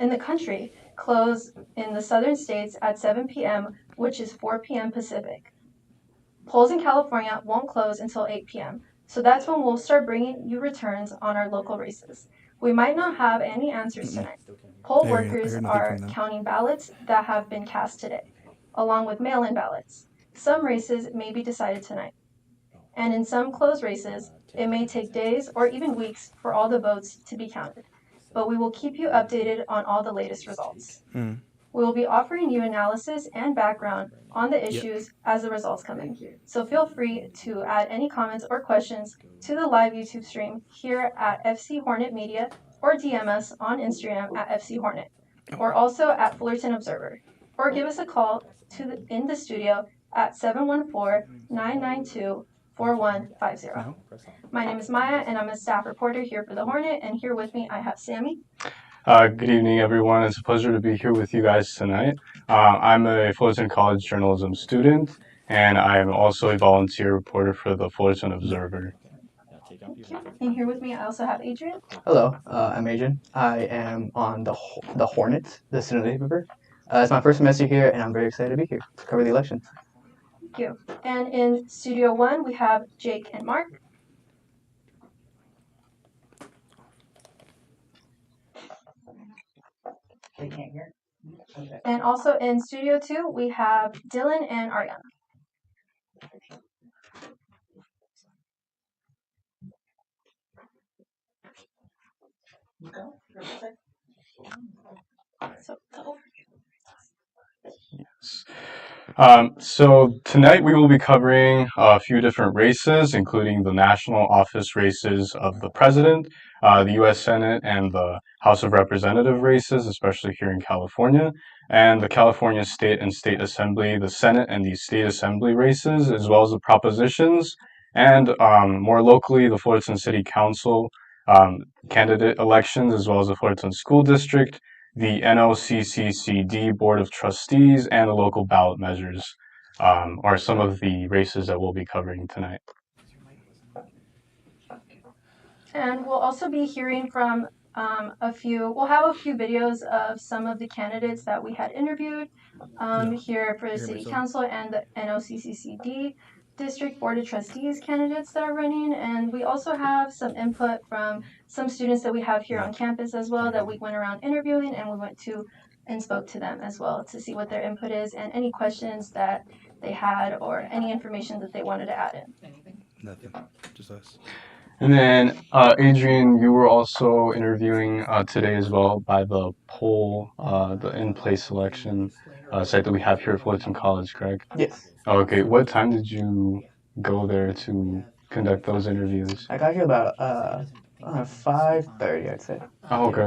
in the country close in the southern states at 7 p.m., which is 4 p.m. Pacific. Polls in California won't close until 8 p.m., so that's when we'll start bringing you returns on our local races. We might not have any answers tonight. Poll I workers heard nothing from are them. counting ballots that have been cast today, along with mail-in ballots. Some races may be decided tonight. And in some closed races, it may take days or even weeks for all the votes to be counted. But we will keep you updated on all the latest results. We will be offering you analysis and background on the issues as the results come in. So feel free to add any comments or questions to the live YouTube stream here at FC Hornet Media or DM us on Instagram at FC Hornet or also at Fullerton Observer or give us a call in the studio at 714-992-4150. My name is Maya and I'm a staff reporter here for the Hornet, and here with me I have Sammy. Good evening, everyone. It's a pleasure to be here with you guys tonight. I'm a Fullerton College journalism student, and I am also a volunteer reporter for the Fullerton Observer. Thank you. And here with me I also have Adrian. Hello, I'm Adrian. I am on the Hornet, the student newspaper. It's my first semester here, and I'm very excited to be here to cover the election. Thank you. And in Studio 1, we have Jake and Mark. They can't hear. Okay. And also in Studio 2, we have Dylan and Ariana. So the overview. Yes. So tonight we will be covering a few different races, including the national office races of the president, the U.S. Senate, and the House of Representative races, especially here in California, and the California State and State Assembly, the Senate and the State Assembly races, as well as the propositions, and more locally, the Fullerton City Council candidate elections, as well as the Fullerton School District, the NOCCCD Board of Trustees, and the local ballot measures are some of the races that we'll be covering tonight. And we'll also be hearing from we'll have a few videos of some of the candidates that we had interviewed here for the City Council and the NOCCCD District Board of Trustees candidates that are running. And we also have some input from some students that we have here on campus as well that we went around interviewing, and we went to and spoke to them as well to see what their input is and any questions that they had or any information that they wanted to add in. Nothing, just us. And then, Adrian, you were also interviewing today as well by the poll, the in-place selection site that we have here at Fullerton College, correct? Yes. Okay, what time did you go there to conduct those interviews? I got here about 5:30, I'd say. Oh, okay.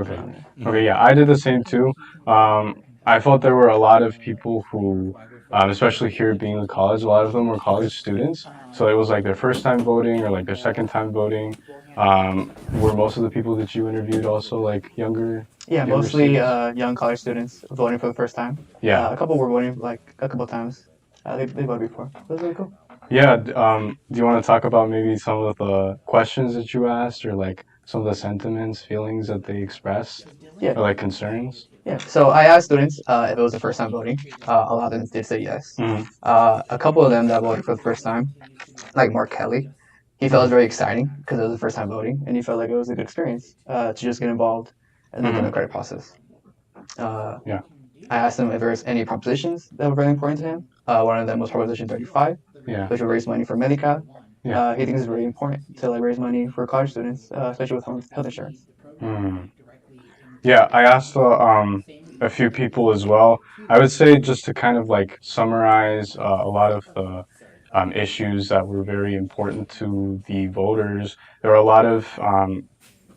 Okay, yeah, I did the same too. I felt there were a lot of people who, especially here being in college, a lot of them were college students. So it was like their first time voting or like their second time voting. Were most of the people that you interviewed also like younger? Yeah, Younger mostly students? young college students voting for the first time. Yeah. A couple were voting like a couple times. They voted before. It was really cool. Yeah, do you want to talk about maybe some of the questions that you asked or like some of the sentiments, feelings that they expressed? Yeah. Or like concerns? Yeah, so I asked students if it was the first time voting. A lot of them did say yes. A couple of them that voted for the first time, like Mark Kelly, he felt it was very exciting because it was the first time voting, and he felt like it was a good experience to just get involved in the democratic process. Yeah. I asked him if there was any propositions that were very important to him. One of them was Proposition 35, Yeah. which will raise money for Medicare. Yeah. He thinks it's very important to like raise money for college students, especially with health insurance. Yeah, I asked a few people as well. I would say just to kind of like summarize a lot of the issues that were very important to the voters. There were a lot of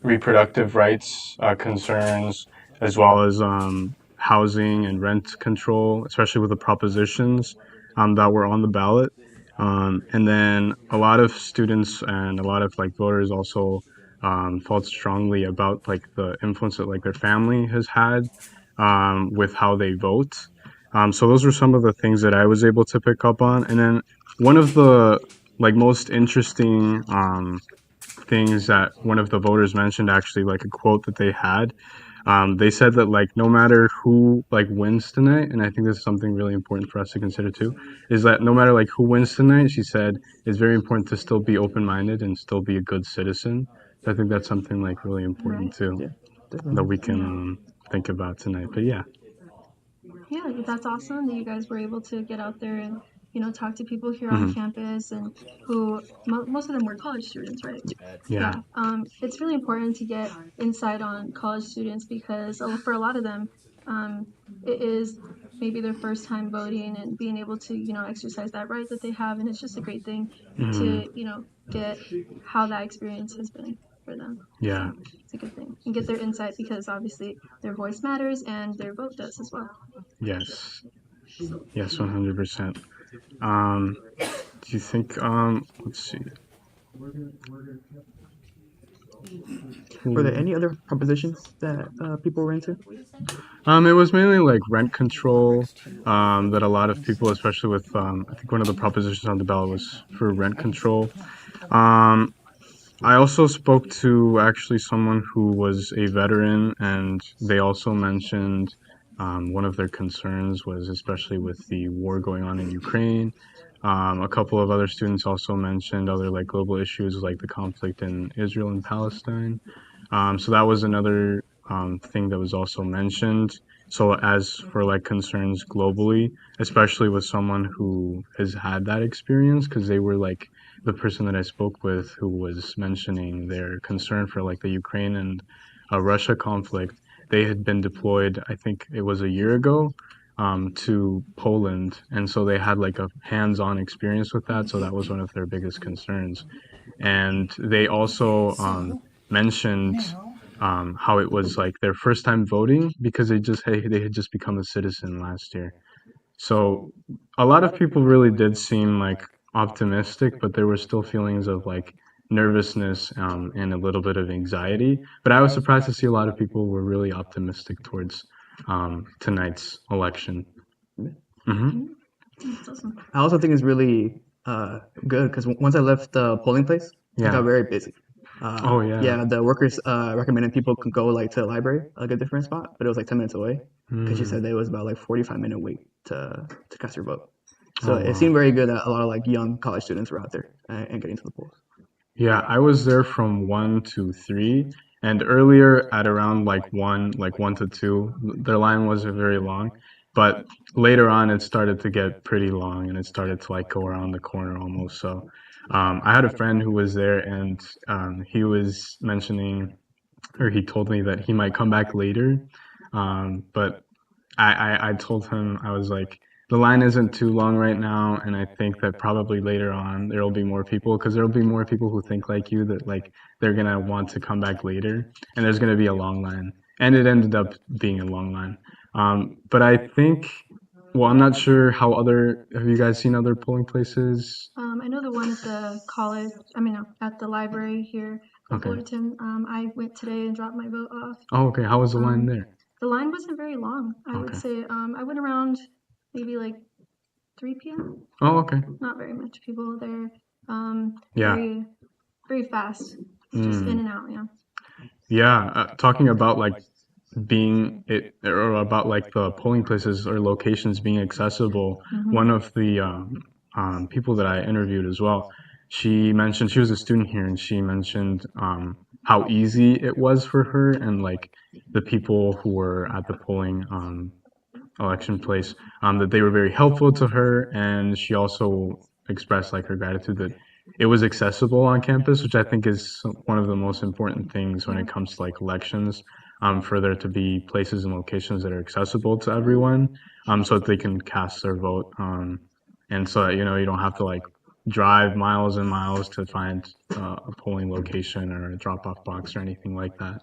reproductive rights concerns, as well as housing and rent control, especially with the propositions that were on the ballot. And then a lot of students and a lot of like voters also felt strongly about like the influence that like their family has had with how they vote. So those were some of the things that I was able to pick up on. And then one of the like most interesting things that one of the voters mentioned, actually like a quote that they had, They said that like no matter who like wins tonight, and I think this is something really important for us to consider too, is that no matter like who wins tonight, she said it's very important to still be open-minded and still be a good citizen. So I think that's something like really important too Yeah, that definitely. we can think about tonight. But yeah. Yeah, that's awesome that you guys were able to get out there and talk to people here on Mhm. campus and who most of them were college students, right? Yeah. It's really important to get insight on college students because for a lot of them, it is maybe their first time voting and being able to exercise that right that they have, and it's just a great thing Mhm. to get how that experience has been for them. Yeah. So it's a good thing and get their insight because obviously their voice matters and their vote does as well. Yes. Yes, 100%. Do you think let's see. Were there any other propositions that people were into? It was mainly like rent control, that a lot of people, especially with, I think one of the propositions on the ballot was for rent control. Um, I also spoke to actually someone who was a veteran, and they also mentioned one of their concerns was especially with the war going on in Ukraine. A couple of other students also mentioned other like global issues like the conflict in Israel and Palestine. So that was another thing that was also mentioned. So as for like concerns globally, especially with someone who has had that experience, because they were like the person that I spoke with who was mentioning their concern for like the Ukraine and Russia conflict. They had been deployed, I think it was a year ago, to Poland, and so they had like a hands-on experience with that. So that was one of their biggest concerns, and they also mentioned how it was like their first time voting because they had just become a citizen last year. So a lot of people really did seem like optimistic, but there were still feelings of like nervousness and a little bit of anxiety. But I was surprised to see a lot of people were really optimistic towards tonight's election. Hmm. That's awesome. I also think it's really good because once I left the polling place, it got Yeah. very busy. Oh yeah. Yeah, the workers recommended people could go like to the library, like a different spot, but it was like 10 minutes away because she Mm. said that it was about like 45-minute wait to cast your vote. So Oh it wow. seemed very good that a lot of like young college students were out there and getting to the polls. Yeah, I was there from 1 to 3, and earlier at around like 1 to 2, their line wasn't very long, but later on it started to get pretty long, and it started to like go around the corner almost. So, I had a friend who was there, and he was mentioning, or he told me that he might come back later, but I told him, I was like, the line isn't too long right now, and I think that probably later on there will be more people because there will be more people who think like you that like they're gonna want to come back later, and there's gonna be a long line, and it ended up being a long line. But I think, well, I'm not sure how other. Have you guys seen other polling places? I know the one at the college. I mean, no, at the library here in Okay. Fullerton. I went today and dropped my vote off. Oh, okay. How was the line there? The line wasn't very long. I would Okay. say. I went around maybe like 3 p.m. Oh, okay. Not very much people there. Yeah. Very, very fast. Just in and out. Yeah. Yeah. Talking about like being it or about like the polling places or locations being accessible. One of the people that I interviewed as well, she mentioned she was a student here, and she mentioned how easy it was for her and like the people who were at the polling election place, that they were very helpful to her, and she also expressed like her gratitude that it was accessible on campus, which I think is one of the most important things when it comes to like elections, for there to be places and locations that are accessible to everyone, so that they can cast their vote, and so that you don't have to like drive miles and miles to find a polling location or a drop-off box or anything like that.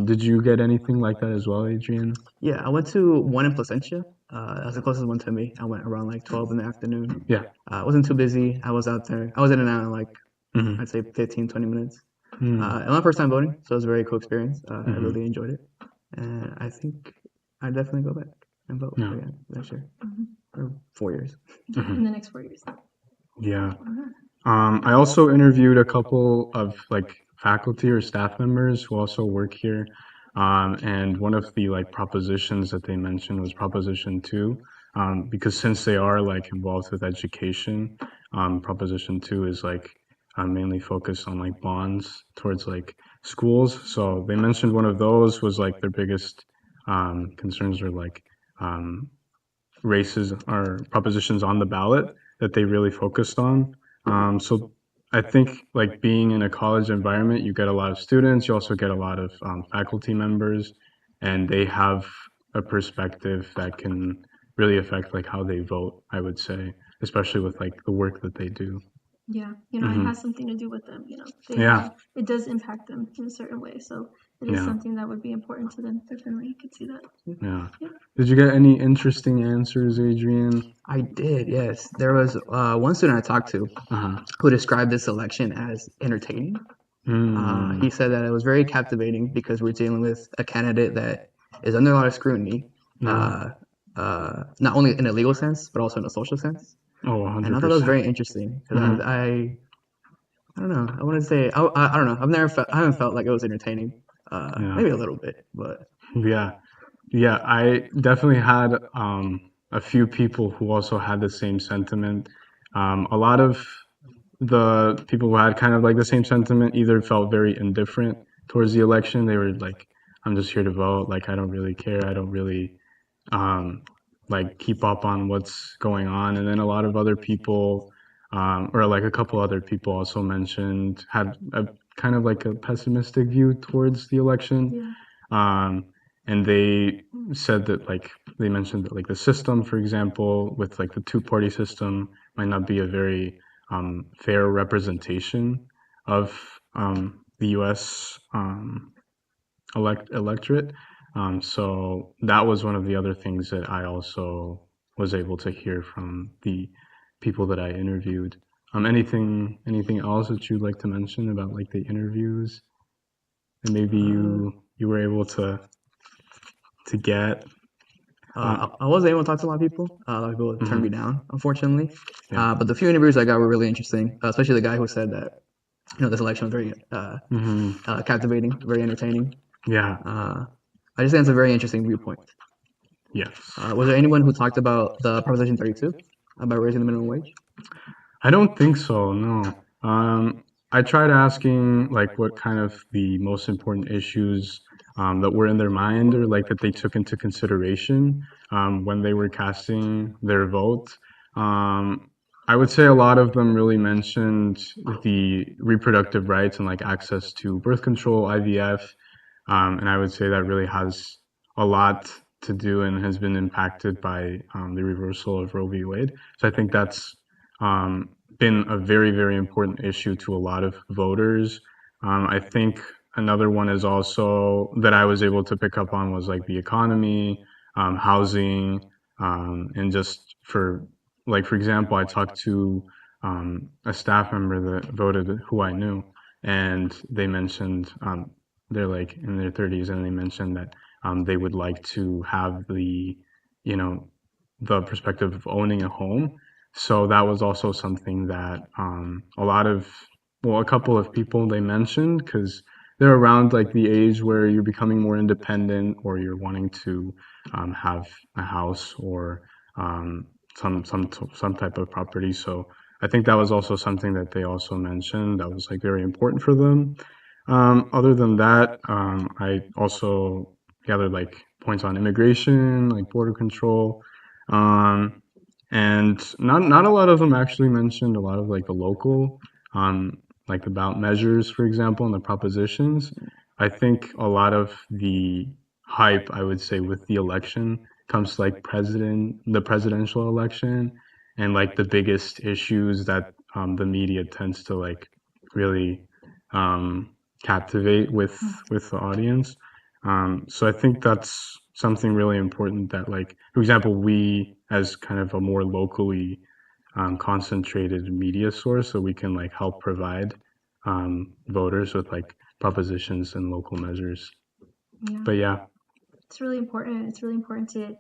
Did you get anything like that as well, Adrian? Yeah, I went to one in Placentia. That's the closest one to me. I went around like 12 in the afternoon. Yeah. It wasn't too busy. I was out there. I was in and out in like, Mhm. I'd say 15, 20 minutes. Mm. And my first time voting, so it was a very cool experience. I Mhm. really enjoyed it. And I think I'd definitely go back and vote Yeah. again next year. Or 4 years. In the next 4 years. Yeah. I also interviewed a couple of like faculty or staff members who also work here. And one of the like propositions that they mentioned was Proposition 2, because since they are like involved with education, Proposition 2 is like mainly focused on like bonds towards like schools. So they mentioned one of those was like their biggest concerns were like races or propositions on the ballot that they really focused on. So I think like being in a college environment, you get a lot of students, you also get a lot of faculty members, and they have a perspective that can really affect like how they vote, I would say, especially with like the work that they do. Yeah, it has something to do with them, Yeah. It does impact them in a certain way. So it is Yeah. something that would be important to them. Definitely, you could see that. Yeah. Did you get any interesting answers, Adrian? I did, yes. There was one student I talked to Uh-huh. who described this election as entertaining. He said that it was very captivating because we're dealing with a candidate that is under a lot of scrutiny, not only in a legal sense, but also in a social sense. Oh, And I thought that was 100%. very interesting because I don't know. I want to say I don't know. I haven't felt like it was entertaining. Maybe a little bit, but Yeah. Yeah, I definitely had a few people who also had the same sentiment. A lot of the people who had kind of like the same sentiment either felt very indifferent towards the election. They were like, I'm just here to vote. Like, I don't really care. I don't really um, like keep up on what's going on. And then a lot of other people, or like a couple other people also mentioned, had a kind of like a pessimistic view towards the election. Yeah. And they said that like they mentioned that like the system, for example, with like the two-party system might not be a very fair representation of the U.S. Electorate. So that was one of the other things that I also was able to hear from the people that I interviewed. Anything else that you'd like to mention about like the interviews? And maybe you were able to get. I wasn't able to talk to a lot of people. A lot of people turned me down, unfortunately. Yeah. But the few interviews I got were really interesting, especially the guy who said that this election was very captivating, very entertaining. Yeah. I just think it's a very interesting viewpoint. Yes. Was there anyone who talked about the Proposition 32 about raising the minimum wage? I don't think so, no. I tried asking like what kind of the most important issues that were in their mind or like that they took into consideration when they were casting their vote. I would say a lot of them really mentioned the reproductive rights and like access to birth control, IVF, and I would say that really has a lot to do and has been impacted by the reversal of Roe v. Wade. So I think that's been a very, very important issue to a lot of voters. I think another one is also that I was able to pick up on was like the economy, housing, and just for example, I talked to a staff member that voted who I knew, and they mentioned they're like in their 30s, and they mentioned that they would like to have you know, the perspective of owning a home. So that was also something that a couple of people they mentioned because they're around like the age where you're becoming more independent or you're wanting to have a house or some type of property. So I think that was also something that they also mentioned that was like very important for them. Other than that, I also gathered like points on immigration, like border control, and not a lot of them actually mentioned a lot of like the local, like the ballot measures, for example, and the propositions. I think a lot of the hype, I would say, with the election comes to like the presidential election, and like the biggest issues that the media tends to like really captivate with the audience. So I think that's something really important that like, for example, we as kind of a more locally concentrated media source, so we can like help provide voters with like propositions and local measures. Yeah. But yeah, It's really important. It's really important to,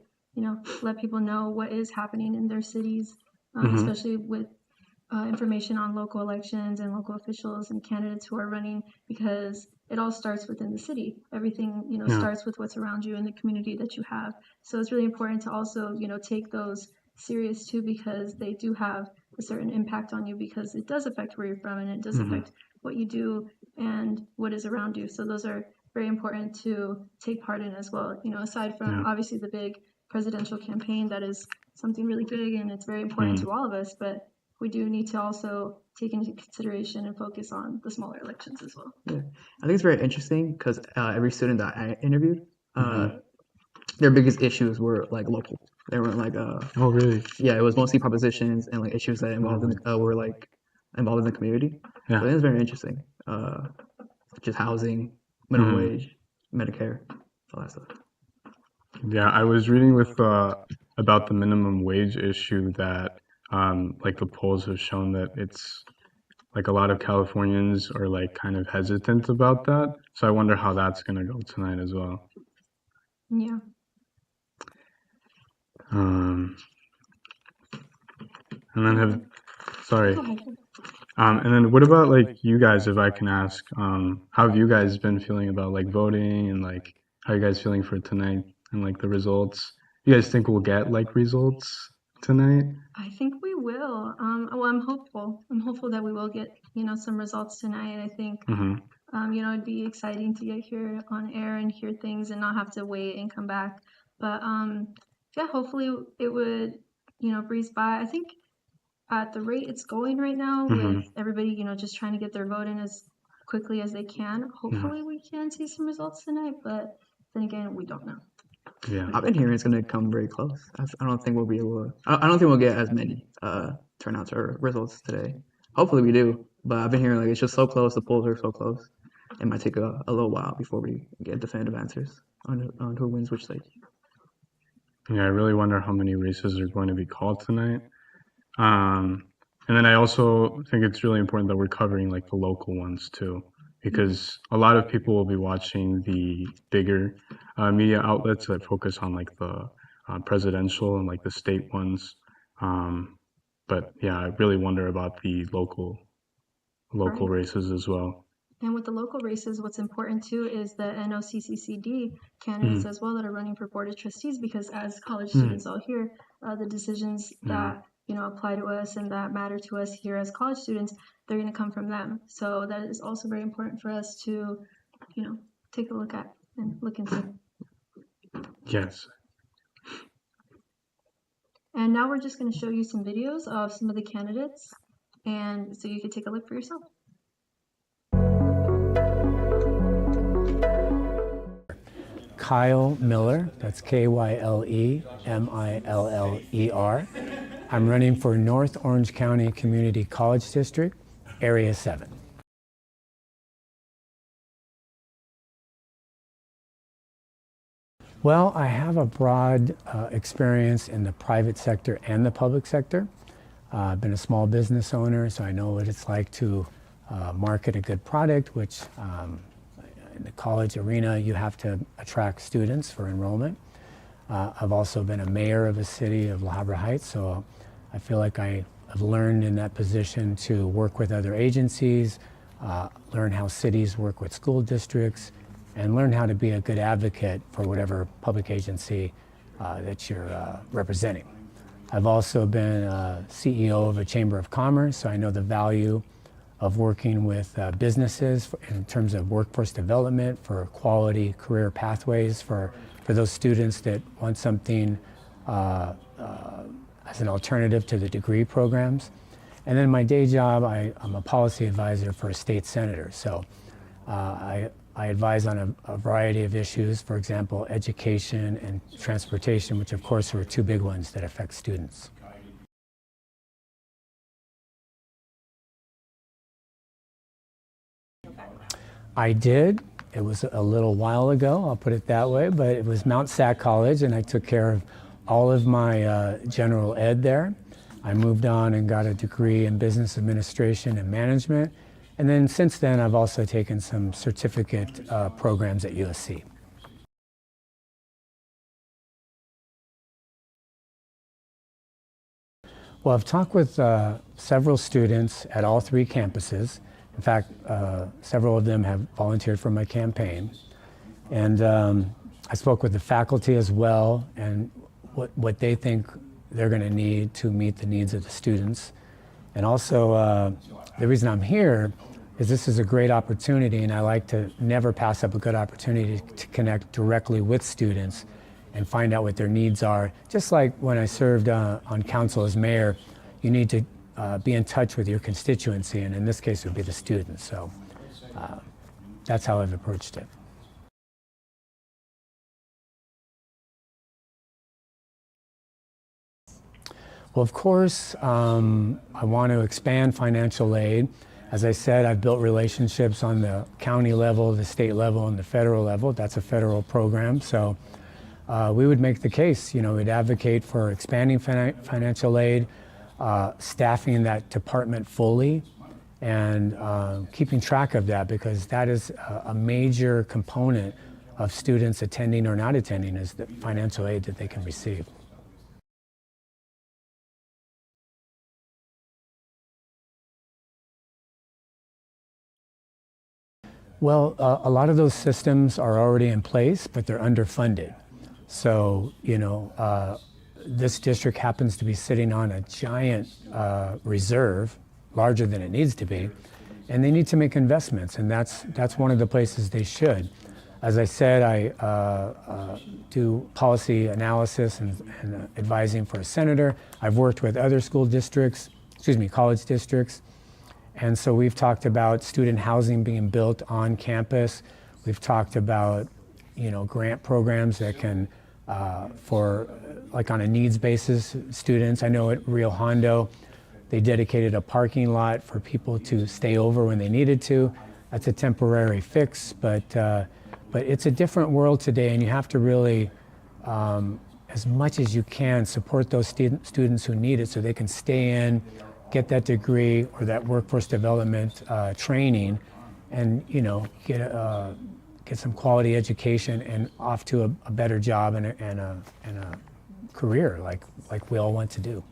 let people know what is happening in their cities, especially with information on local elections and local officials and candidates who are running, because it all starts within the city. Everything, starts with what's around you and the community that you have. So it's really important to also, take those serious too, because they do have a certain impact on you, because it does affect where you're from and it does affect what you do and what is around you. So those are very important to take part in as well. Aside from obviously the big presidential campaign, that is something really big and it's very important to all of us, but we do need to also take into consideration and focus on the smaller elections as well. Yeah, I think it's very interesting because every student that I interviewed, their biggest issues were like local. They weren't like Oh, really? Yeah, it was mostly propositions and like issues that involved in were like involved in the community. Yeah. So I think it's very interesting. Just housing, minimum wage, Medicare, all that stuff. Yeah, I was reading with about the minimum wage issue that like the polls have shown that it's like a lot of Californians are like kind of hesitant about that. So I wonder how that's gonna go tonight as well. Yeah. And then and then what about like you guys, if I can ask, how have you guys been feeling about like voting and like how are you guys feeling for tonight and like the results? You guys think we'll get like results tonight? I think we will. Well, I'm hopeful. I'm hopeful that we will get, some results tonight. I think, it'd be exciting to get here on air and hear things and not have to wait and come back. But yeah, hopefully it would, breeze by. I think at the rate it's going right now with everybody, just trying to get their vote in as quickly as they can. Hopefully we can see some results tonight, but then again, we don't know. Yeah, I've been hearing it's going to come very close. I don't think we'll be able to. I don't think we'll get as many turnouts or results today. Hopefully we do, but I've been hearing like it's just so close. The polls are so close. It might take a little while before we get definitive answers on who wins which state. Yeah, I really wonder how many races are going to be called tonight. And then I also think it's really important that we're covering like the local ones too, because a lot of people will be watching the bigger media outlets that focus on like the presidential and like the state ones. But yeah, I really wonder about the local races as well. And with the local races, what's important too is the NOCCCD candidates as well that are running for Board of Trustees, because as college students all here, the decisions that apply to us and that matter to us here as college students, they're going to come from them. So that is also very important for us to, take a look at and look into. Yes. And now we're just going to show you some videos of some of the candidates, and so you can take a look for yourself. Kyle Miller, that's Kylemiller. I'm running for North Orange County Community College District, Area 7. Well, I have a broad experience in the private sector and the public sector. I've been a small business owner, so I know what it's like to market a good product, which in the college arena, you have to attract students for enrollment. I've also been a mayor of a city of La Habra Heights, so I feel like I have learned in that position to work with other agencies, learn how cities work with school districts, and learn how to be a good advocate for whatever public agency that you're representing. I've also been CEO of a Chamber of Commerce, so I know the value of working with businesses in terms of workforce development for quality career pathways for those students that want something as an alternative to the degree programs. And then my day job, I'm a policy advisor for a state senator. So I advise on a variety of issues, for example, education and transportation, which of course are two big ones that affect students. I did. It was a little while ago, I'll put it that way, but it was Mount Sac College, and I took care of all of my general ed there. I moved on and got a degree in business administration and management. And then since then, I've also taken some certificate programs at USC. Well, I've talked with several students at all three campuses. In fact, several of them have volunteered for my campaign. And I spoke with the faculty as well, and what they think they're going to need to meet the needs of the students. And also, the reason I'm here is this is a great opportunity, and I like to never pass up a good opportunity to connect directly with students and find out what their needs are. Just like when I served on council as mayor, you need to be in touch with your constituency, and in this case it would be the students. So that's how I've approached it. Well, of course, I want to expand financial aid. As I said, I've built relationships on the county level, the state level, and the federal level. That's a federal program. So we would make the case, we'd advocate for expanding financial aid, staffing that department fully, and keeping track of that, because that is a major component of students attending or not attending, is the financial aid that they can receive. Well, a lot of those systems are already in place, but they're underfunded. So, this district happens to be sitting on a giant reserve, larger than it needs to be, and they need to make investments, and that's one of the places they should. As I said, I do policy analysis and advising for a senator. I've worked with other college districts. And so we've talked about student housing being built on campus. We've talked about, grant programs that can, for like on a needs basis, students. I know at Rio Hondo, they dedicated a parking lot for people to stay over when they needed to. That's a temporary fix, but it's a different world today, and you have to really, as much as you can, support those students who need it so they can stay in, get that degree or that workforce development training, and get some quality education and off to a better job and a career like we all want to do.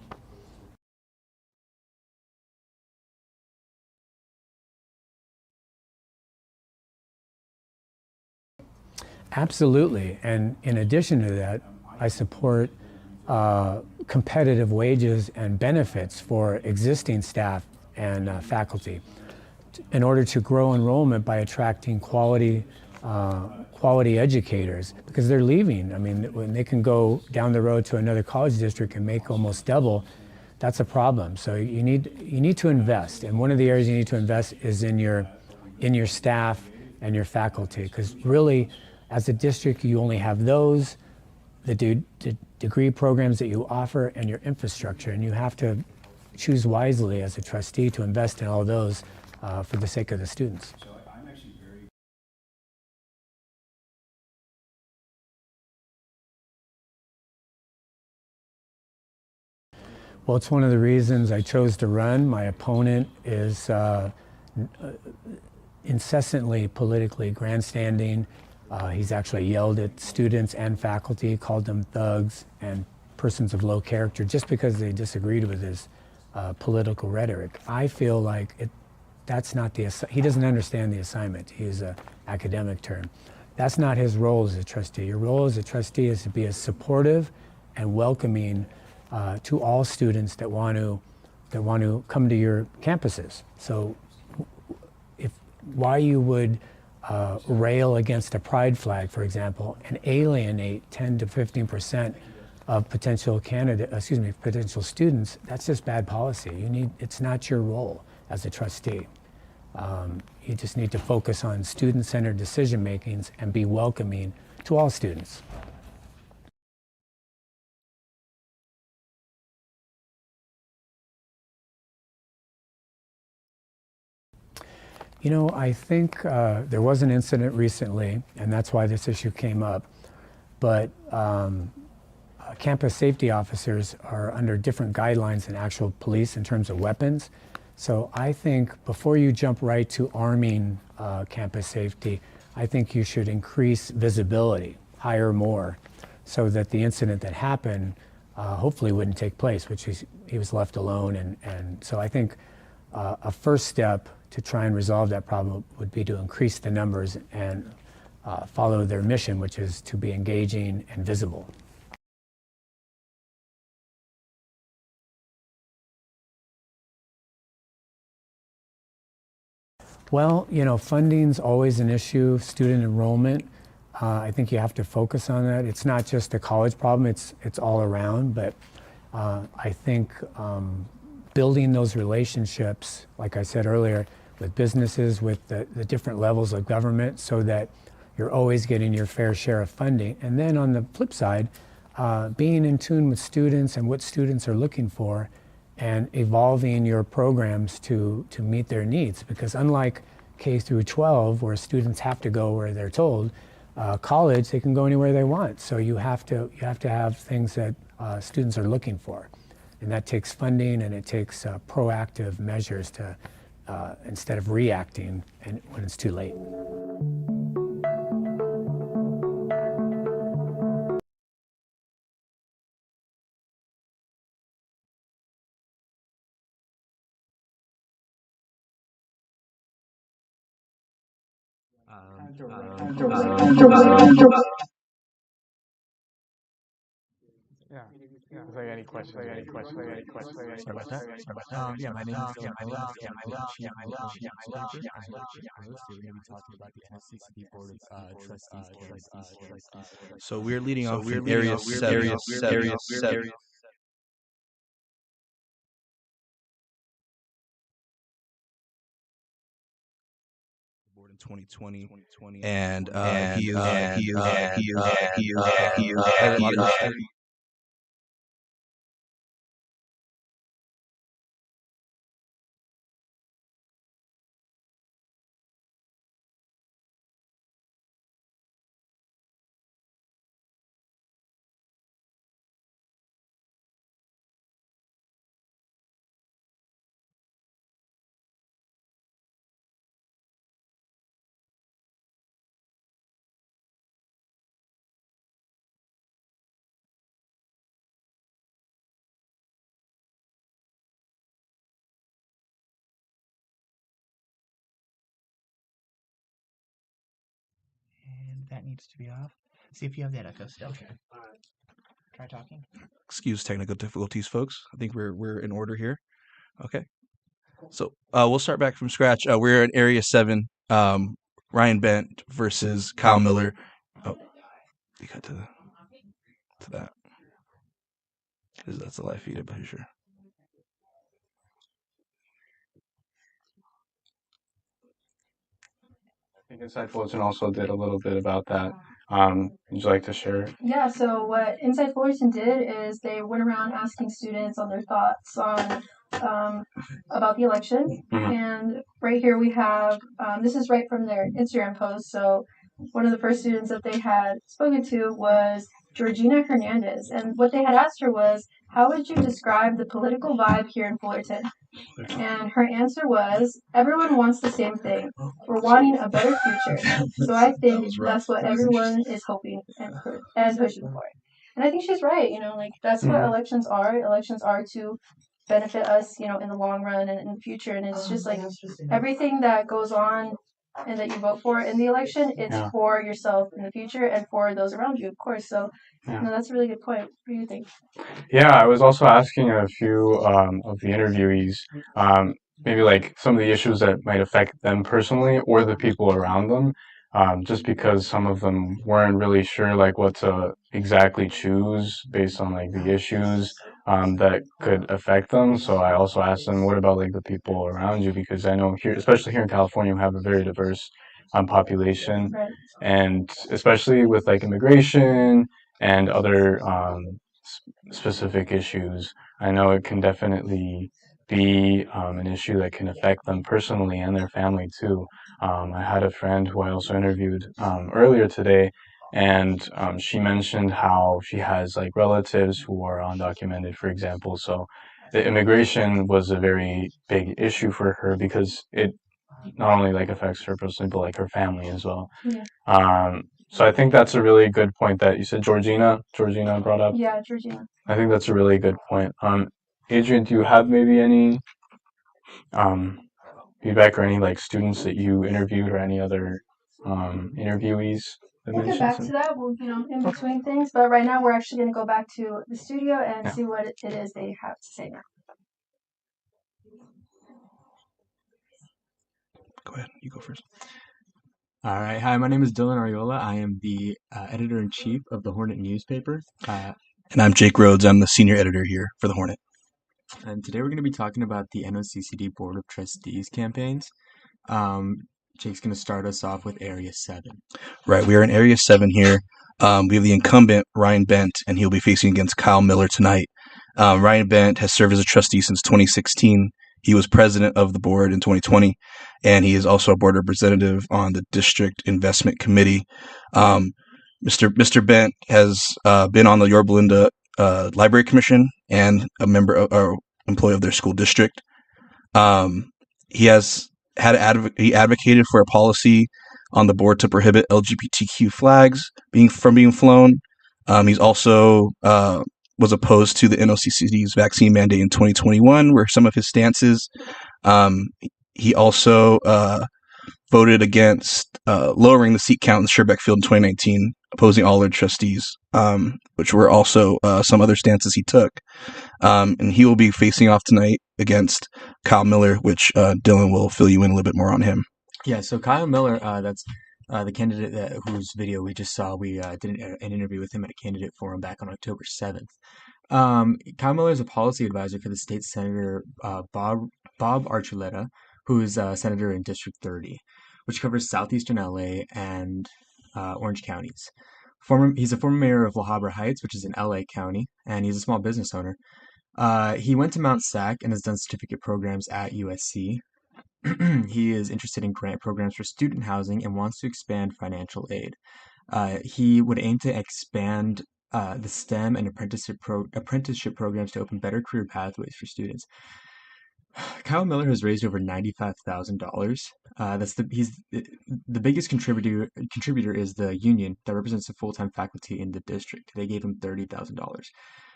Absolutely, and in addition to that, I support competitive wages and benefits for existing staff and faculty in order to grow enrollment by attracting quality educators, because they're leaving. I mean, when they can go down the road to another college district and make almost double, that's a problem. So you need to invest, and one of the areas you need to invest is in your staff and your faculty, because really, as a district, you only have those, the degree programs that you offer, and your infrastructure, and you have to choose wisely as a trustee to invest in all those for the sake of the students. Well, it's one of the reasons I chose to run. My opponent is incessantly politically grandstanding. He's actually yelled at students and faculty, called them thugs and persons of low character just because they disagreed with his political rhetoric. I feel like that's not he doesn't understand the assignment. To use an academic term. That's not his role as a trustee. Your role as a trustee is to be as supportive and welcoming to all students that want to come to your campuses. So why you would rail against a pride flag, for example, and alienate 10 to 15% of potential students, that's just bad policy. It's not your role as a trustee. You just need to focus on student-centered decision makings and be welcoming to all students. I think there was an incident recently, and that's why this issue came up, but campus safety officers are under different guidelines than actual police in terms of weapons. So I think before you jump right to arming campus safety, I think you should increase visibility, hire more, so that the incident that happened hopefully wouldn't take place, which he was left alone. And so I think a first step to try and resolve that problem would be to increase the numbers and follow their mission, which is to be engaging and visible. Well, funding's always an issue. Student enrollment, I think you have to focus on that. It's not just a college problem, it's all around, but I think building those relationships, like I said earlier, with businesses, with the different levels of government, so that you're always getting your fair share of funding. And then on the flip side, being in tune with students and what students are looking for, and evolving your programs to meet their needs. Because unlike K through 12, where students have to go where they're told, college, they can go anywhere they want. So you have to have things that students are looking for. And that takes funding, and it takes proactive measures to instead of reacting when it's too late. Is there any questions? Sorry about that. Yeah, my name is So we're leading off from area 7. Board in 2020, and he is And that needs to be off. See if you have that echo still. Okay. Try talking. Excuse technical difficulties, folks. I think we're in order here. Okay. So we'll start back from scratch. We're in area 7. Ryan Bent versus Kyle Miller. Oh, you got to that. That's a live feed, I'm pretty sure. I think Inside Fullerton also did a little bit about that. Would you like to share? Yeah, so what Inside Fullerton did is they went around asking students on their thoughts on about the election. And right here we have, this is right from their Instagram post. So one of the first students that they had spoken to was Georgina Hernandez. And what they had asked her was, how would you describe the political vibe here in Fullerton? And her answer was, everyone wants the same thing. We're wanting a better future. So I think that's what everyone is hoping and pushing for. And I think she's right. That's what elections are. Elections are to benefit us, in the long run and in the future. And it's just like everything that goes on and that you vote for in the election, it's for yourself in the future and for those around you, of course. So that's a really good point. What do you think? Yeah, I was also asking a few of the interviewees, maybe like some of the issues that might affect them personally or the people around them, just because some of them weren't really sure like what to exactly choose based on like the issues that could affect them. So I also asked them, what about like the people around you? Because I know here, especially here in California, we have a very diverse population, and especially with like immigration and other specific issues, I know it can definitely be an issue that can affect them personally and their family too. I had a friend who I also interviewed earlier today, and she mentioned how she has like relatives who are undocumented, for example. So the immigration was a very big issue for her because it not only like affects her personally, but like her family as well. So I think that's a really good point that you said Georgina brought up. Yeah, Georgina. I think that's a really good point. Adrian, do you have maybe any um, feedback or any like students that you interviewed or any other interviewees that We'll get mentioned back some? to that. We'll, in between things. But right now, we're actually going to go back to the studio and Yeah. see what it is they have to say now. Go ahead. You go first. All right. Hi, my name is Dylan Ariola. I am the editor-in-chief of the Hornet newspaper. And I'm Jake Rhodes. I'm the senior editor here for the Hornet. And today we're going to be talking about the NOCCD Board of Trustees campaigns. Jake's going to start us off with Area 7. Right. We are in Area 7 here. We have the incumbent, Ryan Bent, and he'll be facing against Kyle Miller tonight. Ryan Bent has served as a trustee since 2016. He was president of the board in 2020, and he is also a board representative on the district investment committee. Mr. Bent has been on the Yorba Linda Library Commission and a member or employee of their school district. He has he advocated for a policy on the board to prohibit LGBTQ flags from being flown. He's also was opposed to the NOCCD's vaccine mandate in 2021, where some of his stances. He also voted against lowering the seat count in the Sherbeck Field in 2019, opposing all their trustees, which were also some other stances he took. And he will be facing off tonight against Kyle Miller, which Dylan will fill you in a little bit more on him. Yeah, so Kyle Miller, that's the candidate whose video we just saw. We did an interview with him at a candidate forum back on October 7th. Kyle Miller is a policy advisor for the state senator Bob Archuleta, who is a senator in District 30, which covers southeastern LA and Orange counties. He's a former mayor of La Habra Heights, which is in LA County, and he's a small business owner. He went to Mount SAC and has done certificate programs at USC. He is interested in grant programs for student housing and wants to expand financial aid. He would aim to expand the STEM and apprenticeship programs to open better career pathways for students. Kyle Miller has raised over $95,000. He's the biggest contributor is the union that represents the full-time faculty in the district. They gave him $30,000.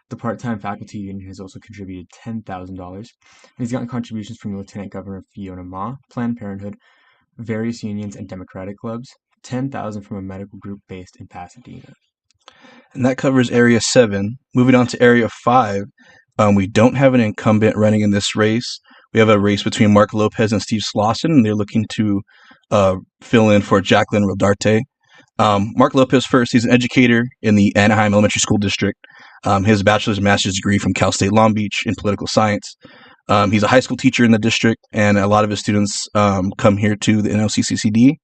The part-time faculty union has also contributed $10,000. And he's gotten contributions from Lieutenant Governor Fiona Ma, Planned Parenthood, various unions and Democratic clubs, $10,000 from a medical group based in Pasadena. And that covers Area 7. Moving on to Area 5, we don't have an incumbent running in this race. We have a race between Mark Lopez and Steve Slauson, and they're looking to fill in for Jacqueline Rodarte. Mark Lopez first, he's an educator in the Anaheim Elementary School District. His bachelor's and master's degree from Cal State Long Beach in political science. He's a high school teacher in the district, and a lot of his students come here to the NOCCD.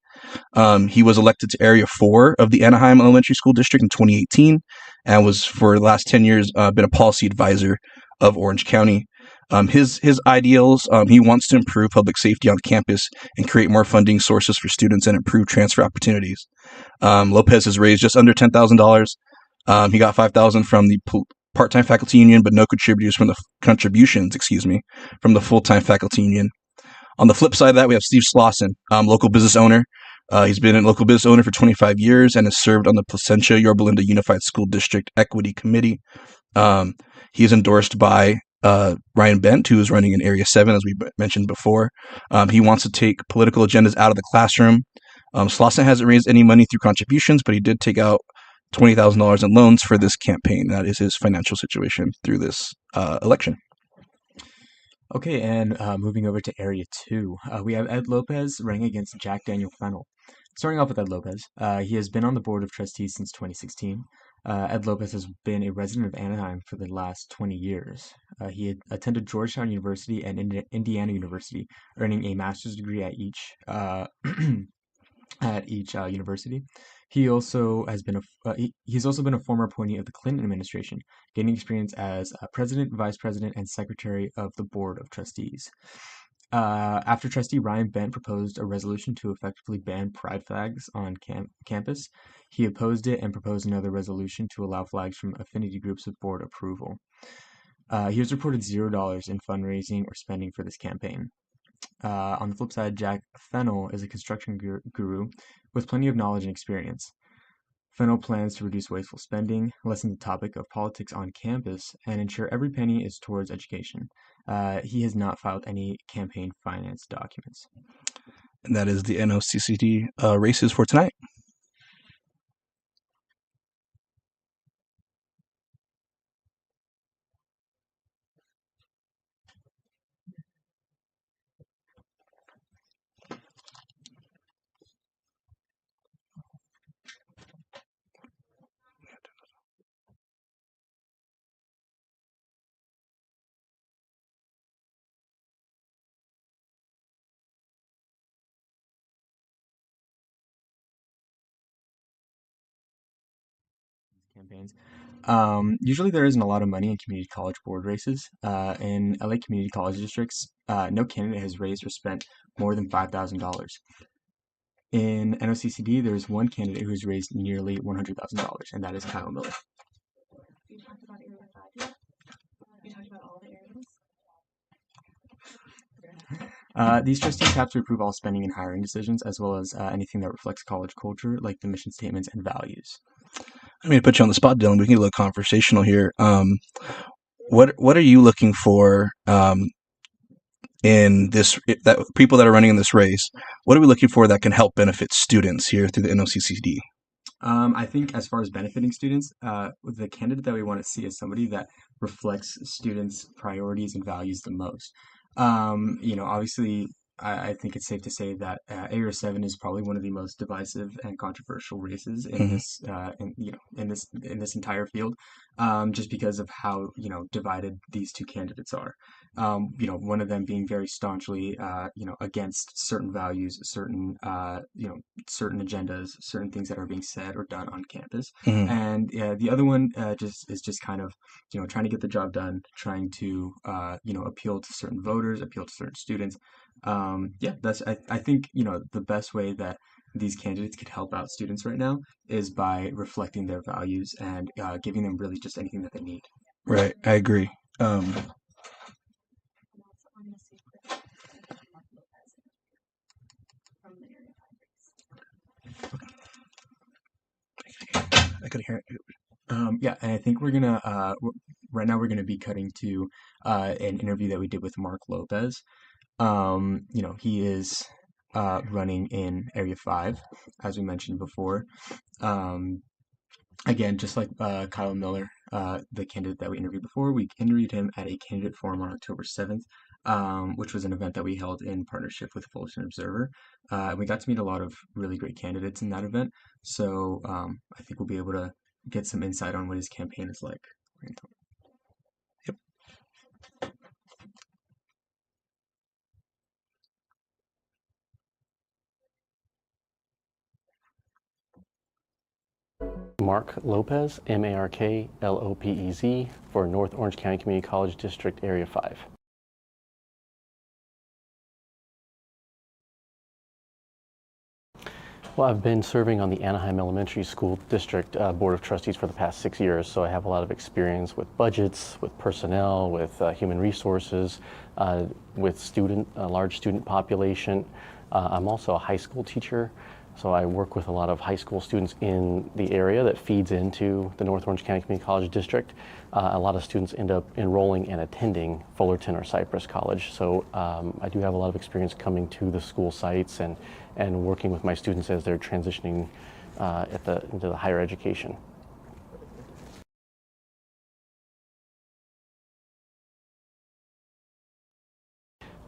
He was elected to Area 4 of the Anaheim Elementary School District in 2018, and was for the last 10 years been a policy advisor of Orange County. His ideals, he wants to improve public safety on campus and create more funding sources for students and improve transfer opportunities. Lopez has raised just under $10,000. He got $5,000 from the part-time faculty union, but no contributions from the full-time faculty union. On the flip side of that, we have Steve Slauson, local business owner. He's been a local business owner for 25 years and has served on the Placentia Yorba Linda Unified School District Equity Committee. He is endorsed by Ryan Bent, who is running in Area 7, as we mentioned before. He wants to take political agendas out of the classroom. Slauson hasn't raised any money through contributions, but he did take out $20,000 in loans for this campaign. That is his financial situation through this election. Okay, and moving over to Area 2, we have Ed Lopez running against Jack Daniel Fennell. Starting off with Ed Lopez, he has been on the Board of Trustees since 2016. Ed Lopez has been a resident of Anaheim for the last 20 years. He had attended Georgetown University and Indiana University, earning a master's degree at each university. He also has been he's also been a former appointee of the Clinton administration, gaining experience as president, vice president, and secretary of the Board of Trustees. After Trustee Ryan Bent proposed a resolution to effectively ban pride flags on campus, he opposed it and proposed another resolution to allow flags from affinity groups with board approval. He has reported $0 in fundraising or spending for this campaign. On the flip side, Jack Fennell is a construction guru with plenty of knowledge and experience. funnel plans to reduce wasteful spending, lessen the topic of politics on campus, and ensure every penny is towards education. He has not filed any campaign finance documents. And that is the NOCCD races for tonight. Campaigns. Usually there isn't a lot of money in community college board races. In LA community college districts, no candidate has raised or spent more than $5,000. In NOCCD, there's one candidate who's raised nearly $100,000, and that is Kyle Miller. You talked about Area 5 yet? You talked about all the areas? These trustees have to approve all spending and hiring decisions, as well as anything that reflects college culture, like the mission statements and values. I mean, to put you on the spot, Dylan, we can get a little conversational here. What are you looking for in this, that people that are running in this race? What are we looking for that can help benefit students here through the NOCCD? I think as far as benefiting students, the candidate that we want to see is somebody that reflects students' priorities and values the most. Obviously, I think it's safe to say that Area 7 is probably one of the most divisive and controversial races in this, in this entire field, just because of how divided these two candidates are. One of them being very staunchly, against certain values, certain, certain agendas, certain things that are being said or done on campus, and the other one just kind of, trying to get the job done, trying to, appeal to certain voters, appeal to certain students. I think the best way that these candidates could help out students right now is by reflecting their values and giving them really just anything that they need. Right, I agree. I couldn't hear it. And I think right now we're gonna be cutting to an interview that we did with Mark Lopez. He is running in Area 5, as we mentioned before. Again, just like Kyle Miller, the candidate that we interviewed before, we interviewed him at a candidate forum on October 7th, which was an event that we held in partnership with Fullerton Observer. We got to meet a lot of really great candidates in that event, so I think we'll be able to get some insight on what his campaign is like. Yep. Mark Lopez, MarkLopez, for North Orange County Community College District Area 5. Well, I've been serving on the Anaheim Elementary School District Board of Trustees for the past 6 years, so I have a lot of experience with budgets, with personnel, with human resources, with large student population. I'm also a high school teacher, so I work with a lot of high school students in the area that feeds into the North Orange County Community College District. A lot of students end up enrolling and attending Fullerton or Cypress College, so I do have a lot of experience coming to the school sites and working with my students as they're transitioning into the higher education.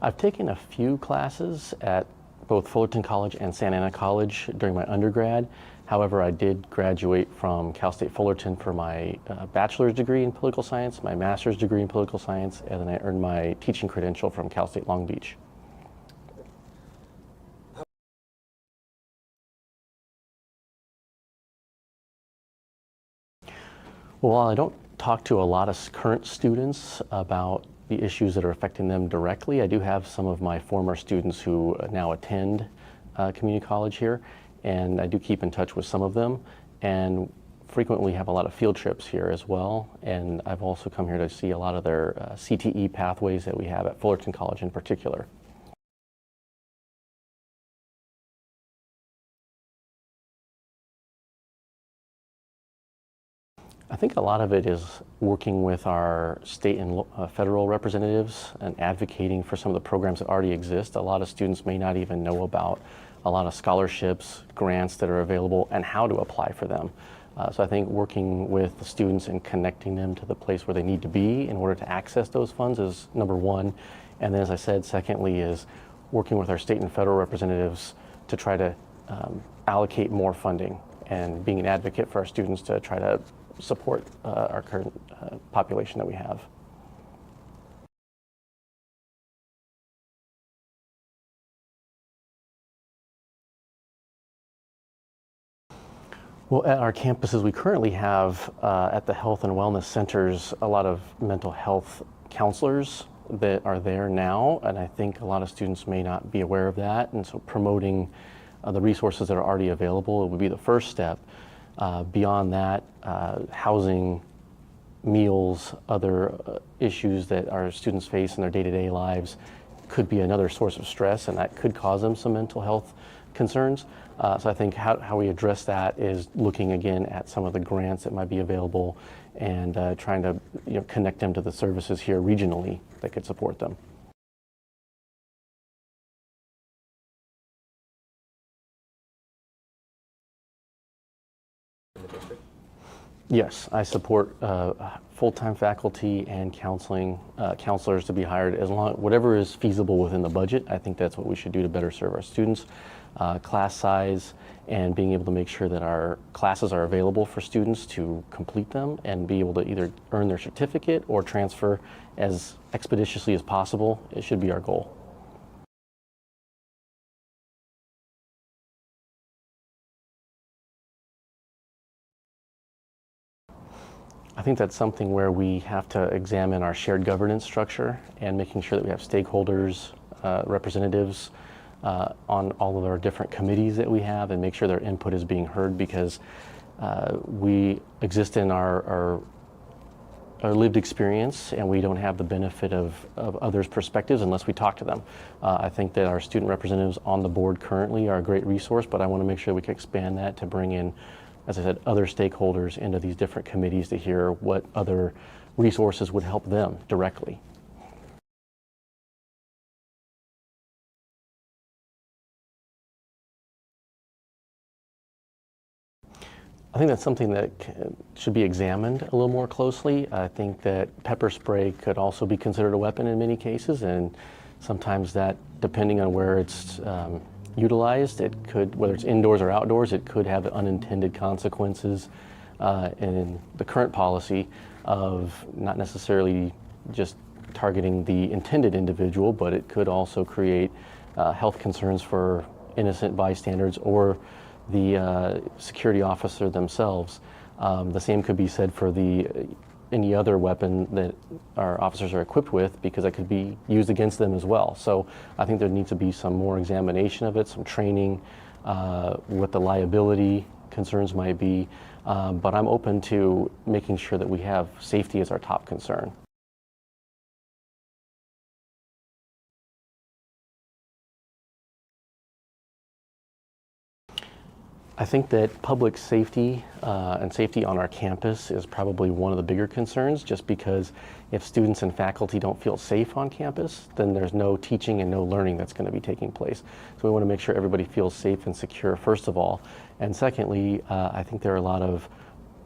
I've taken a few classes at both Fullerton College and Santa Ana College during my undergrad. However, I did graduate from Cal State Fullerton for my bachelor's degree in political science, my master's degree in political science, and then I earned my teaching credential from Cal State Long Beach. Well, while I don't talk to a lot of current students about the issues that are affecting them directly, I do have some of my former students who now attend community college here, and I do keep in touch with some of them, and frequently have a lot of field trips here as well. And I've also come here to see a lot of their CTE pathways that we have at Fullerton College in particular. I think a lot of it is working with our state and federal representatives and advocating for some of the programs that already exist. A lot of students may not even know about a lot of scholarships, grants that are available, and how to apply for them. So I think working with the students and connecting them to the place where they need to be in order to access those funds is number one. And then, as I said, secondly is working with our state and federal representatives to try to allocate more funding and being an advocate for our students to try to support our current population that we have. Well, at our campuses, we currently have at the health and wellness centers a lot of mental health counselors that are there now, and I think a lot of students may not be aware of that, and so promoting the resources that are already available would be the first step. Beyond that, housing, meals, other issues that our students face in their day-to-day lives could be another source of stress, and that could cause them some mental health concerns. So I think how we address that is looking again at some of the grants that might be available and trying to connect them to the services here regionally that could support them. Yes, I support full-time faculty and counselors to be hired whatever is feasible within the budget. I think that's what we should do to better serve our students. Class size and being able to make sure that our classes are available for students to complete them and be able to either earn their certificate or transfer as expeditiously as possible, it should be our goal. I think that's something where we have to examine our shared governance structure and making sure that we have stakeholders, representatives on all of our different committees that we have and make sure their input is being heard, because we exist in our lived experience and we don't have the benefit of others' perspectives unless we talk to them. I think that our student representatives on the board currently are a great resource, but I want to make sure we can expand that to bring in, as I said, other stakeholders into these different committees to hear what other resources would help them directly. I think that's something that should be examined a little more closely. I think that pepper spray could also be considered a weapon in many cases, and sometimes that, depending on where it's utilized, it could, whether it's indoors or outdoors, it could have unintended consequences in the current policy of not necessarily just targeting the intended individual, but it could also create health concerns for innocent bystanders or the security officer themselves. The same could be said for any other weapon that our officers are equipped with, because that could be used against them as well. So I think there needs to be some more examination of it, some training, what the liability concerns might be, but I'm open to making sure that we have safety as our top concern. I think that public safety and safety on our campus is probably one of the bigger concerns, just because if students and faculty don't feel safe on campus, then there's no teaching and no learning that's going to be taking place. So we want to make sure everybody feels safe and secure, first of all. And secondly, I think there are a lot of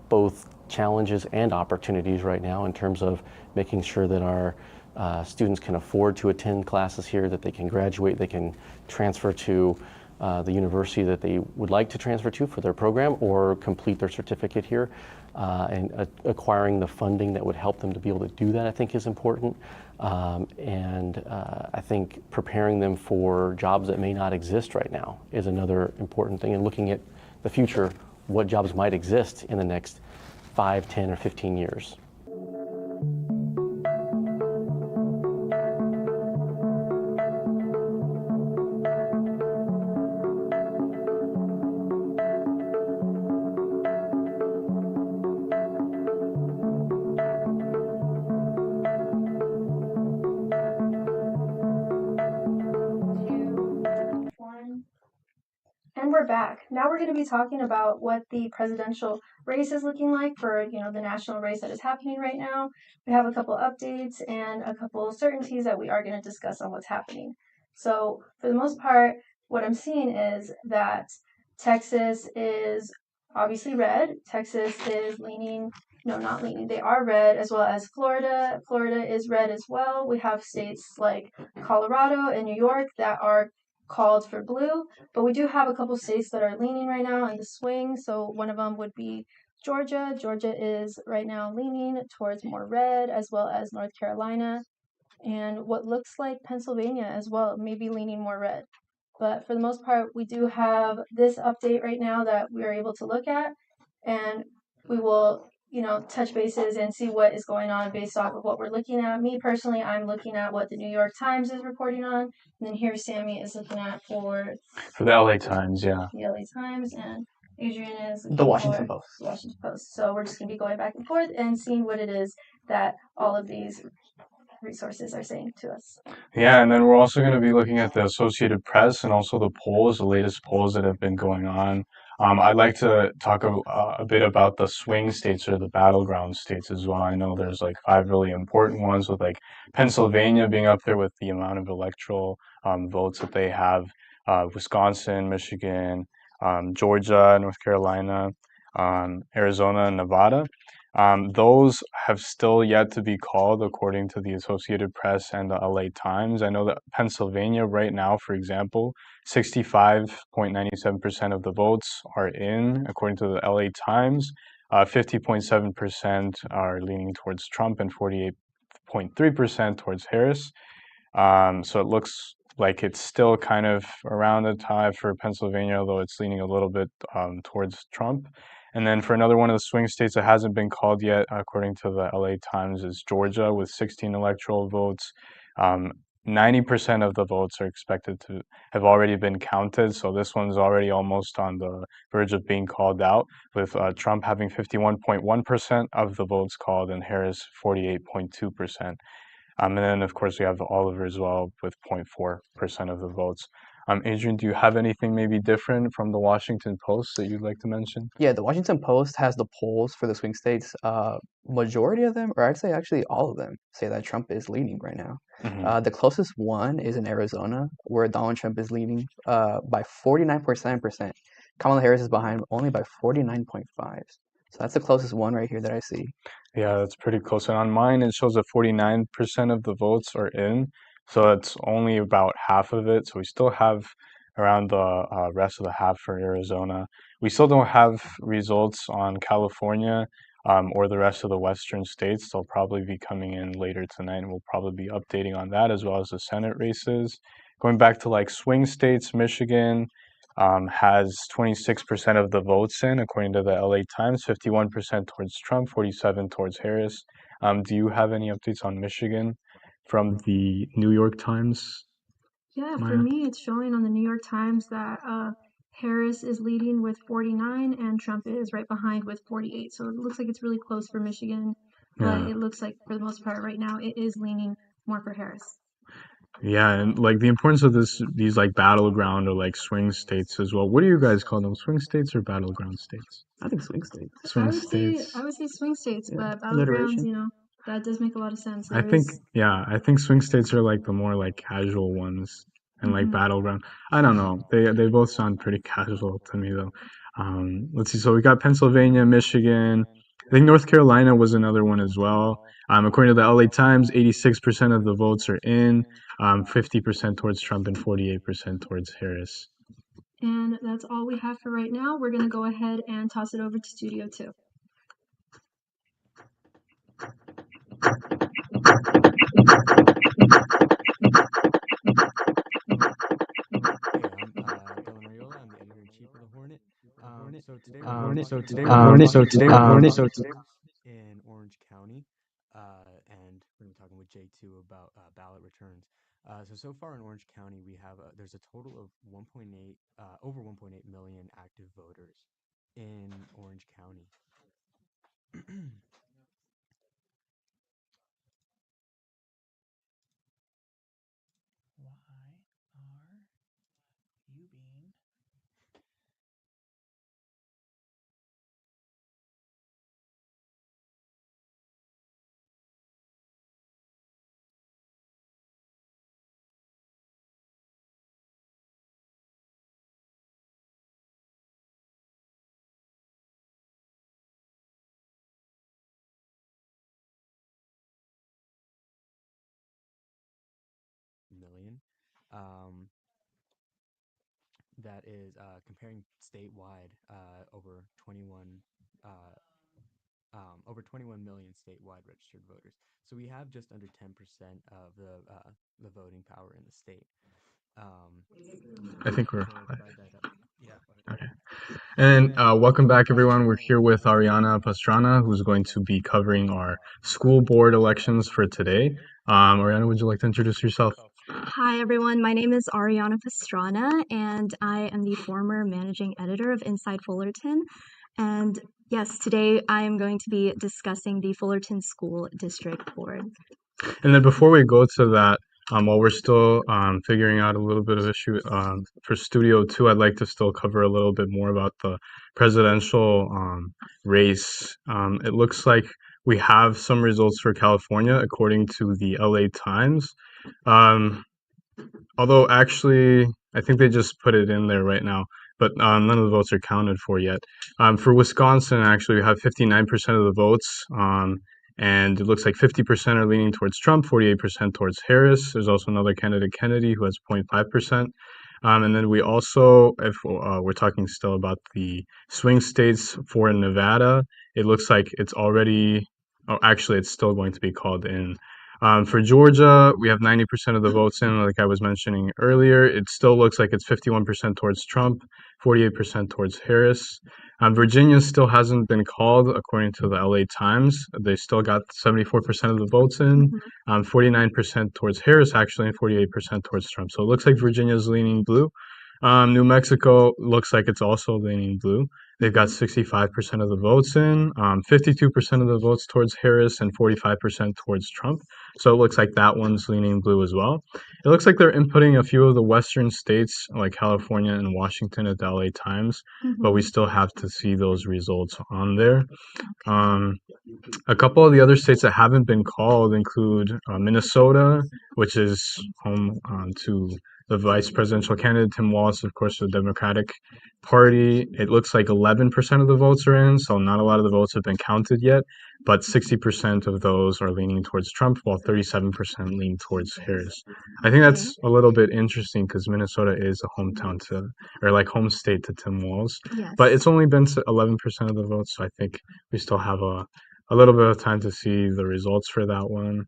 both challenges and opportunities right now in terms of making sure that our students can afford to attend classes here, that they can graduate, they can transfer to the university that they would like to transfer to for their program or complete their certificate here, and acquiring the funding that would help them to be able to do that, I think, is important. I think preparing them for jobs that may not exist right now is another important thing, and looking at the future, what jobs might exist in the next 5, 10, or 15 years. And we're back. Now we're going to be talking about what the presidential race is looking like for, the national race that is happening right now. We have a couple updates and a couple certainties that we are going to discuss on what's happening. So for the most part, what I'm seeing is that Texas is obviously red. Texas is leaning, no, not leaning. They are red, as well as Florida. Florida is red as well. We have states like Colorado and New York that are called for blue, but we do have a couple states that are leaning right now in the swing. So one of them would be Georgia. Georgia is right now leaning towards more red, as well as North Carolina, and what looks like Pennsylvania as well, maybe leaning more red. But for the most part, we do have this update right now that we are able to look at, and we will, touch bases and see what is going on based off of what we're looking at. Me personally, I'm looking at what the New York Times is reporting on, and then here Sammy is looking at for the LA Times, yeah. the LA Times, and Adrian is looking The Washington for Post. the Washington Post. So we're just going to be going back and forth and seeing what it is that all of these resources are saying to us. Yeah, and then we're also going to be looking at the Associated Press and also the polls, the latest polls that have been going on. I'd like to talk a bit about the swing states or the battleground states as well. I know there's like 5 really important ones, with like Pennsylvania being up there with the amount of electoral votes that they have, Wisconsin, Michigan, Georgia, North Carolina, Arizona, and Nevada. Those have still yet to be called, according to the Associated Press and the LA Times. I know that Pennsylvania right now, for example, 65.97% of the votes are in, according to the LA Times. 50.7% are leaning towards Trump and 48.3% towards Harris. So it looks like it's still kind of around the tie for Pennsylvania, although it's leaning a little bit towards Trump. And then for another one of the swing states that hasn't been called yet, according to the LA Times, is Georgia with 16 electoral votes. 90% of the votes are expected to have already been counted, so this one's already almost on the verge of being called out, with Trump having 51.1% of the votes called and Harris 48.2%. And then, of course, we have Oliver as well with 0.4% of the votes. Adrian, do you have anything maybe different from the Washington Post that you'd like to mention? Yeah, the Washington Post has the polls for the swing states. Majority of them, or I'd say actually all of them, say that Trump is leading right now. The closest one is in Arizona, where Donald Trump is leading by 49.7%. Kamala Harris is behind only by 49.5%. So that's the closest one right here that I see. Yeah, that's pretty close. And on mine, it shows that 49% of the votes are in. So that's only about half of it. So we still have around the rest of the half for Arizona. We still don't have results on California or the rest of the western states. They'll probably be coming in later tonight, and we'll probably be updating on that, as well as the Senate races. Going back to like swing states, Michigan has 26% of the votes in, according to the LA Times, 51% towards Trump, 47% towards Harris. Do you have any updates on Michigan from the New York Times? Yeah, for Maya? me, it's showing on the New York Times that Harris is leading with 49 and Trump is right behind with 48. So it looks like it's really close for Michigan, but Yeah. it looks like for the most part right now it is leaning more for Harris. Yeah, and like the importance of these like battleground or like swing states as well. What do you guys call them? Swing states or battleground states? I think swing states. Swing states. I would say swing states, Yeah, but battlegrounds, alliteration. that does make a lot of sense. I think swing states are like the more like casual ones, and like battleground. I don't know. They both sound pretty casual to me though. Let's see. So we got Pennsylvania, Michigan. I think North Carolina was another one as well. According to the LA Times, 86% of the votes are in, 50% towards Trump and 48% towards Harris. And that's all we have for right now. We're going to go ahead and toss it over to Studio 2. Dylan Ariola. I'm the editor-in-chief of the Hornet. So today in Orange County, and we're going to be talking with J2 about ballot returns. So far in Orange County, we have there's a total of over 1.8 million active voters in Orange County. Why are you being that is comparing statewide over 21 million statewide registered voters. So we have just under 10% of the voting power in the state. I think we're So divide that up. Yeah. okay. And welcome back, everyone. We're here with Ariana Pastrana, who's going to be covering our school board elections for today. Ariana, would you like to introduce yourself? Hi, everyone. My name is Ariana Pastrana, and I am the former managing editor of Inside Fullerton. And yes, today I am going to be discussing the Fullerton School District Board. And then before we go to that, while we're still figuring out a little bit of issue for Studio 2, I'd like to still cover a little bit more about the presidential race. It looks like we have some results for California according to the LA Times. Although actually, I think they just put it in there right now, but none of the votes are counted for yet. For Wisconsin, actually, we have 59% of the votes. And it looks like 50% are leaning towards Trump, 48% towards Harris. There's also another candidate, Kennedy, who has 0.5%. And then we also, if we're talking still about the swing states for Nevada, it looks like it's already, actually, it's still going to be called in. For Georgia, we have 90% of the votes in, like I was mentioning earlier. It still looks like it's 51% towards Trump, 48% towards Harris. Virginia still hasn't been called, according to the LA Times. They still got 74% of the votes in, 49% towards Harris, actually, and 48% towards Trump. So it looks like Virginia's leaning blue. New Mexico looks like it's also leaning blue. They've got 65% of the votes in, 52% of the votes towards Harris, and 45% towards Trump. So it looks like that one's leaning blue as well. It looks like they're inputting a few of the western states like California and Washington at the LA Times, but we still have to see those results on there. A couple of the other states that haven't been called include Minnesota, which is home to the vice presidential candidate, Tim Walz, of course, the Democratic Party. It looks like 11% of the votes are in, so not a lot of the votes have been counted yet, but 60% of those are leaning towards Trump, while 37% lean towards Harris. I think that's a little bit interesting because Minnesota is a hometown to, or like home state to Tim Walz, but it's only been 11% of the votes, so I think we still have a little bit of time to see the results for that one.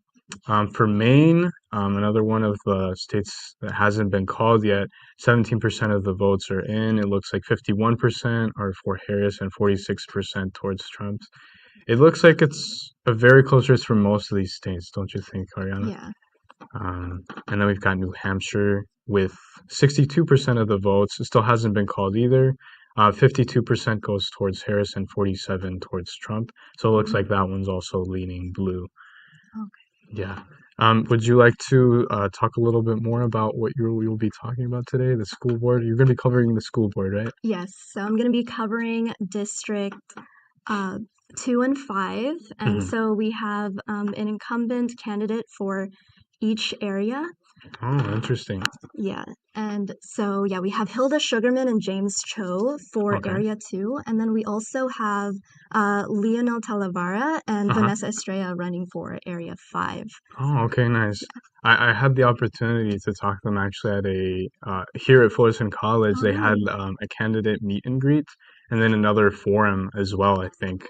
For Maine, another one of the states that hasn't been called yet, 17% of the votes are in. It looks like 51% are for Harris and 46% towards Trump. It looks like it's a very close race for most of these states, don't you think, Ariana? Yeah. And then we've got New Hampshire with 62% of the votes. It still hasn't been called either. 52% goes towards Harris and 47% towards Trump. So it looks like that one's also leaning blue. Okay. Yeah. Would you like to talk a little bit more about what you'll be talking about today, the school board? You're going to be covering the school board, right? Yes. So I'm going to be covering District 2 and 5. And so we have an incumbent candidate for each area. Oh, interesting. Yeah. And so, yeah, we have Hilda Sugarman and James Cho for Area 2. And then we also have Leonel Talavera and Vanessa Estrella running for Area 5. Oh, okay, nice. I had the opportunity to talk to them actually at here at Fullerton College. They had a candidate meet and greet and then another forum as well, I think.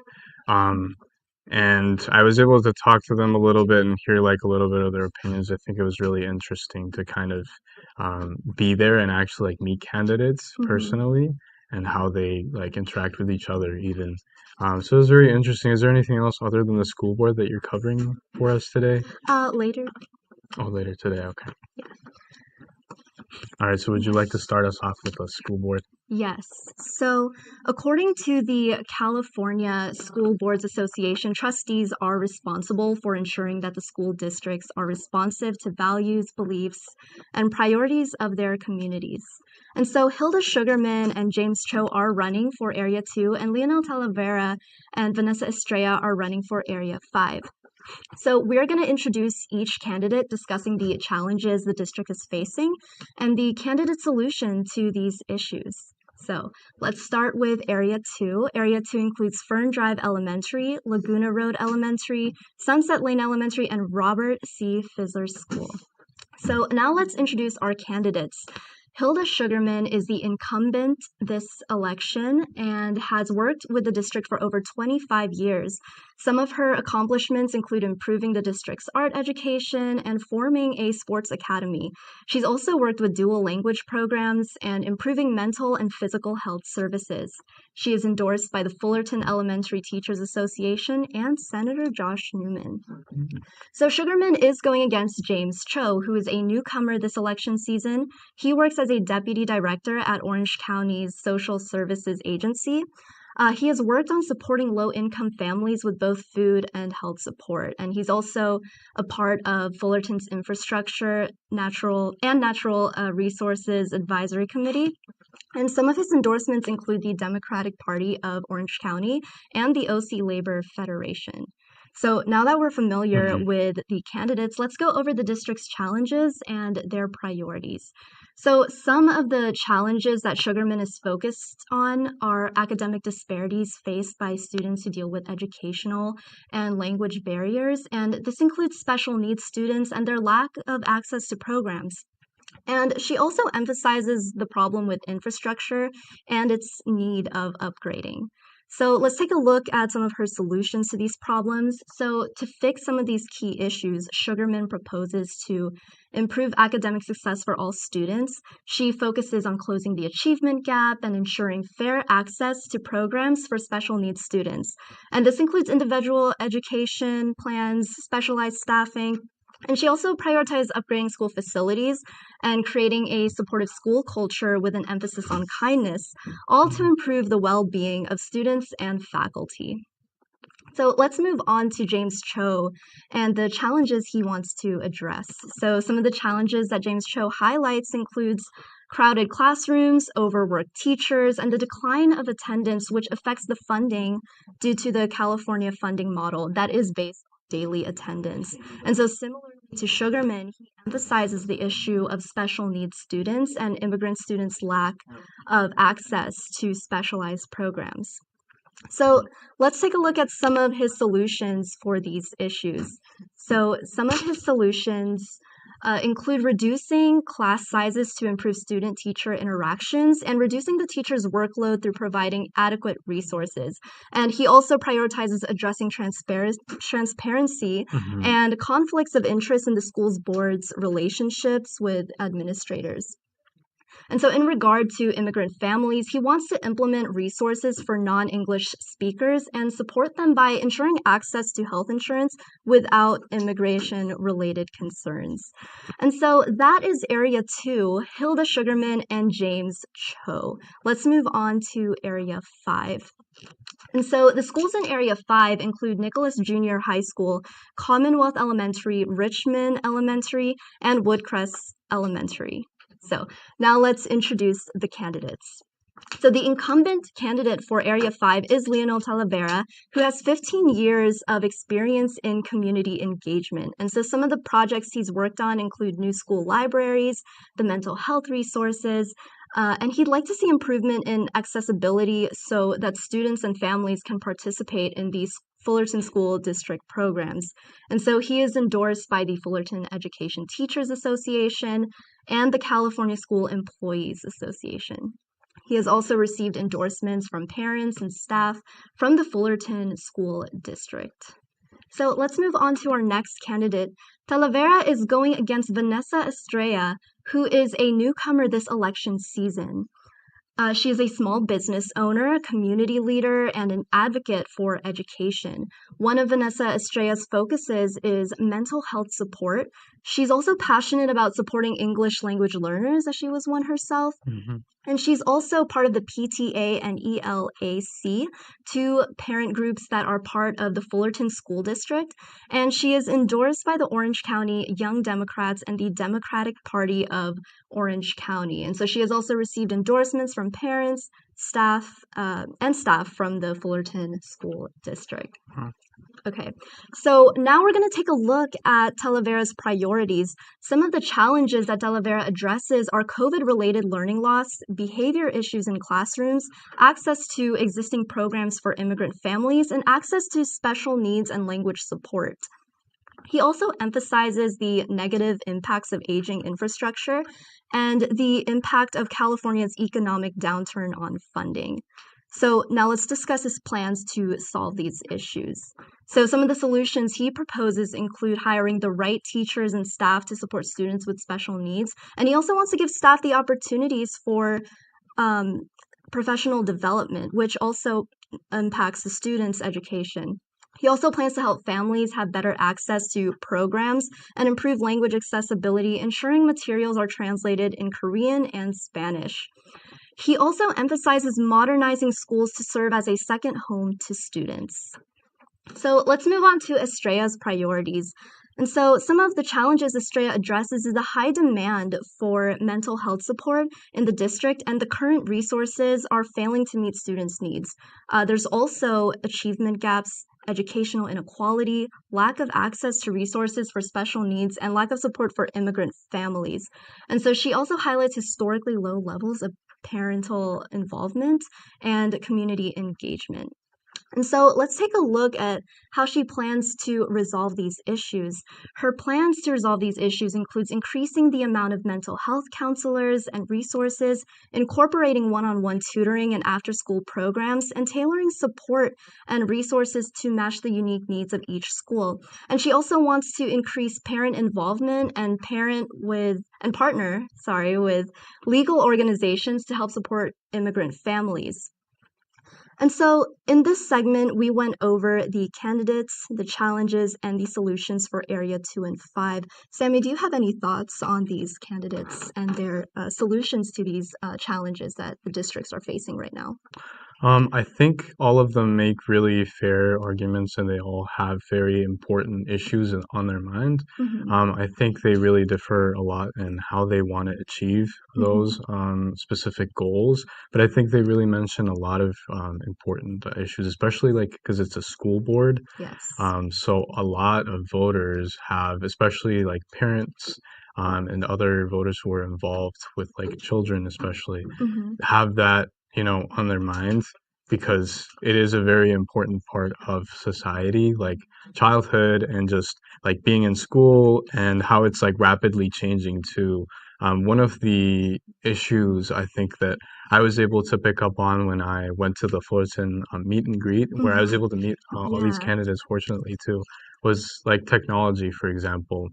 And I was able to talk to them a little bit and hear like a little bit of their opinions. I think it was really interesting to kind of be there and actually like meet candidates personally and how they like interact with each other even. So it was very interesting. Is there anything else other than the school board that you're covering for us today? Later. Oh, later today. Okay. All right. So would you like to start us off with the school board? Yes. So according to the California School Boards Association, trustees are responsible for ensuring that the school districts are responsive to values, beliefs, and priorities of their communities. And so Hilda Sugarman and James Cho are running for Area 2, and Leonel Talavera and Vanessa Estrella are running for Area 5. So we're going to introduce each candidate discussing the challenges the district is facing and the candidate solution to these issues. So let's start with Area 2. Area 2 includes Fern Drive Elementary, Laguna Road Elementary, Sunset Lane Elementary, and Robert C. Fizzler School. So now let's introduce our candidates. Hilda Sugarman is the incumbent this election and has worked with the district for over 25 years. Some of her accomplishments include improving the district's art education and forming a sports academy. She's also worked with dual language programs and improving mental and physical health services. She is endorsed by the Fullerton Elementary Teachers Association and Senator Josh Newman. So Sugarman is going against James Cho, who is a newcomer this election season. He works as a deputy director at Orange County's Social Services Agency. He has worked on supporting low-income families with both food and health support, and he's also a part of Fullerton's Infrastructure, Natural Resources Advisory Committee. And some of his endorsements include the Democratic Party of Orange County and the OC Labor Federation. So now that we're familiar with the candidates, let's go over the district's challenges and their priorities. So some of the challenges that Sugarman is focused on are academic disparities faced by students who deal with educational and language barriers, and this includes special needs students and their lack of access to programs. And she also emphasizes the problem with infrastructure and its need of upgrading. So let's take a look at some of her solutions to these problems. So to fix some of these key issues, Sugarman proposes to improve academic success for all students. She focuses on closing the achievement gap and ensuring fair access to programs for special needs students. And this includes individual education plans, specialized staffing, and she also prioritized upgrading school facilities and creating a supportive school culture with an emphasis on kindness, all to improve the well-being of students and faculty. So let's move on to James Cho and the challenges he wants to address. So some of the challenges that James Cho highlights includes crowded classrooms, overworked teachers, and the decline of attendance, which affects the funding due to the California funding model that is based on daily attendance. And so similarly to Sugarman, he emphasizes the issue of special needs students and immigrant students' lack of access to specialized programs. So let's take a look at some of his solutions for these issues. So some of his solutions include reducing class sizes to improve student-teacher interactions and reducing the teacher's workload through providing adequate resources. And he also prioritizes addressing transparency and conflicts of interest in the school's board's relationships with administrators. And so in regard to immigrant families, he wants to implement resources for non-English speakers and support them by ensuring access to health insurance without immigration-related concerns. And so that is Area 2, Hilda Sugarman and James Cho. Let's move on to Area 5. And so the schools in Area 5 include Nicholas Junior High School, Commonwealth Elementary, Richmond Elementary, and Woodcrest Elementary. So now let's introduce the candidates. So the incumbent candidate for Area 5 is Leonel Talavera, who has 15 years of experience in community engagement. And so some of the projects he's worked on include new school libraries, the mental health resources, and he'd like to see improvement in accessibility so that students and families can participate in these Fullerton School District programs. And so he is endorsed by the Fullerton Education Teachers Association and the California School Employees Association. He has also received endorsements from parents and staff from the Fullerton School District. So let's move on to our next candidate. Talavera is going against Vanessa Estrella, who is a newcomer this election season. She is a small business owner, community leader, and an advocate for education. One of Vanessa Estrella's focuses is mental health support. She's also passionate about supporting English language learners, as she was one herself. And she's also part of the PTA and ELAC, two parent groups that are part of the Fullerton School District. And she is endorsed by the Orange County Young Democrats and the Democratic Party of Orange County. And so she has also received endorsements from parents, staff from the Fullerton School District. Okay, so now we're going to take a look at Talavera's priorities. Some of the challenges that Talavera addresses are COVID-related learning loss, behavior issues in classrooms, access to existing programs for immigrant families, and access to special needs and language support. He also emphasizes the negative impacts of aging infrastructure and the impact of California's economic downturn on funding. So now let's discuss his plans to solve these issues. So some of the solutions he proposes include hiring the right teachers and staff to support students with special needs. And he also wants to give staff the opportunities for professional development, which also impacts the students' education. He also plans to help families have better access to programs and improve language accessibility, ensuring materials are translated in Korean and Spanish. He also emphasizes modernizing schools to serve as a second home to students. So let's move on to Estrella's priorities. And so some of the challenges Estrella addresses is the high demand for mental health support in the district, and the current resources are failing to meet students' needs. There's also achievement gaps, educational inequality, lack of access to resources for special needs, and lack of support for immigrant families. And so she also highlights historically low levels of parental involvement and community engagement. And so let's take a look at how she plans to resolve these issues. Her plans to resolve these issues includes increasing the amount of mental health counselors and resources, incorporating one-on-one tutoring and after-school programs, and tailoring support and resources to match the unique needs of each school. And she also wants to increase parent involvement and partner with legal organizations to help support immigrant families. And so in this segment, we went over the candidates, the challenges, and the solutions for Area 2 and 5. Sammy, do you have any thoughts on these candidates and their solutions to these challenges that the districts are facing right now? I think all of them make really fair arguments and they all have very important issues on their mind. I think they really differ a lot in how they want to achieve those specific goals, but I think they really mention a lot of important issues, especially like because it's a school board. Yes. So a lot of voters have, especially like parents and other voters who are involved with like children especially, have that on their minds because it is a very important part of society, like childhood and just like being in school and how it's like rapidly changing too. One of the issues I think that I was able to pick up on when I went to the Fullerton meet and greet, where I was able to meet all these candidates, fortunately too, was like technology, for example,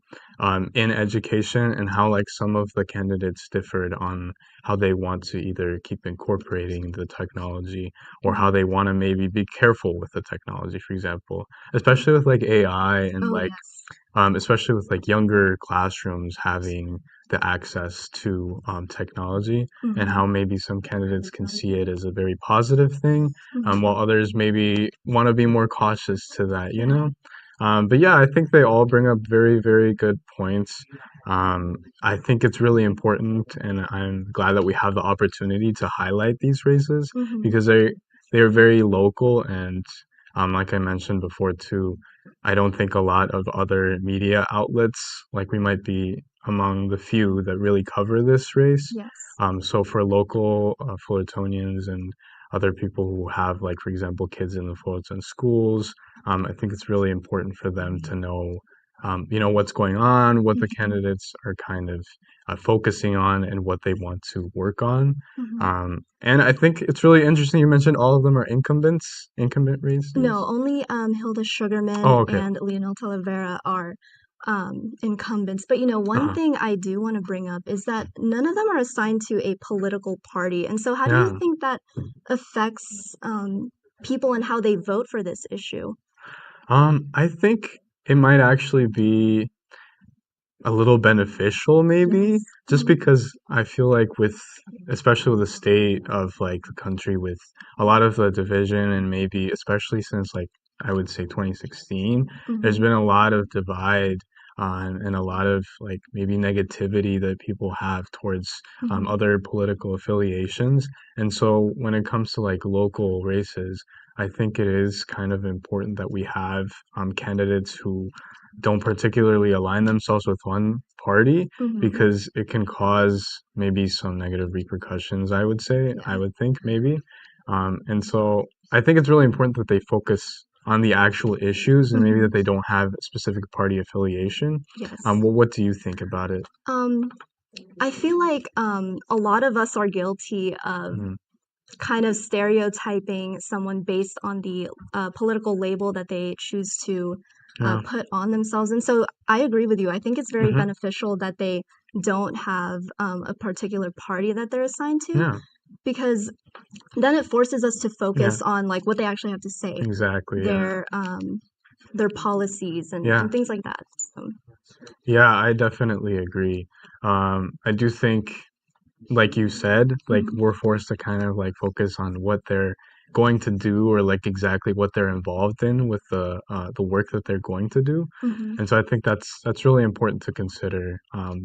in education and how like some of the candidates differed on how they want to either keep incorporating the technology or how they want to maybe be careful with the technology, for example, especially with like AI and especially with like younger classrooms having the access to technology and how maybe some candidates can see it as a very positive thing, while others maybe want to be more cautious to that, But yeah, I think they all bring up very, very good points. I think it's really important, and I'm glad that we have the opportunity to highlight these races because they're very local, and like I mentioned before too, I don't think a lot of other media outlets, like we might be among the few that really cover this race. Yes. So for local Fullertonians and other people who have, like, for example, kids in the Fullerton schools, I think it's really important for them to know, what's going on, what the candidates are kind of focusing on, and what they want to work on. And I think it's really interesting. You mentioned all of them are incumbent races. No, only Hilda Sugarman and Leonel Talavera are incumbents. But one thing I do want to bring up is that none of them are assigned to a political party. And so how do you think that affects people and how they vote for this issue? I think it might actually be a little beneficial maybe, just because I feel like especially with the state of like the country with a lot of the division and maybe especially since like I would say 2016, there's been a lot of divide and a lot of like maybe negativity that people have towards other political affiliations. And so when it comes to like local races, I think it is kind of important that we have candidates who don't particularly align themselves with one party because it can cause maybe some negative repercussions, I would think maybe. And so I think it's really important that they focus on the actual issues, and maybe Mhm. that they don't have a specific party affiliation. Yes. Well, what do you think about it? I feel like a lot of us are guilty of Mhm. kind of stereotyping someone based on the political label that they choose to Yeah. put on themselves. And so I agree with you. I think it's very Mhm. beneficial that they don't have a particular party that they're assigned to, Yeah. because then it forces us to Yeah. focus on like what they actually have to say, Exactly. Yeah. their policies Yeah. and things like that. So, Yeah, I definitely agree. I do think, like you said, like mhm, we're forced to kind of like focus on what they're going to do, or like exactly what they're involved in with the work that they're going to do. mhm, And so I think that's really important to consider.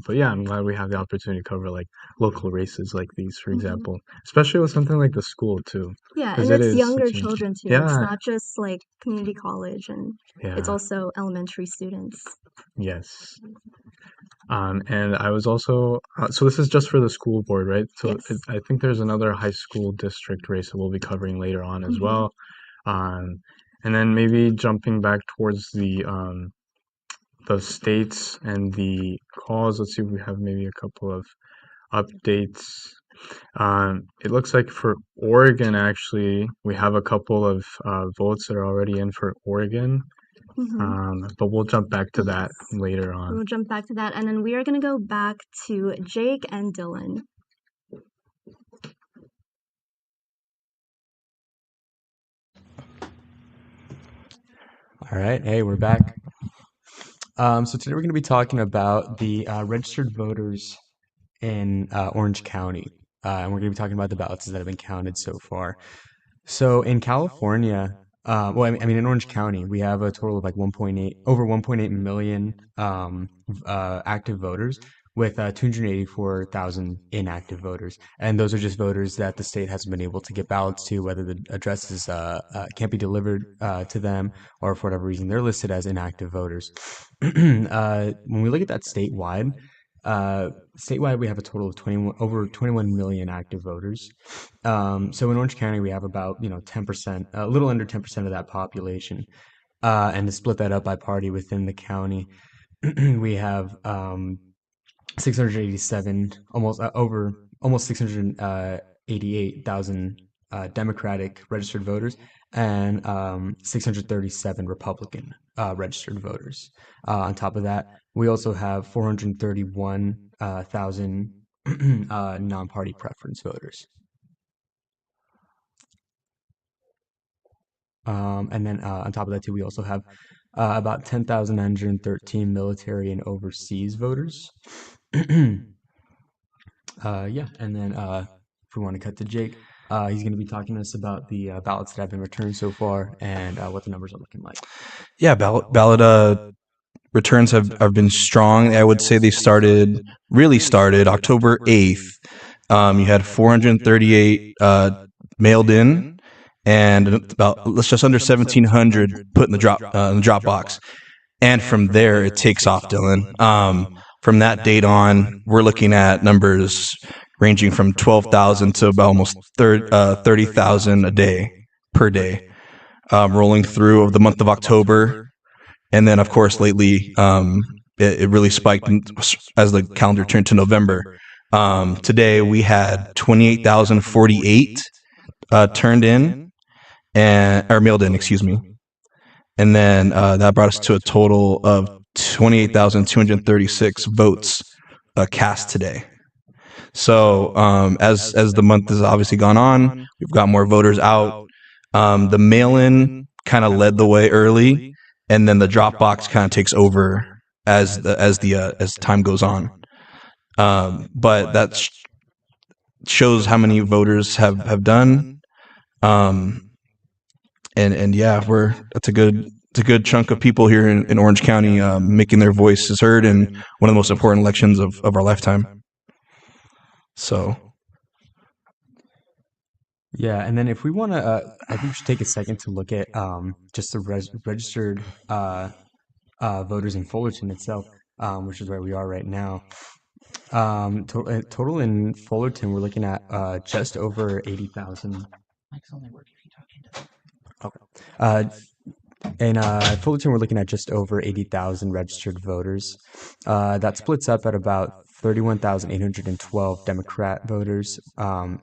But yeah, I'm glad we have the opportunity to cover like local races like these, for mhm. example, especially with something like the school too, Yeah, because and it it's is younger such a children too. It's yeah, not just like community college, and it's yeah, also elementary students. yes. And I was also, so this is just for the school board, right? So Yes. I think there's another high school district race that we'll be covering later on as Mhm. well. And then maybe jumping back towards the states and the calls. Let's see if we have maybe a couple of updates. It looks like for Oregon, actually, we have a couple of votes that are already in for Oregon. But we'll jump back to that Yes. later on. We'll jump back to that, and then we are going to go back to Jake and Dylan. All right, hey, we're back. So today we're going to be talking about the registered voters in Orange County, and we're going to be talking about the ballots that have been counted so far. So in California, in Orange County, we have a total of like over 1.8 million active voters, with 284,000 inactive voters, and those are just voters that the state hasn't been able to get ballots to, whether the addresses can't be delivered to them, or for whatever reason they're listed as inactive voters. When we look at that statewide we have a total of over 21 million active voters. So in Orange County, we have about 10%, a little under 10% of that population. And to split that up by party within the county, we have 687, almost 688,000 Democratic registered voters, and 637 Republican registered voters. On top of that, we also have 431,000 non-party preference voters. And then on top of that too, we also have about 10,913 military and overseas voters. Yeah, and then if we want to cut to Jake, he's going to be talking to us about the ballots that have been returned so far, and what the numbers are looking like. Yeah, ballot returns have been strong. I would say they really started October 8th. You had 438 mailed in, and about just under 1,700 put in the drop box. And from there, it takes off, Dylan. From that date on, we're looking at numbers ranging from 12,000 to about almost 30,000 a day, per day, rolling through of the month of October. And then, of course, lately, it really spiked as the calendar turned to November. Today, we had 28,048 turned in, or mailed in, excuse me. And then that brought us to a total of 28,236 votes cast today. So as the month has obviously gone on, we've got more voters out. The mail-in kind of led the way early, and then the drop box kind of takes over as time goes on. But that shows how many voters have done. And yeah, that's a good chunk of people here in Orange County making their voices heard in one of the most important elections of our lifetime. So. Yeah, and then if we want to, I think we should take a second to look at just the registered voters in Fullerton itself, which is where we are right now. Total in Fullerton, we're looking at just over 80,000. Mike's only working if you talk into it. Okay. In Fullerton, we're looking at just over 80,000 registered voters. That splits up at about 31,812 Democrat voters and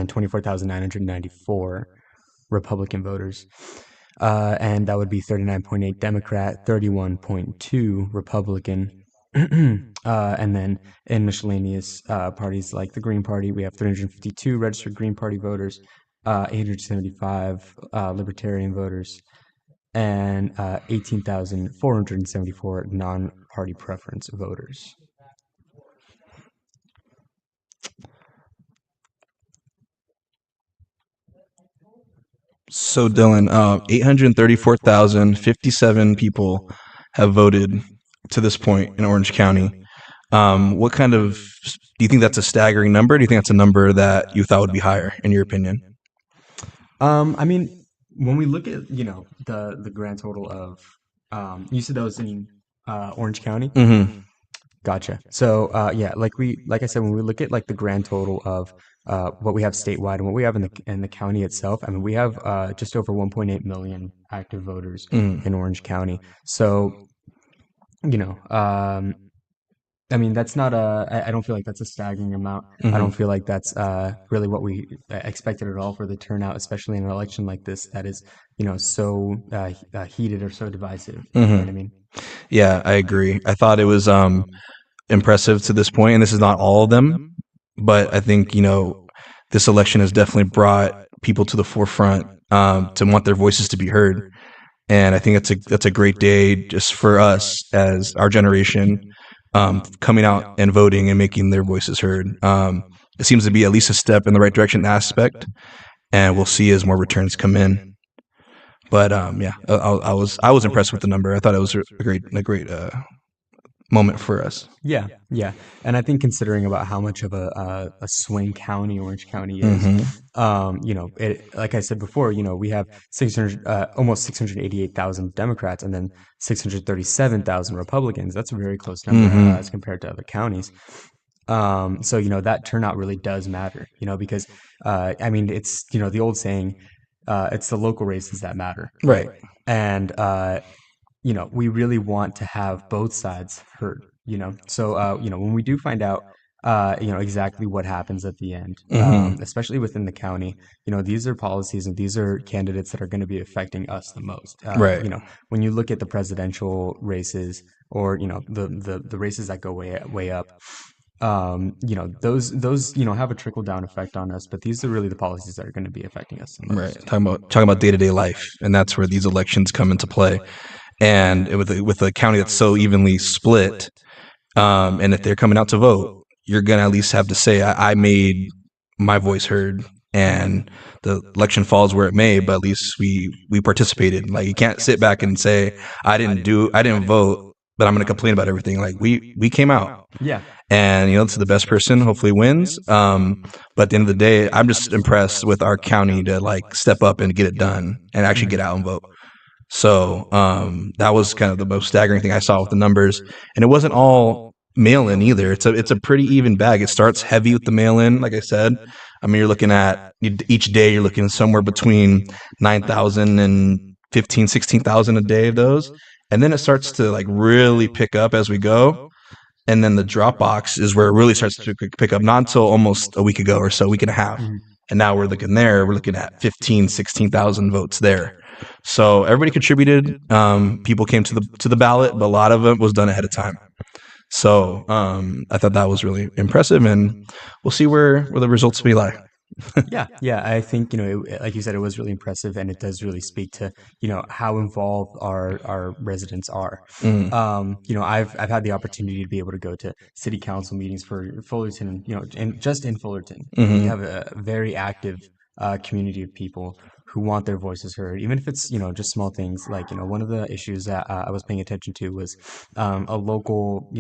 24,994 Republican voters. And that would be 39.8 Democrat, 31.2 Republican. And then in miscellaneous parties like the Green Party, we have 352 registered Green Party voters, 875 Libertarian voters, and 18,474 non-party preference voters. So Dylan, 834,057 people have voted to this point in Orange County. What kind of, do you think that's a staggering number? Do you think that's a number that you thought would be higher, in your opinion? I mean, when we look at, the grand total of, you said that was in Orange County? Mm-hmm. Gotcha. So, like I said, when we look at like the grand total of what we have statewide and what we have in the county itself, I mean, we have just over 1.8 million active voters in Orange County. So, I mean, that's not I don't feel like that's a staggering amount. I don't feel like that's really what we expected at all for the turnout, especially in an election like this that is, so heated or so divisive. You know what I mean? Yeah, I agree. I thought it was impressive to this point, and this is not all of them, but I think, this election has definitely brought people to the forefront to want their voices to be heard. And I think that's a great day just for us as our generation coming out and voting and making their voices heard. It seems to be at least a step in the right direction aspect, and we'll see as more returns come in. But yeah, I was impressed with the number. I thought it was a great moment for us. Yeah, and I think considering about how much of a swing county Orange County is, like I said before, we have 600, almost 688,000 Democrats, and then 637,000 Republicans. That's a very close number as compared to other counties. So that turnout really does matter, because I mean it's the old saying, it's the local races that matter, right? And we really want to have both sides heard, So, when we do find out, exactly what happens at the end, especially within the county, these are policies and these are candidates that are going to be affecting us the most. Right. When you look at the presidential races or, the races that go way up, those have a trickle down effect on us, but these are really the policies that are going to be affecting us the most. Right. Talking about day-to-day life, and that's where these elections come into play. And with a county that's so evenly split, and if they're coming out to vote, you're gonna at least have to say, I made my voice heard, and the election falls where it may, but at least we participated. Like, you can't sit back and say, I didn't vote, but I'm gonna complain about everything. Like, we came out. Yeah. And it's the best person hopefully wins. But at the end of the day, I'm just impressed with our county to like step up and get it done and actually get out and vote. So that was kind of the most staggering thing I saw with the numbers. And it wasn't all mail-in either. It's a pretty even bag. It starts heavy with the mail-in, like I said. I mean, you're looking at each day, you're looking somewhere between 9,000 and 15, 16,000 a day of those. And then it starts to like really pick up as we go. And then the drop box is where it really starts to pick up, not until almost a week ago or so, a week and a half. And now we're looking at 15, 16,000 votes there. So everybody contributed. People came to the ballot, but a lot of it was done ahead of time. So I thought that was really impressive, and we'll see where the results will be like. Yeah. I think like you said, it was really impressive, and it does really speak to how involved our residents are. I've had the opportunity to be able to go to city council meetings for Fullerton, and just in Fullerton, we have a very active community of people who want their voices heard, even if it's just small things. Like one of the issues that I was paying attention to was a local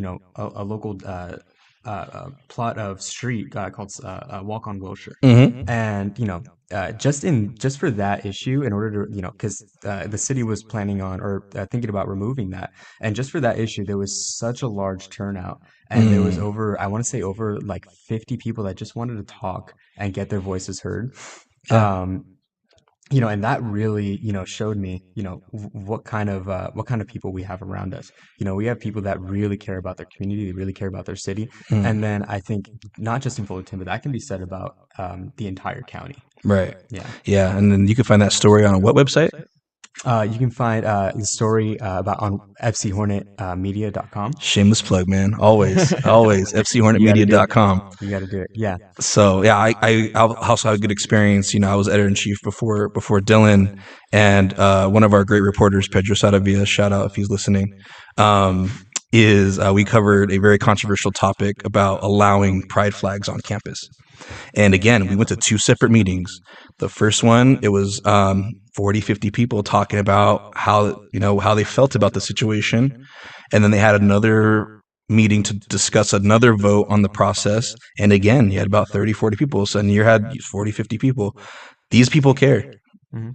plot of street called Walk on Wilshire, and just for that issue, in order to because the city was planning on or thinking about removing that, and just for that issue, there was such a large turnout, and there was I want to say over like 50 people that just wanted to talk and get their voices heard. and that really, showed me, what kind of people we have around us. We have people that really care about their community, they really care about their city. And then I think not just in Fullerton, but that can be said about the entire county. Right. Yeah. Yeah. And then you can find that story on what website? You can find the story about on FC Hornet Media.com. Shameless plug, man. Always, always. FCHornetMedia.com. You got to do it. Yeah. So yeah, I also had a good experience. I was editor in chief before Dylan, and one of our great reporters, Pedro Saravia, shout out if he's listening, we covered a very controversial topic about allowing pride flags on campus. And again, we went to two separate meetings. The first one, it was 40, 50 people talking about how they felt about the situation. And then they had another meeting to discuss another vote on the process. And again, you had about 30, 40 people. So you had 40, 50 people. These people care.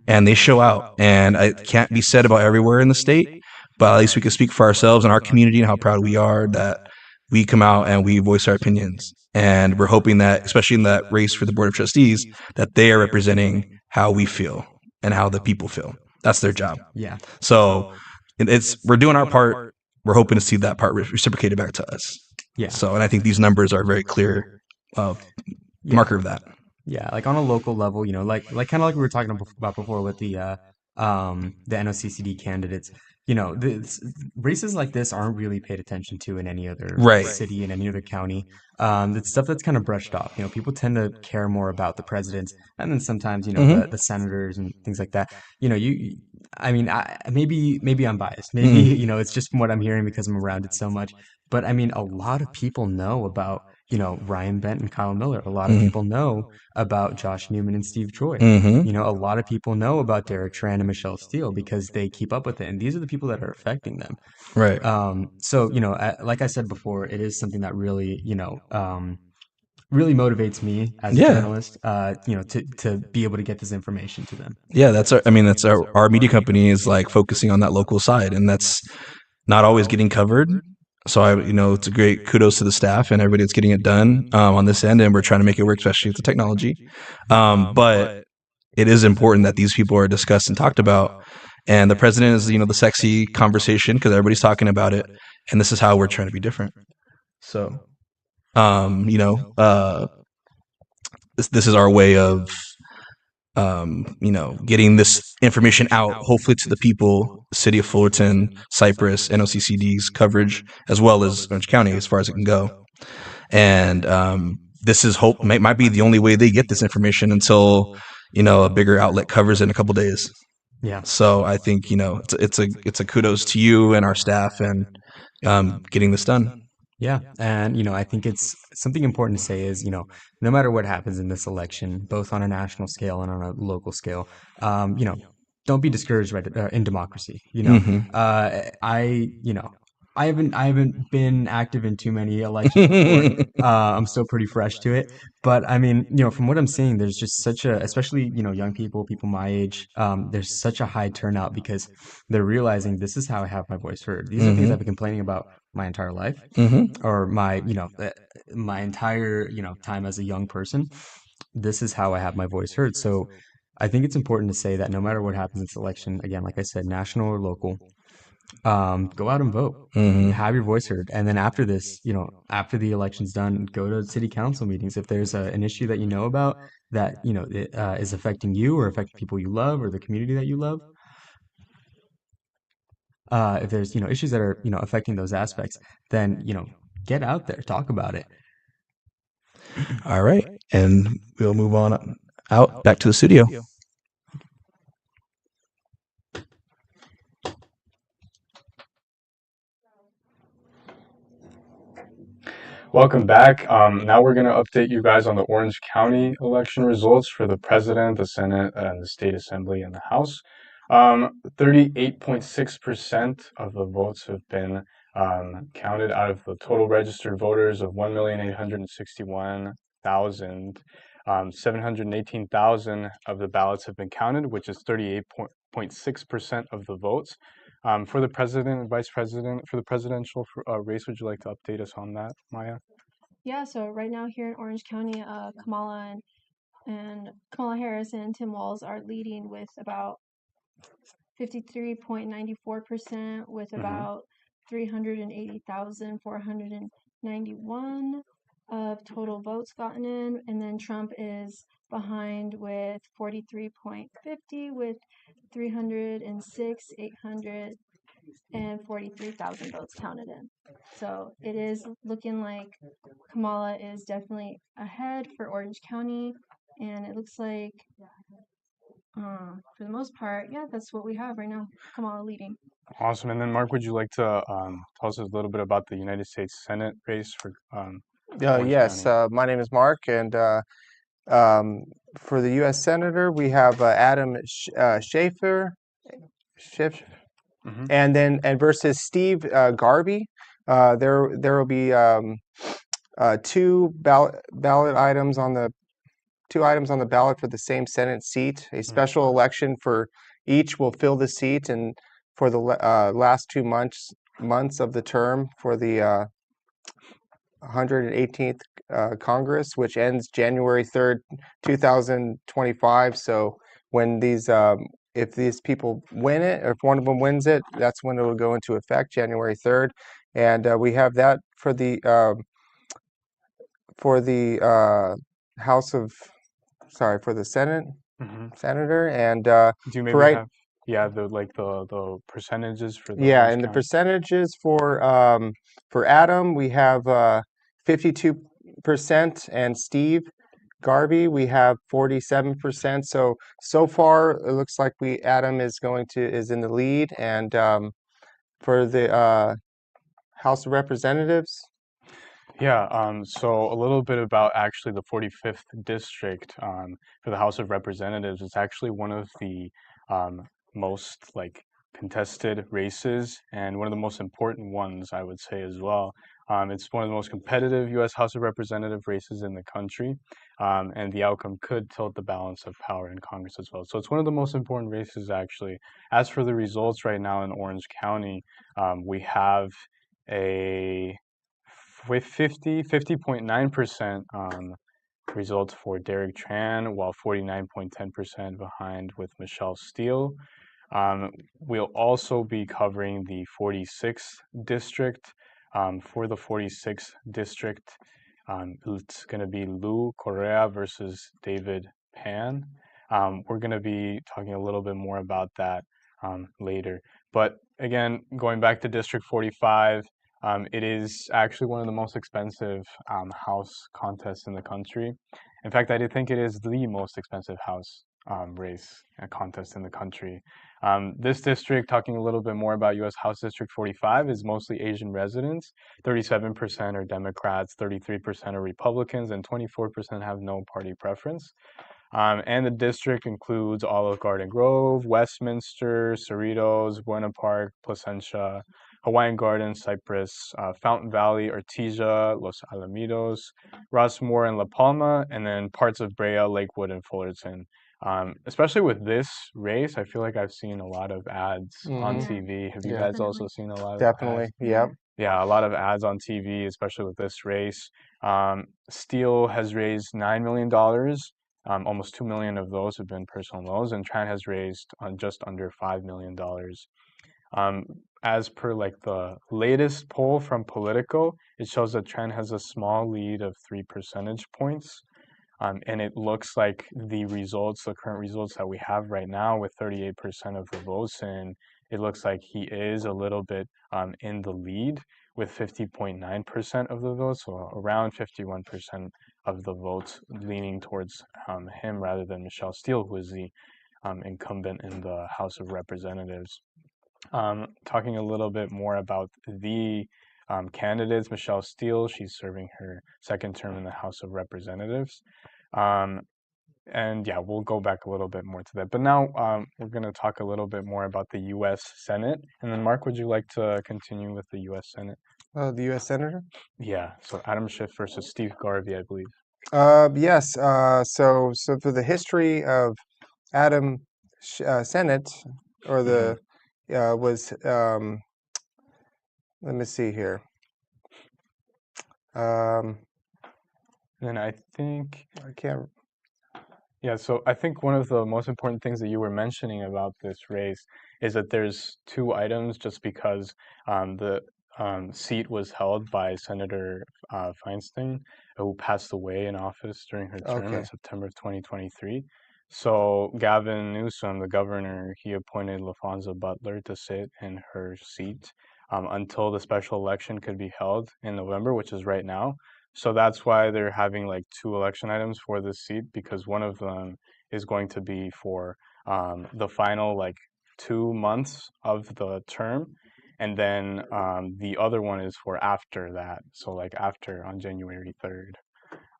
And they show out. And it can't be said about everywhere in the state, but at least we can speak for ourselves and our community and how proud we are that we come out and we voice our opinions. And we're hoping that, especially in that race for the Board of Trustees, that they are representing how we feel and how the people feel. That's their job. Yeah. So we're doing our part. We're hoping to see that part reciprocated back to us. Yeah. So, and I think these numbers are a very clear marker of that. Yeah, like on a local level, like kind of like we were talking about before with the NOCCD candidates. Races like this aren't really paid attention to in any other city, in any other county. It's stuff that's kind of brushed off. People tend to care more about the presidents, and then sometimes the senators and things like that. Maybe I'm biased. Maybe it's just from what I'm hearing because I'm around it so much. But I mean, a lot of people know about Ryan Bent and Kyle Miller. A lot of people know about Josh Newman and Steve Troy. A lot of people know about Derek Tran and Michelle Steele because they keep up with it. And these are the people that are affecting them. Right. So, like I said before, it is something that really, really motivates me as a journalist, to be able to get this information to them. Yeah, that's our media company is like focusing on that local side, and that's not always getting covered. So it's a great kudos to the staff and everybody that's getting it done on this end, and we're trying to make it work, especially with the technology. But it is important that these people are discussed and talked about. And the president is, the sexy conversation because everybody's talking about it, and this is how we're trying to be different. So, this is our way of getting this information out, hopefully to the people, city of Fullerton, Cypress, NOCCD's coverage, as well as Orange County, as far as it can go. And this is might be the only way they get this information until a bigger outlet covers it in a couple days. Yeah. So I think it's a kudos to you and our staff and getting this done. Yeah. And, I think it's something important to say is, no matter what happens in this election, both on a national scale and on a local scale, don't be discouraged in democracy. I haven't been active in too many elections before. I'm still pretty fresh to it. But I mean, from what I'm seeing, there's just especially, young people my age, there's such a high turnout because they're realizing this is how I have my voice heard. These are things I've been complaining about my entire life, or my entire, time as a young person. This is how I have my voice heard. So I think it's important to say that no matter what happens in this election, again, like I said, national or local, go out and vote, have your voice heard. And then after this, after the election's done, go to city council meetings. If there's an issue that you know about that, is affecting you or affecting people you love or the community that you love, if there's, issues that are, affecting those aspects, then, get out there, talk about it. All right. And we'll move on out back to the studio. Welcome back. Now we're going to update you guys on the Orange County election results for the President, the Senate, and the State Assembly and the House. 38.6% of the votes have been counted out of the total registered voters of 1,861,718,000 of the ballots have been counted, which is 38.6% of the votes. For the president and vice president, for the presidential race, would you like to update us on that, Maya? Yeah, so right now here in Orange County, Kamala and And Kamala Harris and Tim Walz are leading with about 53.94%, with about 380,491 of total votes gotten in. And then Trump is behind with 43.50, with 306,843 votes counted in. So it is looking like Kamala is definitely ahead for Orange County, and it looks like, for the most part, yeah, that's what we have right now. Kamala leading. Awesome. And then, Mark, would you like to tell us a little bit about the United States Senate race for Orange Yes, County? my name is Mark, and for the U.S. Senator, we have Adam Schaefer, Mhm. and versus Steve Garvey. There will be two items on the ballot for the same Senate seat. A special election for each will fill the seat, and for the last 2 months of the term for the 118th Congress, which ends January 3rd, 2025. So when if these people win it, or if one of them wins it, that's when it will go into effect, January 3rd. And we have that for the for the Senate senator. And Do you maybe right, have the percentages for the yeah, Orange and the County? percentages for Adam, we have 52%, and Steve Garvey, we have 47%. So far, it looks like Adam is in the lead. And for the House of Representatives, Yeah, so a little bit about actually the 45th district for the House of Representatives. It's actually one of the most contested races and one of the most important ones, I would say as well. It's one of the most competitive U.S. House of Representative races in the country, and the outcome could tilt the balance of power in Congress as well. So it's one of the most important races, actually. As for the results right now in Orange County, we have with 50.9% results for Derek Tran, while 49.10% behind with Michelle Steele. We'll also be covering the 46th district. For the 46th district, it's going to be Lou Correa versus David Pan. We're going to be talking a little bit more about that later. But again, going back to District 45, it is actually one of the most expensive House contests in the country. In fact, I think it is the most expensive House race contest in the country. This district, talking a little bit more about U.S. House District 45, is mostly Asian residents. 37% are Democrats, 33% are Republicans, and 24% have no party preference. And the district includes Olive Garden Grove, Westminster, Cerritos, Buena Park, Placentia, Hawaiian Gardens, Cypress, Fountain Valley, Artesia, Los Alamitos, Rossmore, and La Palma, and then parts of Brea, Lakewood, and Fullerton. Especially with this race, I feel like I've seen a lot of ads on TV. Have you guys also seen a lot of definitely, ads? yep. Yeah, a lot of ads on TV, especially with this race. Steele has raised $9 million. Almost 2 million of those have been personal loans, and Tran has raised just under $5 million. As per the latest poll from Politico, it shows that Tran has a small lead of 3 percentage points. And it looks like the current results that we have right now with 38% of the votes in, it looks like he is a little bit in the lead with 50.9% of the votes, so around 51% of the votes leaning towards him rather than Michelle Steele, who is the incumbent in the House of Representatives. Talking a little bit more about the candidates, Michelle Steele, she's serving her second term in the House of Representatives. And yeah, we'll go back a little bit more to that. But now we're going to talk a little bit more about the U.S. Senate. And then, Mark, would you like to continue with the U.S. Senate? The U.S. Senator? Yeah, so Adam Schiff versus Steve Garvey, I believe. Yes. So for the history of Adam Senate, or the was let me see here. And I think I can't. Yeah, so I think one of the most important things that you were mentioning about this race is that there's two items just because the seat was held by Senator Feinstein, who passed away in office during her term in Okay. September of 2023. So Gavin Newsom, the governor, he appointed LaFonza Butler to sit in her seat until the special election could be held in November, which is right now. So that's why they're having like two election items for this seat because one of them is going to be for the final like 2 months of the term, and then the other one is for after that. So like after on January 3rd.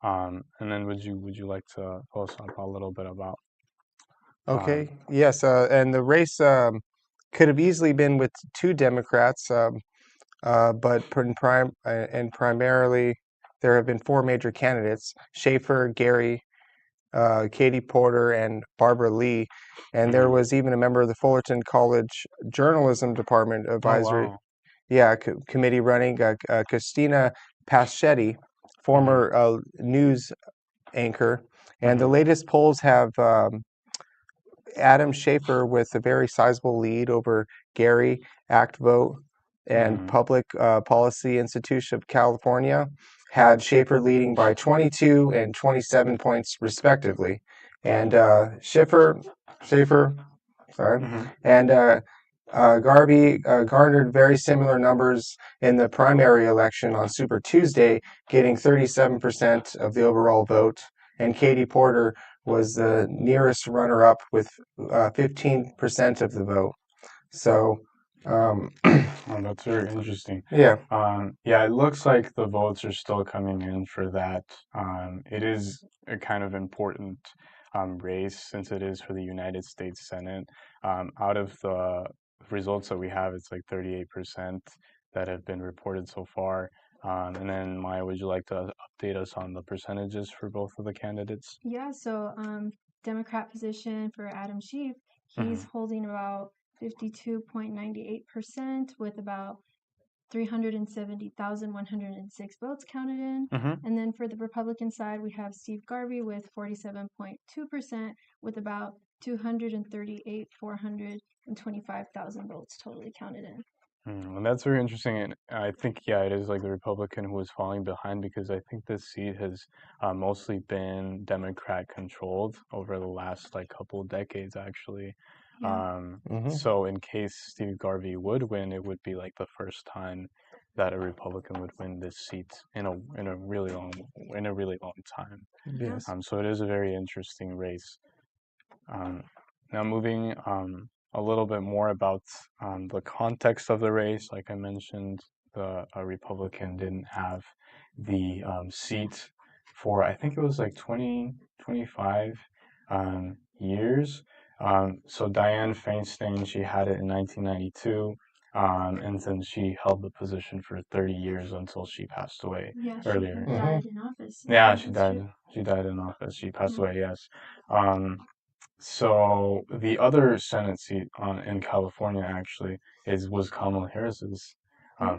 And then would you like to tell us a little bit about? Okay. Yes. And the race could have easily been with two Democrats, but and primarily there have been four major candidates: Schaefer, Gary, Katie Porter, and Barbara Lee. And there was even a member of the Fullerton College Journalism Department Oh Advisory wow. Committee running, Christina Paschetti, former news anchor. And the latest polls have Adam Schaefer with a very sizable lead over Gary, Act Vote, and Public Policy Institute of California had Schaefer leading by 22 and 27 points respectively. And Schaefer, sorry, and Garvey garnered very similar numbers in the primary election on Super Tuesday, getting 37% of the overall vote. And Katie Porter was the nearest runner-up with 15% of the vote. So, Oh, that's very interesting. yeah. Yeah, it looks like the votes are still coming in for that. It is a kind of important race since it is for the United States Senate. Out of the results that we have, it's like 38% that have been reported so far. And then Maya, would you like to update us on the percentages for both of the candidates? Yeah, so Democrat position for Adam Schiff, he's holding about 52.98% with about 370,106 votes counted in. And then for the Republican side, we have Steve Garvey with 47.2% with about 425,000 votes totally counted in. And that's very interesting, and I think yeah, it is like the Republican who is falling behind because I think this seat has mostly been Democrat controlled over the last like couple of decades actually. Yeah. So in case Steve Garvey would win, it would be like the first time that a Republican would win this seat in a really long time. Yes. So it is a very interesting race. Now moving a little bit more about the context of the race. Like I mentioned, the Republican didn't have the seat for I think it was like 20, 25 years. So Dianne Feinstein, she had it in 1992. And then she held the position for 30 years until she passed away earlier. She died in office. Yeah, she died. She died in office. She passed away. Yes. So the other Senate seat in California actually was Kamala Harris's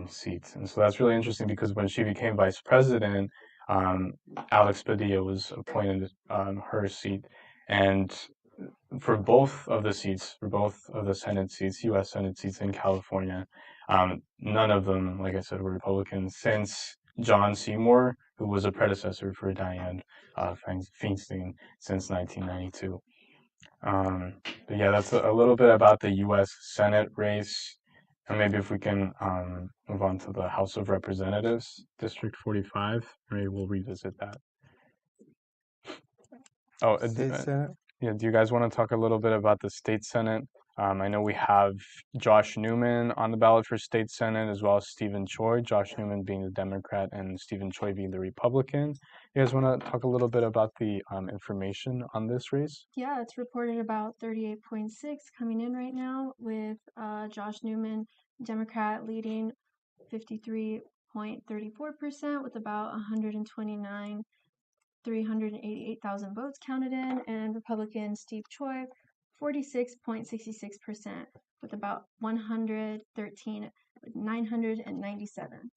seat, and so that's really interesting because when she became vice president, Alex Padilla was appointed her seat, and for both of the seats, for both of the Senate seats, U.S. Senate seats in California, none of them, like I said, were Republicans since John Seymour, who was a predecessor for Dianne Feinstein since 1992. But yeah, that's a little bit about the U.S. Senate race. And maybe if we can move on to the House of Representatives, District 45, maybe we'll revisit that. Oh, State Senate? yeah, do you guys want to talk a little bit about the State Senate? I know we have Josh Newman on the ballot for State Senate, as well as Stephen Choi, Josh Newman being the Democrat and Stephen Choi being the Republican. You guys want to talk a little bit about the information on this race? Yeah, it's reported about 38.6 coming in right now with Josh Newman, Democrat, leading 53.34% with about 388,000 votes counted in, and Republican Steve Choi, 46.66% with about 997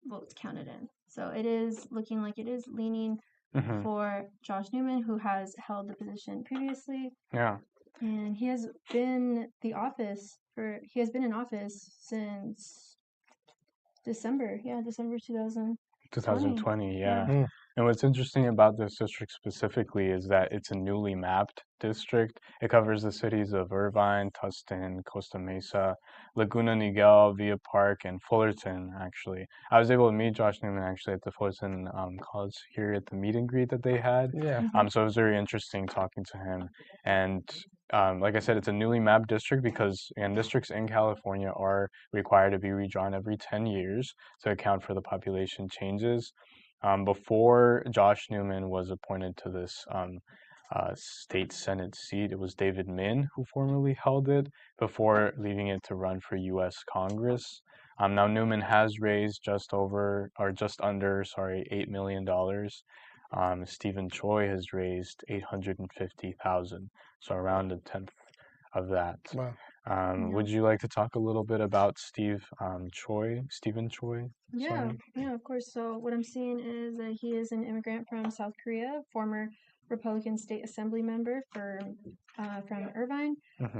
votes counted in. So it is looking like it is leaning for Josh Newman, who has held the position previously. Yeah. And he has been in office since December 2020, yeah. And what's interesting about this district specifically is that it's a newly mapped district. It covers the cities of Irvine, Tustin, Costa Mesa, Laguna Niguel, Villa Park, and Fullerton, actually. I was able to meet Josh Newman actually at the Fullerton College here at the meet and greet that they had. Yeah. So it was very interesting talking to him. And like I said, it's a newly mapped district because districts in California are required to be redrawn every 10 years to account for the population changes. Before Josh Newman was appointed to this state Senate seat, it was David Min who formerly held it before leaving it to run for U.S. Congress. Now Newman has raised just under $8 million. Stephen Choi has raised $850,000, so around a tenth of that. Wow. Would you like to talk a little bit about Stephen Choi? Yeah, of course. So what I'm seeing is that he is an immigrant from South Korea, former Republican State Assembly member from Irvine.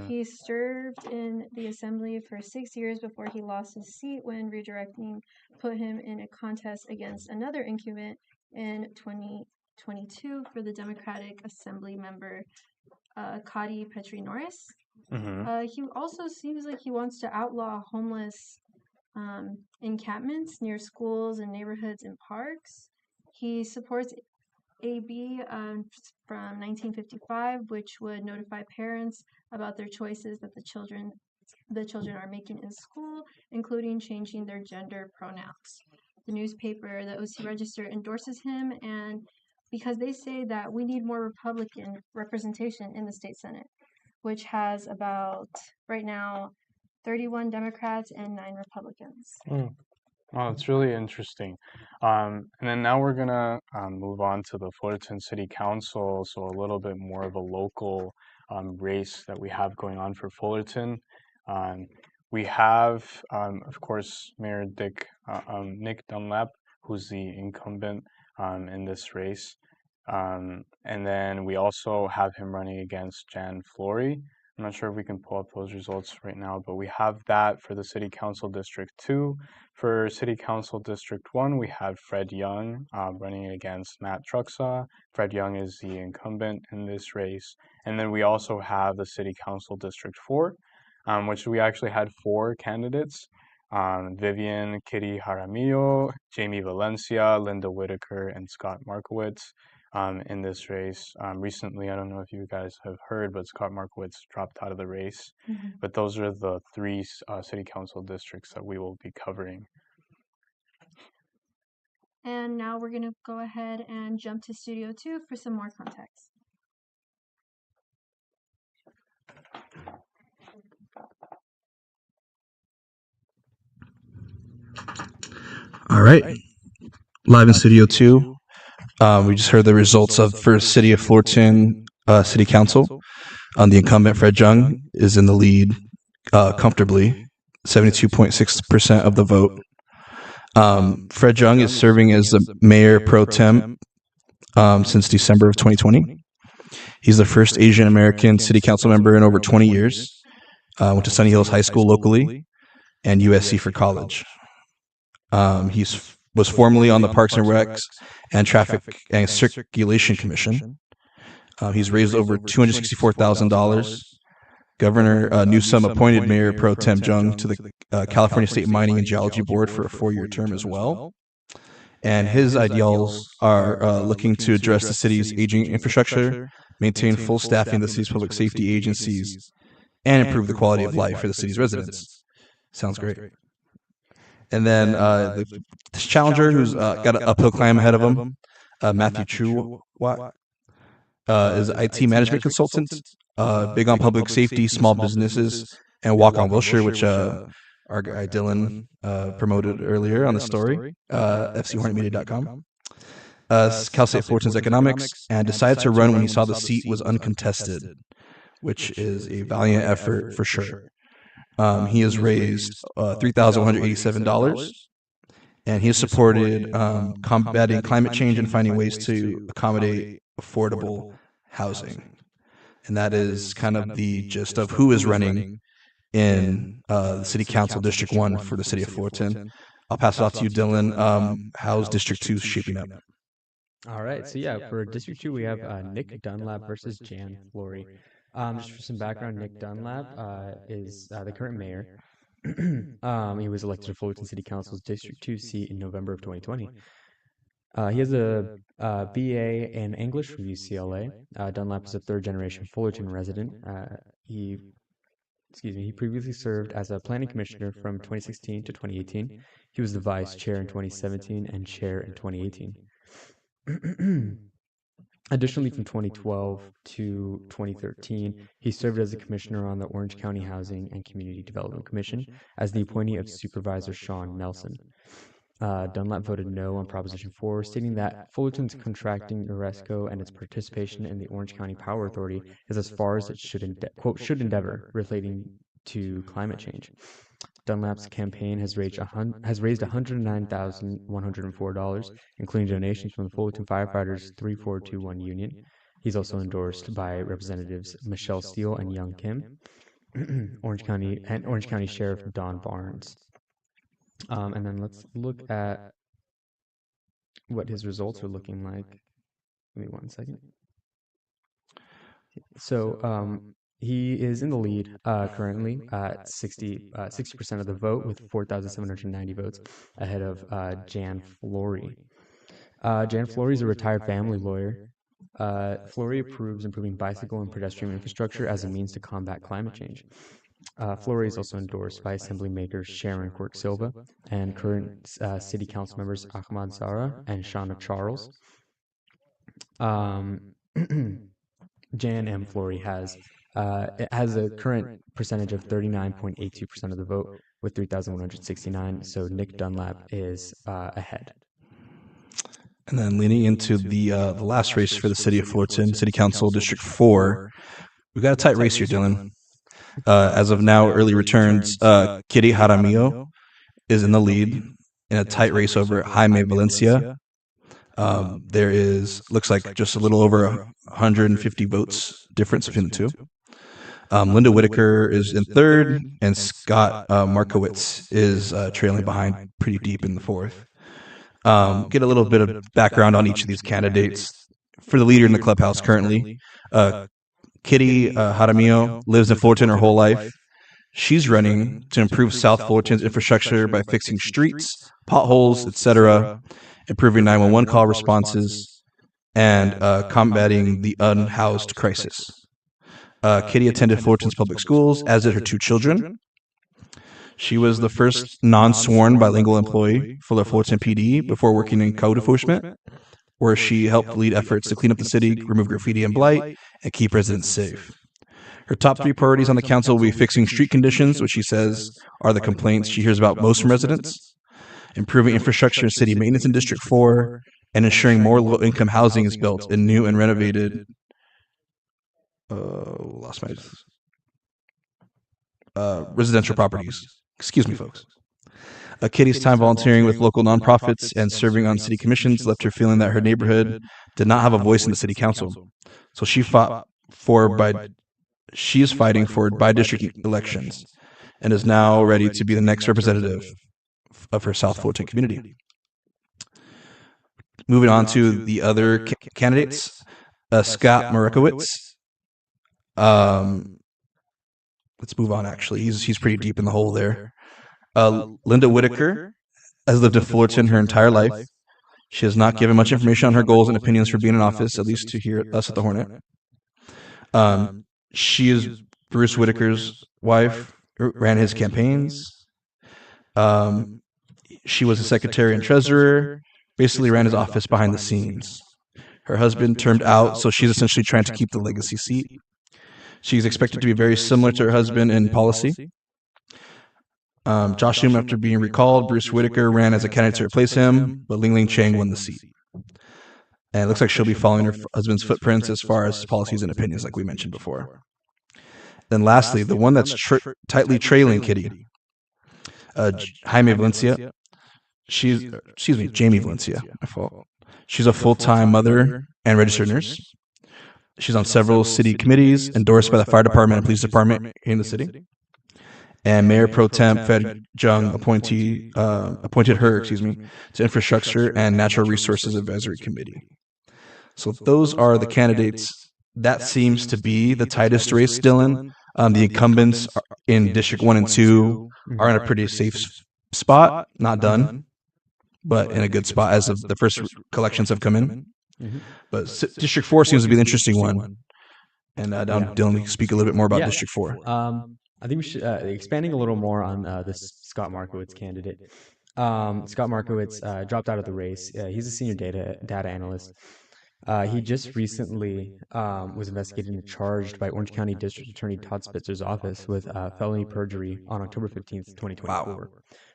He served in the Assembly for 6 years before he lost his seat when redirecting put him in a contest against another incumbent in 2022 for the Democratic Assembly member Kadi Petri Norris. He also seems like he wants to outlaw homeless encampments near schools and neighborhoods and parks. He supports AB from 1955, which would notify parents about their choices that the children are making in school, including changing their gender pronouns. The newspaper, the OC Register, endorses him, and because they say that we need more Republican representation in the state Senate, which has about, right now, 31 Democrats and 9 Republicans. Wow, it's really interesting. And then now we're going to move on to the Fullerton City Council, so a little bit more of a local race that we have going on for Fullerton. We have, of course, Mayor Nick Dunlap, who's the incumbent in this race. And then we also have him running against Jan Flory. I'm not sure if we can pull up those results right now, but we have that for the City Council District 2. For City Council District 1, we have Fred Young running against Matt Truxaw. Fred Young is the incumbent in this race. And then we also have the City Council District 4, which we actually had 4 candidates. Vivian Kitty Jaramillo, Jamie Valencia, Linda Whitaker, and Scott Markowitz. In this race. Recently, I don't know if you guys have heard, but Scott Markowitz dropped out of the race. But those are the 3 city council districts that we will be covering. And now we're going to go ahead and jump to Studio 2 for some more context. All right. Live in Studio 2. We just heard the results for City of Fullerton City Council. The incumbent, Fred Young, is in the lead comfortably, 72.6% of the vote. Fred Young is serving as the mayor pro tem since December of 2020. He's the first Asian American city council member in over 20 years. Went to Sunny Hills High School locally and USC for college. He was formerly on the Parks and Recs and Traffic and Circulation Commission. He's raised over $264,000. Governor Newsom appointed Mayor Pro Tem Jung to the California State Mining and Geology Board for a 4-year term as well. And his ideals are looking to address the city's aging infrastructure, maintain full staffing of the city's public safety agencies, and improve the quality of life for the city's residents. Sounds great. And then this challenger, who's got an uphill climb ahead of him, Matthew Chu, is an IT management consultant, big on public safety, small businesses, and Walk on Wilshire, which our guy Dylan promoted earlier on the story, FCHornetMedia.com. Cal State Fullerton's economics, and decided to run when he saw the seat was uncontested, which is a valiant effort for sure. He has raised $3,187, and he has supported combating climate change and finding ways to accommodate affordable housing. And that is kind of the gist of who is running in the City Council District 1 for the City of Fullerton. I'll pass it off to you, Dylan. How's District 2 shaping up? All right, so yeah, for District 2, we have Nick Dunlap versus Jan Flory. Just for some background, Nick Dunlap is the current mayor. He was elected to Fullerton City Council's District 2 seat in November of 2020. He has a BA in English from UCLA. Dunlap is a third-generation Fullerton resident. He previously served as a planning commissioner from 2016 to 2018. He was the vice chair in 2017 and chair in 2018. Additionally, from 2012 to 2013, he served as a commissioner on the Orange County Housing and Community Development Commission as the appointee of Supervisor Sean Nelson. Dunlap voted no on Proposition 4, stating that Fullerton's contracting Noresco and its participation in the Orange County Power Authority is as far as it should endeavor relating to climate change. Dunlap's campaign has raised $109,104, including donations from the Fullerton Firefighters 3421 Union. He's also endorsed by Representatives Michelle Steele and Young Kim, Orange County Sheriff Don Barnes. And then let's look at what his results are looking like. Give me 1 second. So he is in the lead currently at 60% of the vote with 4,790 votes ahead of Jan Flory. Jan Flory is a retired family lawyer. Flory approves improving bicycle and pedestrian infrastructure as a means to combat climate change. Flory is also endorsed by Assembly makers Sharon Quirk Silva and current City Council members Ahmad Zara and Shauna Charles. Jan M. Flory has a current percentage of 39.82% of the vote with 3,169. So Nick Dunlap is ahead. And then leaning into the last race for the City of Fullerton, City Council District 4, we've got a tight race here, Dylan. As of now, early returns, Kitty Jaramillo is in the lead in a tight race over Jaime Valencia. There looks like just a little over 150 votes difference between the two. Linda Whitaker is in third, and Scott Markowitz is trailing behind pretty deep in the fourth. Get a little bit of background on each of these candidates. For the leader in the clubhouse currently, Kitty Jaramillo lives in Fullerton her whole life. She's running to improve South Fullerton's infrastructure by fixing streets, potholes, etc., improving 911 call responses, and combating the unhoused crisis. Kitty attended Fullerton's public schools, as did her two children. She was the first non-sworn bilingual employee for the Fullerton PD before working in code enforcement, where she helped lead efforts to clean up the city, remove graffiti and blight, and keep residents safe. Her top three priorities on the council will be fixing street conditions, which she says are the complaints she hears about most from residents, improving infrastructure and city maintenance in District 4, and ensuring more low-income housing is built in new and renovated residential properties. Excuse me, folks. Kitty's time volunteering with local nonprofits and serving on city commissions left her feeling that her neighborhood did not have a voice in the city council. So she is fighting for by-district elections and is now ready to be the next representative of her South Fullerton community. Moving on to the other candidates, Scott Markowitz. Let's move on, actually. He's pretty deep in the hole there. Linda Whitaker has lived in Fullerton her entire life. She has not given much information on her goals and opinions for being in office, at least to hear us at the Hornet. She is Bruce Whitaker's wife, ran his campaigns. She was a secretary and treasurer, basically ran his office behind the scenes. Her husband turned out, so she's essentially trying to keep the legacy seat. She's expected to be very similar to her husband in policy. Josh Hume, after being recalled, Bruce Whitaker ran as a candidate to replace him, but Ling Ling Chang won the seat. And it looks like she'll be following her husband's footprints as far as policies and opinions, like we mentioned before. Then lastly, the one that's tightly trailing Kitty, Jaime Valencia. Jamie Valencia, my fault. She's a full-time mother and registered nurse. She's on several city committees endorsed by the fire department and police department here in the city. And Mayor Pro Tem Fred Jung appointed her, to Infrastructure and Natural Resources Advisory Committee. So those are the candidates. That seems to be the tightest race, Dylan. The incumbents in District 1 and 2 are in a pretty safe spot, not done, but in a good spot as of the first collections have come in. But District 4 seems to be the interesting one. And Dylan can speak a little bit more about District 4. I think we should, expanding a little more on this Scott Markowitz candidate. Scott Markowitz dropped out of the race. He's a senior data analyst. He just recently was investigated and charged by Orange County District Attorney Todd Spitzer's office with felony perjury on October 15th, 2024,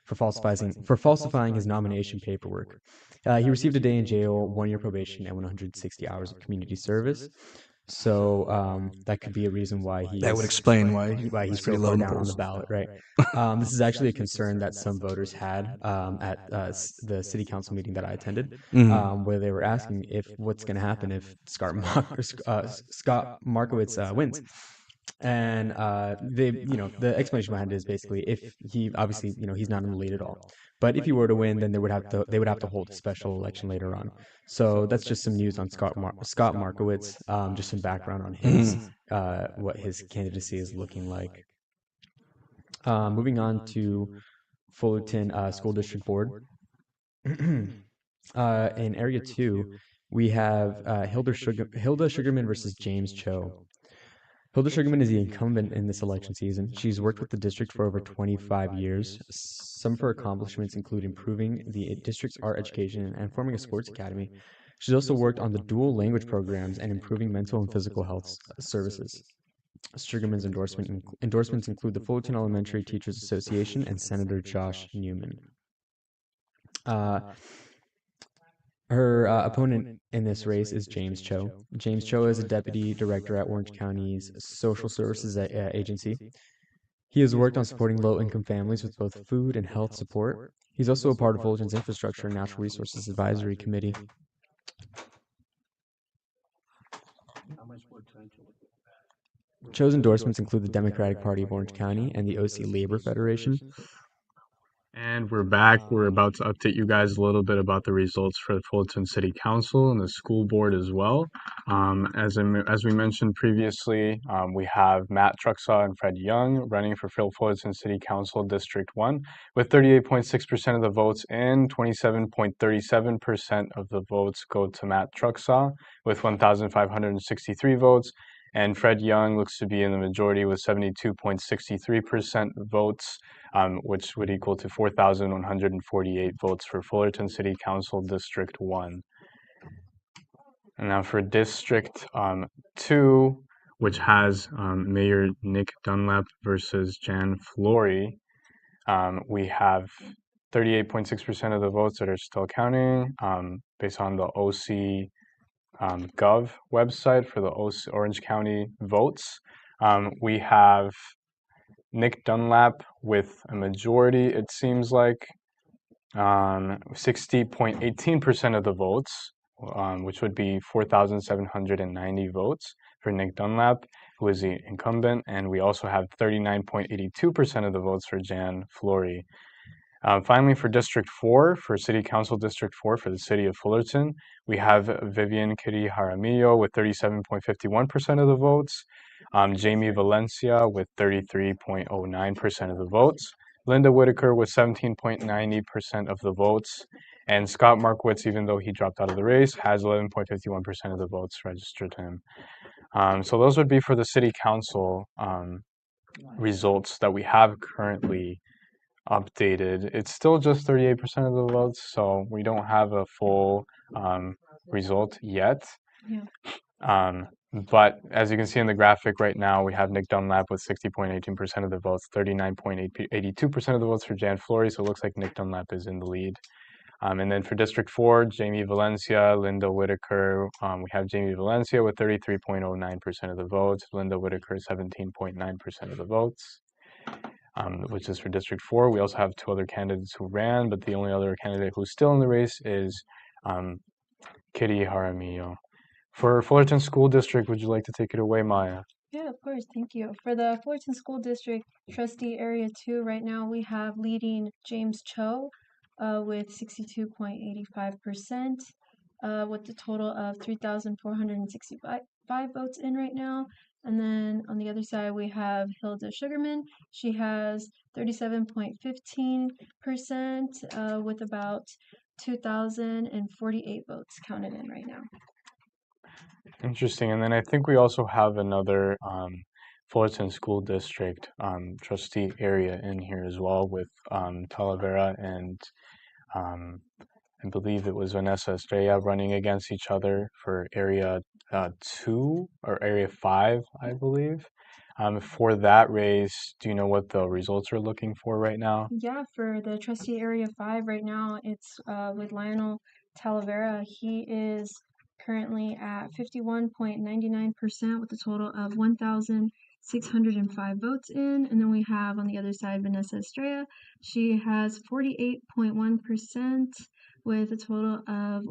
for falsifying his nomination paperwork. He received a day in jail, 1 year probation, and 160 hours of community service. So that could be a reason why that would explain why he's pretty low down on the ballot, right? This is actually a concern that some voters had at the city council meeting that I attended, where they were asking if what's going to happen if Scott Markowitz wins. And the explanation behind it is basically if he obviously he's not in the lead at all, but if he were to win, then they would have to hold a special election later on. So that's just some news on Scott Markowitz, just some background on his what his candidacy is looking like. Moving on to Fullerton School District Board. In Area 2, we have Hilda Sugarman versus James Cho. Hilda Sugarman is the incumbent in this election season. She's worked with the district for over 25 years. Some of her accomplishments include improving the district's art education and forming a sports academy. She's also worked on the dual language programs and improving mental and physical health services. Sugarman's endorsements include the Fullerton Elementary Teachers Association and Senator Josh Newman. Her opponent in this race is James Cho. James Cho is a deputy director at Orange County's Social Services Agency. He has worked on supporting low-income families with both food and health support. He's also a part of Fullerton's Infrastructure and Natural Resources Advisory Committee. Cho's endorsements include the Democratic Party of Orange County and the OC Labor Federation. And we're back. We're about to update you guys a little bit about the results for the Fullerton City Council and the school board as well. As we mentioned previously, we have Matt Truxaw and Fred Young running for Fullerton City Council District 1 with 38.6% of the votes in. 27.37% of the votes go to Matt Truxaw with 1,563 votes. And Fred Young looks to be in the majority with 72.63% votes, which would equal to 4,148 votes for Fullerton City Council District 1. And now for District 2, which has Mayor Nick Dunlap versus Jan Flory, we have 38.6% of the votes that are still counting based on the OC Gov website for the Orange County votes. We have Nick Dunlap with a majority, it seems like, 60.18% of the votes, which would be 4,790 votes for Nick Dunlap, who is the incumbent, and we also have 39.82% of the votes for Jan Flory. Finally, for District 4, for City Council District 4 for the City of Fullerton, we have Vivian Kiri Jaramillo with 37.51% of the votes, Jamie Valencia with 33.09% of the votes, Linda Whitaker with 17.90% of the votes, and Scott Markowitz, even though he dropped out of the race, has 11.51% of the votes registered to him. So those would be for the City Council results that we have currently updated. It's still just 38% of the votes, so we don't have a full result yet. Yeah. But as you can see in the graphic right now, we have Nick Dunlap with 60.18% of the votes, 39.82% of the votes for Jan Flory, so it looks like Nick Dunlap is in the lead. And then for District 4, Jamie Valencia, Linda Whitaker, we have Jamie Valencia with 33.09% of the votes, Linda Whitaker 17.9% of the votes. which is for District 4. We also have 2 other candidates who ran, but the only other candidate who's still in the race is Kitty Jaramillo. For Fullerton School District, would you like to take it away, Maya? Yeah, of course. Thank you. For the Fullerton School District Trustee Area 2, right now we have leading James Cho with 62.85%, with a total of 3,465 votes in right now. And then on the other side, we have Hilda Sugarman. She has 37.15%, with about 2,048 votes counted in right now. Interesting. And then I think we also have another Fullerton School District trustee area in here as well with Talavera and I believe it was Vanessa Estrella running against each other for area 2 or area 5, I believe. For that race, do you know what the results are looking for right now? Yeah, for the trustee area 5 right now, it's with Lionel Talavera. He is currently at 51.99% with a total of 1,605 votes in. And then we have on the other side Vanessa Estrella. She has 48.1% with a total of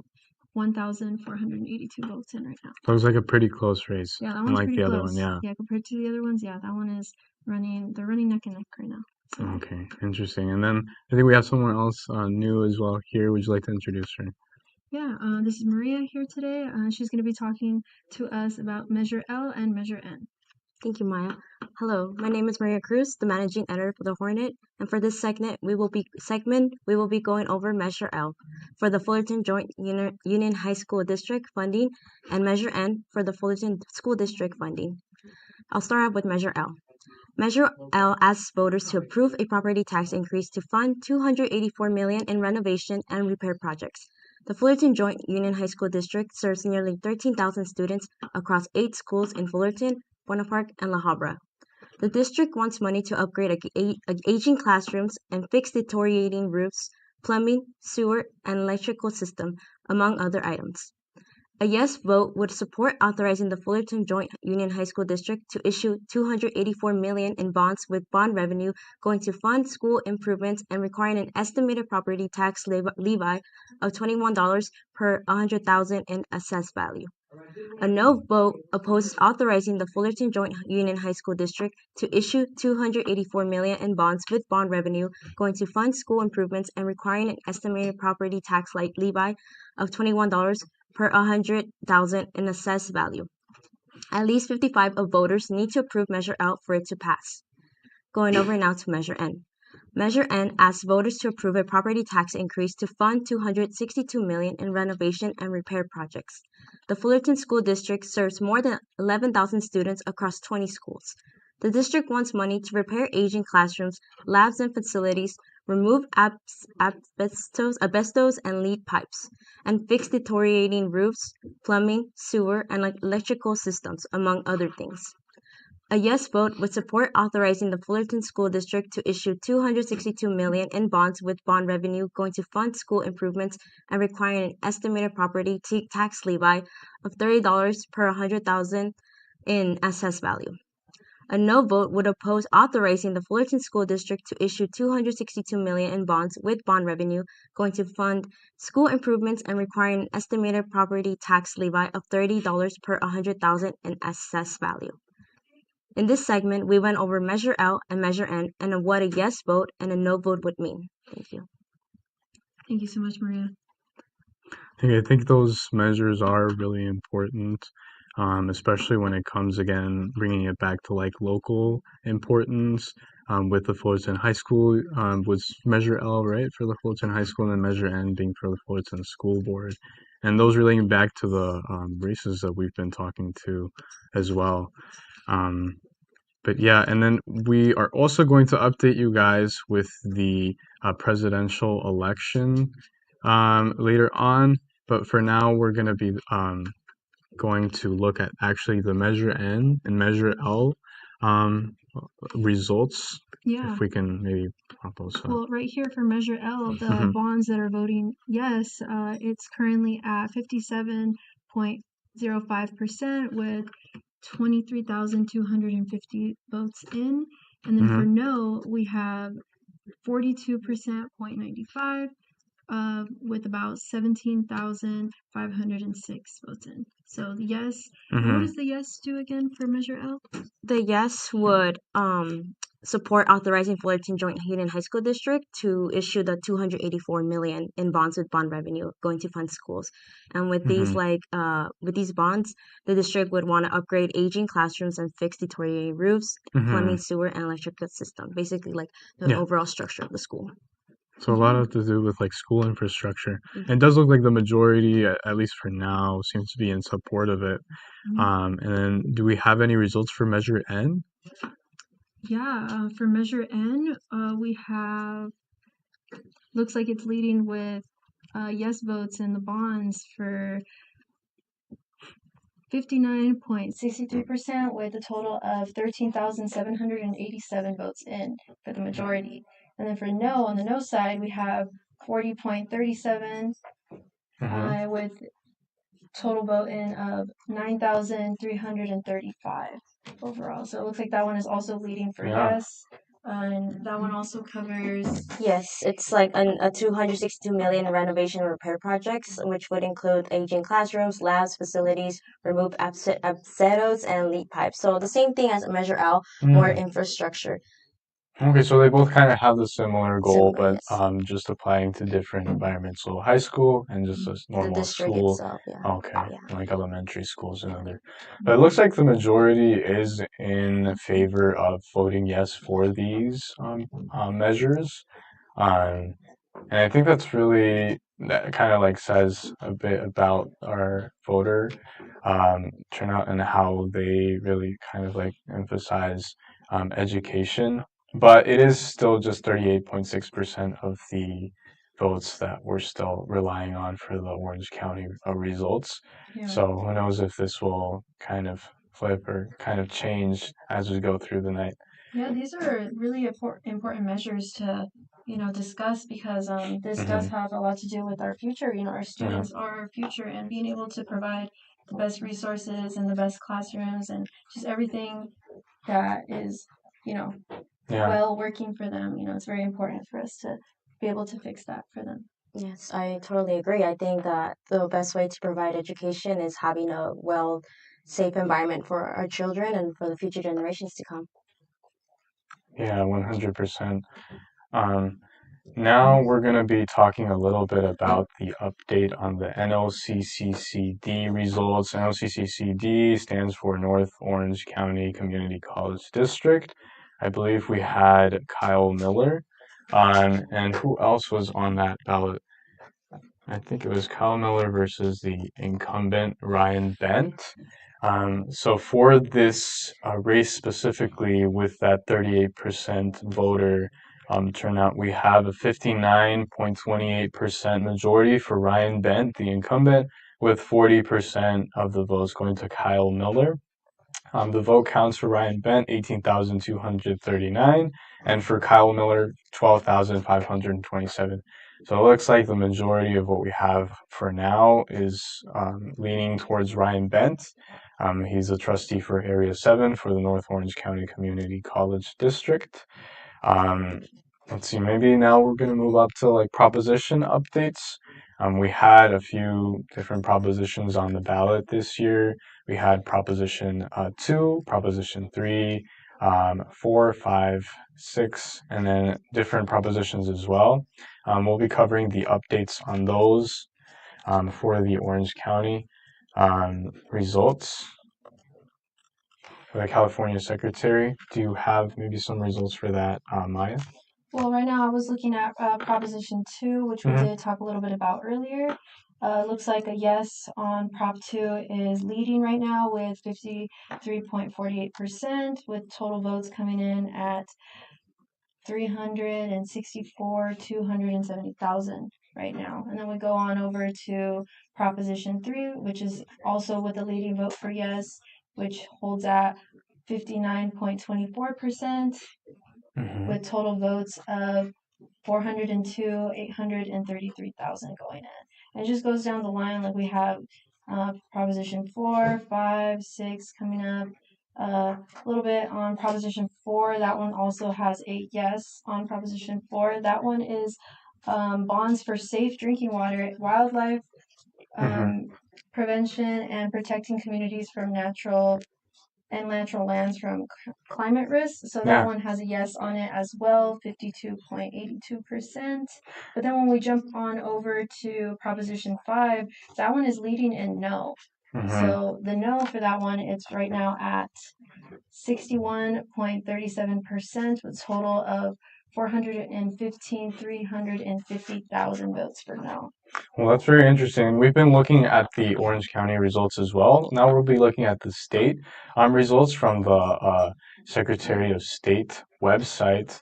1,482 votes in right now. That was like a pretty close race. Yeah, that one's unlike pretty the close. other one, yeah. Yeah, compared to the other ones, yeah, that one is they're running neck and neck right now. So. Okay, interesting. And then I think we have someone else new as well here. Would you like to introduce her? Yeah, this is Maria here today. She's going to be talking to us about Measure L and Measure N. Thank you, Maya. Hello, my name is Maria Cruz, the managing editor for the Hornet, and for this segment, we will be going over Measure L for the Fullerton Joint Union High School District funding and Measure N for the Fullerton School District funding. I'll start off with Measure L. Measure L asks voters to approve a property tax increase to fund $284 million in renovation and repair projects. The Fullerton Joint Union High School District serves nearly 13,000 students across 8 schools in Fullerton, Buena Park, and La Habra. The district wants money to upgrade aging classrooms and fix deteriorating roofs, plumbing, sewer, and electrical system, among other items. A yes vote would support authorizing the Fullerton Joint Union High School District to issue $284 million in bonds with bond revenue going to fund school improvements and requiring an estimated property tax levy of $21 per 100,000 in assessed value. A no vote opposes authorizing the Fullerton Joint Union High School District to issue $284 million in bonds with bond revenue going to fund school improvements and requiring an estimated property tax levy of $21 per 100,000 in assessed value. At least 55 of voters need to approve Measure L for it to pass. Going over now to Measure N. Measure N asks voters to approve a property tax increase to fund $262 million in renovation and repair projects. The Fullerton School District serves more than 11,000 students across 20 schools. The district wants money to repair aging classrooms, labs and facilities, remove asbestos and lead pipes, and fix deteriorating roofs, plumbing, sewer, and electrical systems, among other things. A yes vote would support authorizing the Fullerton School District to issue $262 million in bonds with bond revenue going to fund school improvements and requiring an estimated property tax levy of $30 per 100,000 in assessed value. A no vote would oppose authorizing the Fullerton School District to issue $262 million in bonds with bond revenue going to fund school improvements and requiring an estimated property tax levy of $30 per 100,000 in assessed value. In this segment, we went over Measure L and Measure N and what a yes vote and a no vote would mean. Thank you. Thank you so much, Maria. I think those measures are really important, especially when it comes, again, bringing it back to like local importance. With the Fullerton High School was Measure L, right, for the Fullerton High School, and then Measure N being for the Fullerton School Board. And those relating back to the races that we've been talking to as well. But yeah, and then we are also going to update you guys with the presidential election later on. But for now, we're going to be going to look at actually the Measure N and Measure L results. Yeah. If we can maybe pop those up. Well, right here for Measure L, the bonds that are voting yes, it's currently at 57.05% with 23,250 votes in. And then for no, we have 42%.95 with about 17,506 votes in. So the yes, what does the yes do again for Measure L? The yes would support authorizing Fullerton Joint Union High School District to issue the 284 million in bonds with bond revenue going to fund schools. And with these with these bonds, the district would want to upgrade aging classrooms and fix deteriorating roofs, plumbing, sewer, and electrical system. Basically, like the overall structure of the school. So a lot has to do with like school infrastructure. And it does look like the majority, at least for now, seems to be in support of it. And then do we have any results for Measure N? Yeah, for Measure N, we have, looks like it's leading with yes votes in the bonds for 59.63% with a total of 13,787 votes in for the majority. And then for no, on the no side, we have 40.37 with total vote in of 9,335 overall. So it looks like that one is also leading for yes. And that one also covers. Yes, it's like a 262 million renovation repair projects, which would include aging classrooms, labs, facilities, remove absetos, and leak pipes. So the same thing as Measure L, more infrastructure. Okay, so they both kind of have the similar goal, but yes. just applying to different environments. So high school and just a normal The district school. itself, yeah. Okay, like elementary schools and other. But it looks like the majority is in favor of voting yes for these measures. And I think that's really, that kind of like says a bit about our voter turnout and how they really kind of like emphasize education. But it is still just 38.6% of the votes that we're still relying on for the Orange County results. So who knows if this will kind of flip or kind of change as we go through the night. Yeah, these are really important measures to, discuss because this does have a lot to do with our future. Our students are our future, and being able to provide the best resources and the best classrooms and just everything that is, well working for them. It's very important for us to be able to fix that for them. Yes, I totally agree. I think that the best way to provide education is having a safe environment for our children and for the future generations to come. Yeah, 100%. Now we're going to be talking a little bit about the update on the NOCCCD results. NOCCCD stands for North Orange County Community College District. I believe we had Kyle Miller. And who else was on that ballot? I think it was Kyle Miller versus the incumbent Ryan Bent. So for this race specifically, with that 38% voter turnout, we have a 59.28% majority for Ryan Bent, the incumbent, with 40% of the votes going to Kyle Miller. The vote counts for Ryan Bent, 18,239, and for Kyle Miller, 12,527. So it looks like the majority of what we have for now is leaning towards Ryan Bent. He's a trustee for Area 7 for the North Orange County Community College District. Let's see, maybe now we're going to move up to like proposition updates. We had a few different propositions on the ballot this year. We had Proposition 2, Proposition 3, 4, 5, 6, and then different propositions as well. We'll be covering the updates on those for the Orange County results. For the California Secretary, do you have maybe some results for that, Maya? Well, right now I was looking at Proposition 2, which we did talk a little bit about earlier. Looks like a yes on Prop 2 is leading right now with 53.48%, with total votes coming in at 270,000 right now. And then we go on over to Proposition 3, which is also with a leading vote for yes, which holds at 59.24%. With total votes of 402,833,000 going in. And it just goes down the line, like we have Proposition 4, 5, 6 coming up, A little bit on Proposition 4. That one also has a yes on Proposition 4. That one is bonds for safe drinking water, wildlife prevention, and protecting communities from natural lands from climate risks. So that one has a yes on it as well, 52.82%. But then when we jump on over to Proposition 5, that one is leading in no. So the no for that one, it's right now at 61.37% with a total of 350,000 votes for no. Well, that's very interesting. We've been looking at the Orange County results as well. Now we'll be looking at the state results from the Secretary of State website.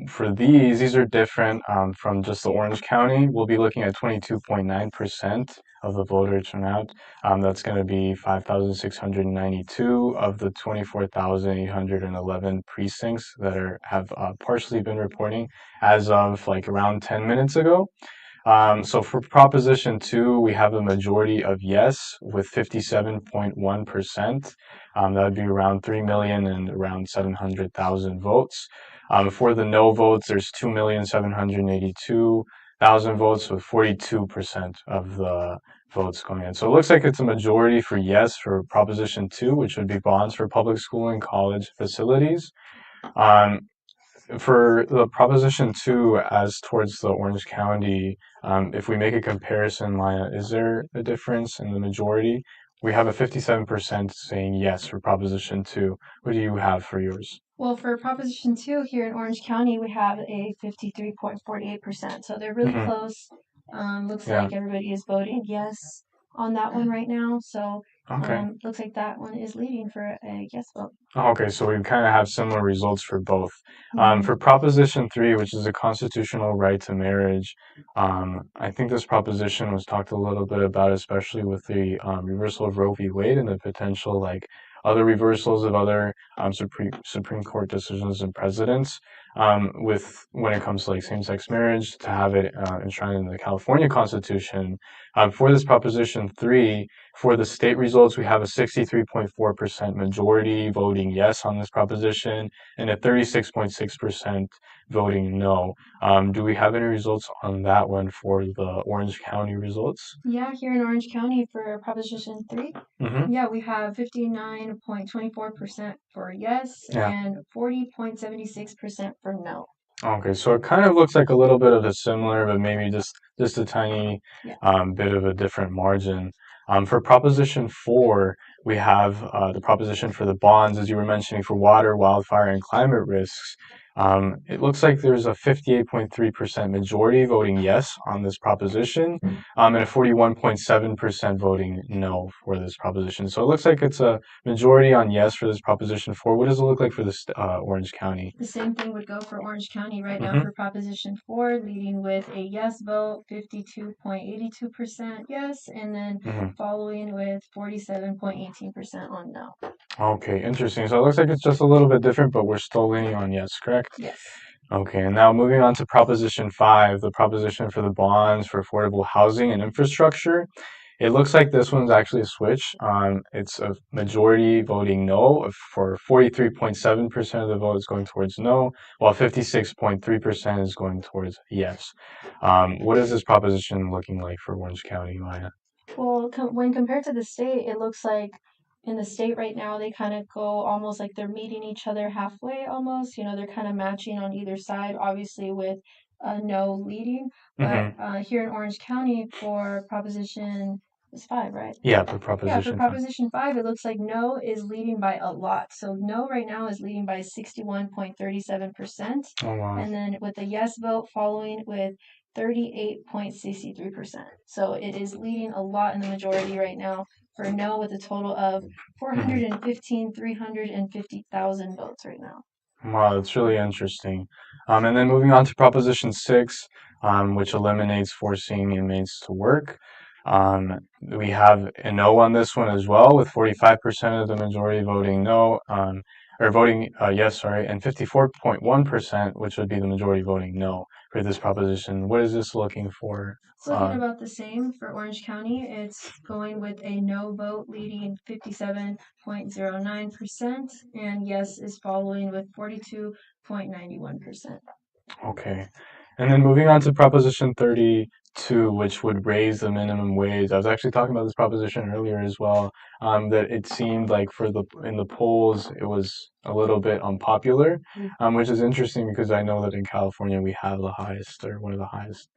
For these are different from just the Orange County. We'll be looking at 22.9% of the voter turnout. That's going to be 5,692 of the 24,811 precincts that have partially been reporting as of like around 10 minutes ago. So for Proposition 2, we have a majority of yes with 57.1%. That would be around 3 million and around 700,000 votes. For the no votes, there's 2,782,000 votes with 42% of the votes going in. So it looks like it's a majority for yes for Proposition 2, which would be bonds for public school and college facilities. For the Proposition 2 as towards the Orange County, if we make a comparison, Maya, is there a difference in the majority? We have a 57% saying yes for Proposition 2. What do you have for yours? Well, for Proposition 2 here in Orange County, we have a 53.48%. So they're really close. Looks like everybody is voting yes on that one right now. So looks like that one is leading for a yes vote. Okay, so we kind of have similar results for both. For Proposition 3, which is a constitutional right to marriage, I think this proposition was talked a little bit about, especially with the reversal of Roe v. Wade and the potential like other reversals of other Supreme Court decisions and precedents with when it comes to like same-sex marriage, to have it enshrined in the California Constitution. For this Proposition 3, for the state results, we have a 63.4% majority voting yes on this proposition and a 36.6% voting no. Do we have any results on that one for the Orange County results? Yeah, here in Orange County for Proposition 3, yeah, we have 59.24% for yes and 40.76% for no. Okay, so it kind of looks like a little bit of a similar, but maybe just a tiny bit of a different margin. For Proposition 4, we have the proposition for the bonds, as you were mentioning, for water, wildfire, and climate risks. It looks like there's a 58.3% majority voting yes on this proposition, and a 41.7% voting no for this proposition. So it looks like it's a majority on yes for this Proposition 4. What does it look like for this Orange County? The same thing would go for Orange County right now for Proposition 4, leading with a yes vote, 52.82% yes, and then following with 47.18% on no. Okay, interesting. So it looks like it's just a little bit different, but we're still leaning on yes, correct? Yes. Okay, and now moving on to Proposition 5, the proposition for the bonds for affordable housing and infrastructure. It looks like this one's actually a switch. It's a majority voting no for 43.7% of the vote is going towards no, while 56.3% is going towards yes. What is this proposition looking like for Orange County, Maya? Well, when compared to the state, it looks like in the state right now, they kind of go almost like they're meeting each other halfway almost. You know, they're kind of matching on either side, obviously with no leading. But here in Orange County for Proposition, it's 5, right? Yeah, for Proposition 5. Yeah, for Proposition 5, it looks like no is leading by a lot. So no right now is leading by 61.37%. Oh, wow. And then with the yes vote following with 38.63%. So it is leading a lot in the majority right now for no with a total of 350,000 votes right now. Wow, that's really interesting. And then moving on to Proposition 6, which eliminates forcing inmates to work. We have a no on this one as well, with 45% of the majority voting no. or voting yes, sorry, and 54.1%, which would be the majority voting no for this proposition. What is this looking for? It's looking about the same for Orange County. It's going with a no vote leading 57.09%, and yes is following with 42.91%. Okay. And then moving on to Proposition 32, which would raise the minimum wage. I was actually talking about this proposition earlier as well, that it seemed like in the polls it was a little bit unpopular, which is interesting because I know that in California we have the highest or one of the highest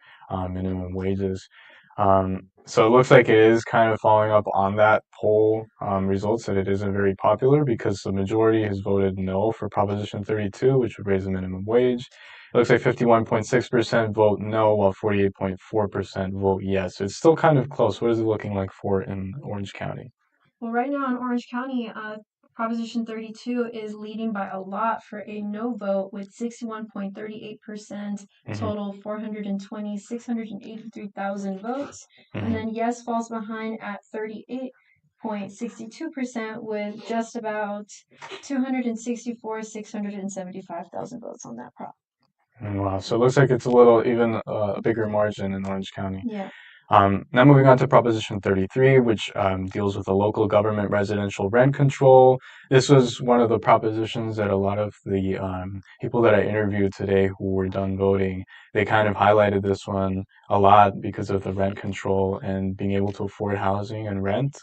minimum wages. So it looks like it is kind of following up on that poll results that it isn't very popular because the majority has voted no for Proposition 32, which would raise the minimum wage. It looks like 51.6% vote no, while 48.4% vote yes. It's still kind of close. What is it looking like for in Orange County? Well, right now in Orange County, Proposition 32 is leading by a lot for a no vote with 61.38%, total 683,000 votes. And then yes falls behind at 38.62% with just about 675,000 votes on that prop. Wow, so it looks like it's a little even a bigger margin in Orange County. Yeah. Now moving on to Proposition 33, which deals with the local government residential rent control. This was one of the propositions that a lot of the people that I interviewed today who were done voting, they kind of highlighted this one a lot because of the rent control and being able to afford housing and rent.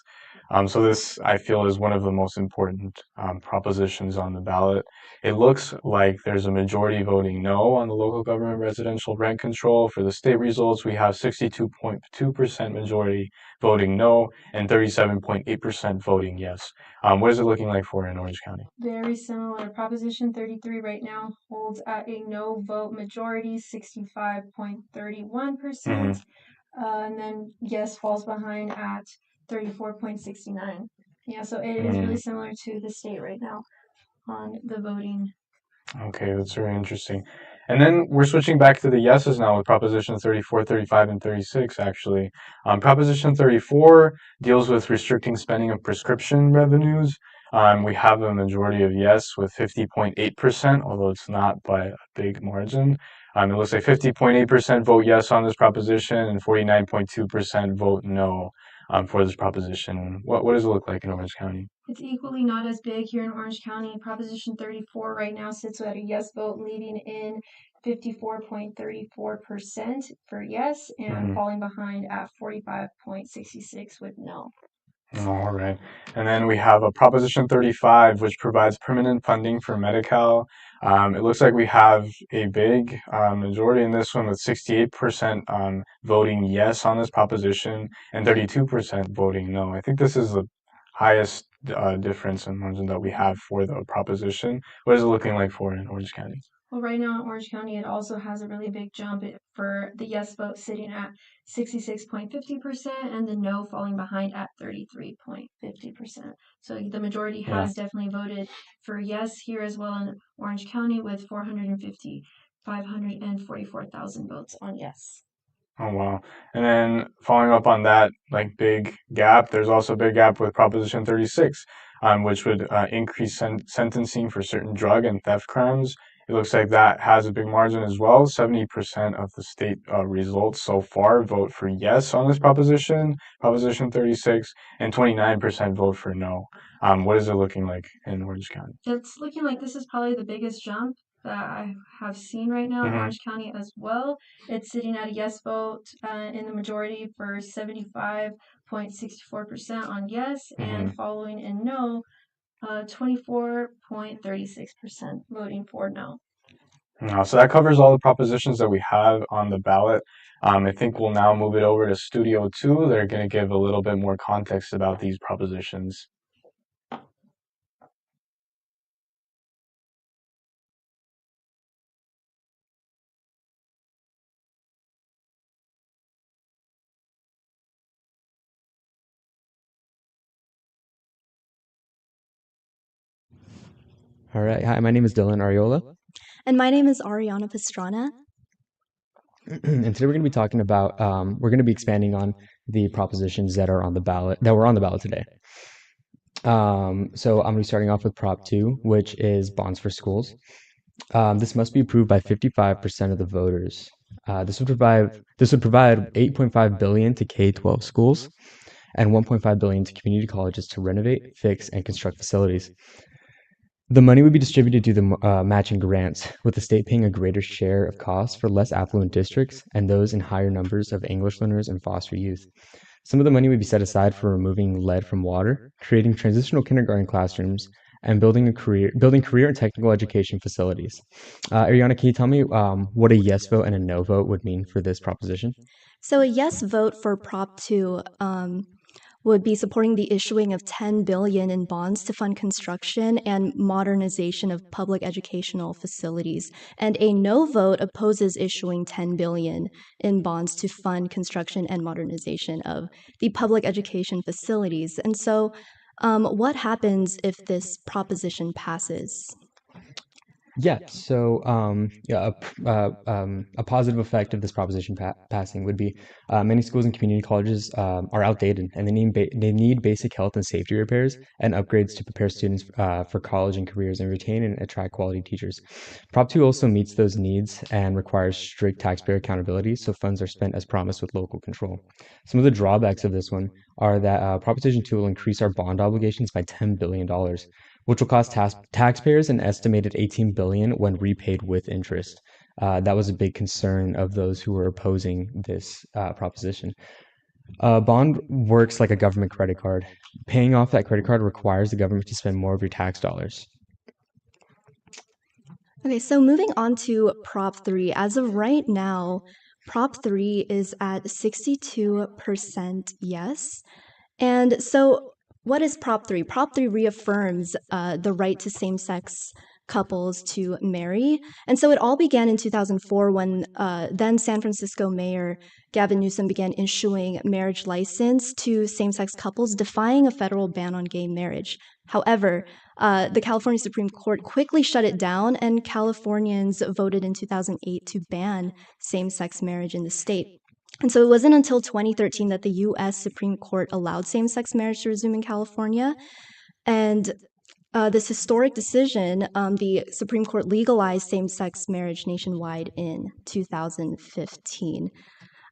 So this, I feel, is one of the most important propositions on the ballot. It looks like there's a majority voting no on the local government residential rent control. For the state results, we have 62.2% majority voting no and 37.8% voting yes. What is it looking like for in Orange County? Very similar. Proposition 33 right now holds at a no vote majority, 65.31%. And then yes falls behind at 34.69. Yeah, so it is really similar to the state right now on the voting. Okay, that's very interesting. And then we're switching back to the yeses now with Proposition 34, 35, and 36, actually. Proposition 34 deals with restricting spending of prescription revenues. We have a majority of yes with 50.8%, although it's not by a big margin. It looks like 50.8% vote yes on this proposition and 49.2% vote no for this proposition. What does it look like in Orange County? It's equally not as big here in Orange County. Proposition 34 right now sits at a yes vote, leading in 54.34% for yes and falling behind at 45.66 with no. All right. And then we have a Proposition 35, which provides permanent funding for Medi-Cal. It looks like we have a big majority in this one with 68% voting yes on this proposition and 32% voting no. I think this is the highest difference in margin that we have for the proposition. What is it looking like for in Orange County? Well, right now in Orange County, it also has a really big jump for the yes vote sitting at 66.50% and the no falling behind at 33.50%. So the majority has definitely voted for yes here as well in Orange County with 544,000 votes on yes. Oh, wow. And then following up on that, like big gap, there's also a big gap with Proposition 36, which would increase sentencing for certain drug and theft crimes. It looks like that has a big margin as well. 70% of the state results so far vote for yes on this proposition, Proposition 36, and 29% vote for no. What is it looking like in Orange County? It's looking like this is probably the biggest jump that I have seen right now in Orange County as well. It's sitting at a yes vote in the majority for 75.64% on yes and following in no, 24.36% voting for no. So that covers all the propositions that we have on the ballot. I think we'll now move it over to Studio 2. They're going to give a little bit more context about these propositions. All right. Hi, my name is Dylan Ariola. And my name is Ariana Pastrana. And today we're going to be talking about, we're going to be expanding on the propositions that are on the ballot, that were on the ballot today. So I'm going to be starting off with Prop 2, which is bonds for schools. This must be approved by 55% of the voters. This would provide 8.5 billion to K-12 schools and 1.5 billion to community colleges to renovate, fix, and construct facilities. The money would be distributed through the matching grants, with the state paying a greater share of costs for less affluent districts and those in higher numbers of English learners and foster youth. Some of the money would be set aside for removing lead from water, creating transitional kindergarten classrooms, and building career and technical education facilities. Ariana, can you tell me what a yes vote and a no vote would mean for this proposition? So a yes vote for Prop 2 would be supporting the issuing of 10 billion in bonds to fund construction and modernization of public educational facilities. And a no vote opposes issuing 10 billion in bonds to fund construction and modernization of the public education facilities. And so what happens if this proposition passes? Yeah, so a positive effect of this proposition passing would be many schools and community colleges are outdated and they need basic health and safety repairs and upgrades to prepare students for college and careers and retain and attract quality teachers. Prop 2 also meets those needs and requires strict taxpayer accountability, so funds are spent as promised with local control. Some of the drawbacks of this one are that Proposition 2 will increase our bond obligations by $10 billion, which will cost taxpayers an estimated $18 billion when repaid with interest. That was a big concern of those who were opposing this proposition. A bond works like a government credit card. Paying off that credit card requires the government to spend more of your tax dollars. Okay, so moving on to Prop 3. As of right now, Prop 3 is at 62% yes. And so what is Prop 3? Prop 3 reaffirms the right to same-sex couples to marry. And so it all began in 2004 when then San Francisco Mayor Gavin Newsom began issuing marriage license to same-sex couples, defying a federal ban on gay marriage. However, the California Supreme Court quickly shut it down, and Californians voted in 2008 to ban same-sex marriage in the state. And so it wasn't until 2013 that the U.S. Supreme Court allowed same-sex marriage to resume in California. And this historic decision, the Supreme Court legalized same-sex marriage nationwide in 2015.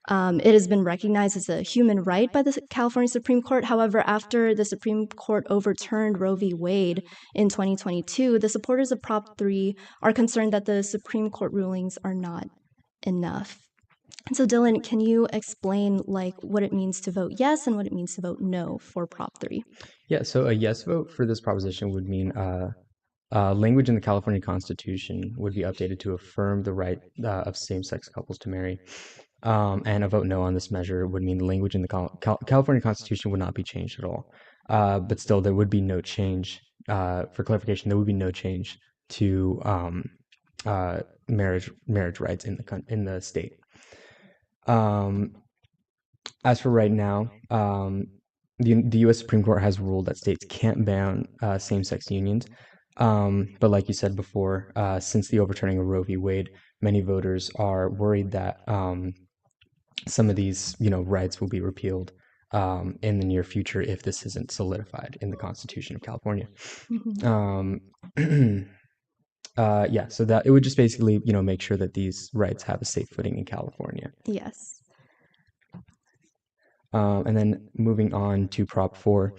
It has been recognized as a human right by the California Supreme Court. However, after the Supreme Court overturned Roe v. Wade in 2022, the supporters of Prop 3 are concerned that the Supreme Court rulings are not enough. And so, Dylan, can you explain what it means to vote yes and what it means to vote no for Prop 3? Yeah, so a yes vote for this proposition would mean language in the California Constitution would be updated to affirm the right of same-sex couples to marry. And a vote no on this measure would mean the language in the California Constitution would not be changed at all. But still, there would be no change. For clarification, there would be no change to marriage rights in the state. As for right now, the U.S. Supreme Court has ruled that states can't ban same-sex unions. But like you said before, since the overturning of Roe v. Wade, many voters are worried that some of these, rights will be repealed in the near future if this isn't solidified in the Constitution of California. Mm-hmm. Yeah, so that it would just basically, make sure that these rights have a safe footing in California. Yes. And then moving on to Prop 4,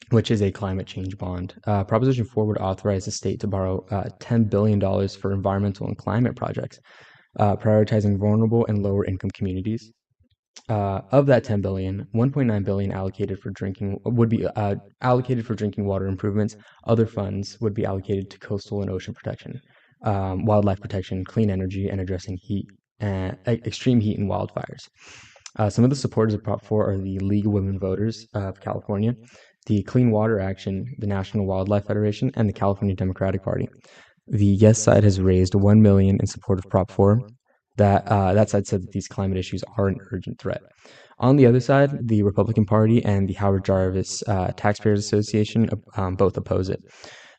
which is a climate change bond. Proposition 4 would authorize the state to borrow $10 billion for environmental and climate projects, prioritizing vulnerable and lower income communities. Of that 10 billion, 1.9 billion would be allocated for drinking water improvements. Other funds would be allocated to coastal and ocean protection, wildlife protection, clean energy, and addressing extreme heat and wildfires. Some of the supporters of Prop 4 are the League of Women Voters of California, the Clean Water Action, the National Wildlife Federation, and the California Democratic Party. The yes side has raised $1 million in support of Prop 4. That side said that these climate issues are an urgent threat. On the other side, the Republican Party and the Howard Jarvis Taxpayers Association both oppose it.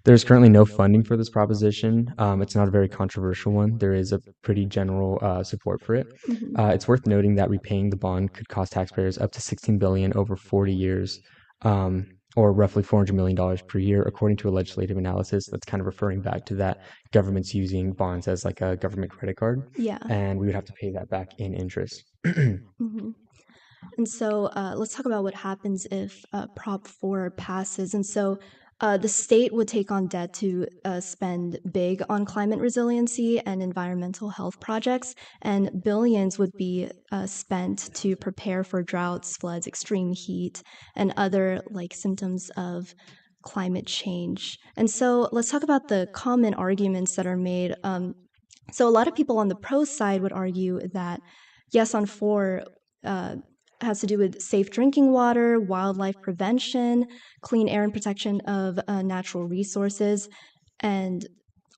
There's currently no funding for this proposition. It's not a very controversial one. There is a pretty general support for it. Mm-hmm. It's worth noting that repaying the bond could cost taxpayers up to $16 billion over 40 years. or roughly $400 million per year, according to a legislative analysis that's kind of referring back to that government's using bonds as like a government credit card, Yeah. and we would have to pay that back in interest. hmm And so let's talk about what happens if Prop 4 passes. And so the state would take on debt to spend big on climate resiliency and environmental health projects, and billions would be spent to prepare for droughts, floods, extreme heat, and other like symptoms of climate change. And so let's talk about the common arguments that are made. So a lot of people on the pro side would argue that yes on 4 has to do with safe drinking water, wildlife prevention, clean air and protection of natural resources, and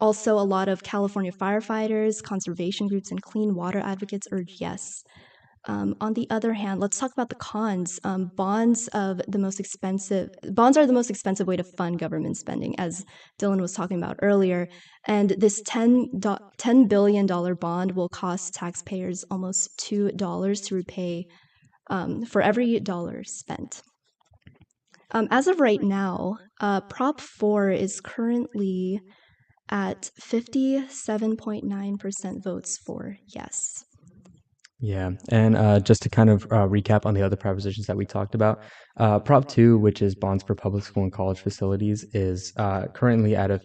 also a lot of California firefighters, conservation groups, and clean water advocates urge yes. On the other hand, let's talk about the cons. Bonds are the most expensive way to fund government spending, as Dylan was talking about earlier. And this $10 billion bond will cost taxpayers almost $2 to repay for every dollar spent. As of right now, Prop 4 is currently at 57.9% votes for yes. Yeah, and just to kind of recap on the other propositions that we talked about, Prop 2, which is bonds for public school and college facilities, is currently at a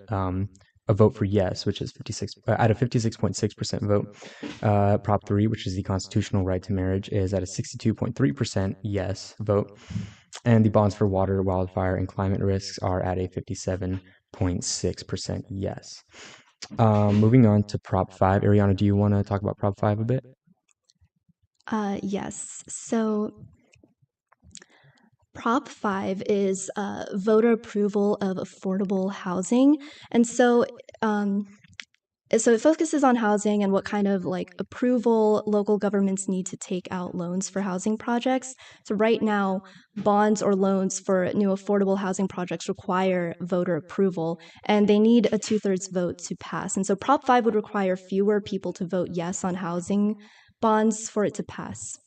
vote for yes, which is 56.6% vote. Prop 3, which is the constitutional right to marriage, is at a 62.3% yes vote. And the bonds for water, wildfire, and climate risks are at a 57.6% yes. Moving on to Prop 5. Ariana, do you want to talk about Prop 5 a bit? Yes. So Prop 5 is voter approval of affordable housing. And so it focuses on housing and what kind of like approval local governments need to take out loans for housing projects. So right now, bonds or loans for new affordable housing projects require voter approval, and they need a 2/3 vote to pass. And so Prop 5 would require fewer people to vote yes on housing bonds for it to pass.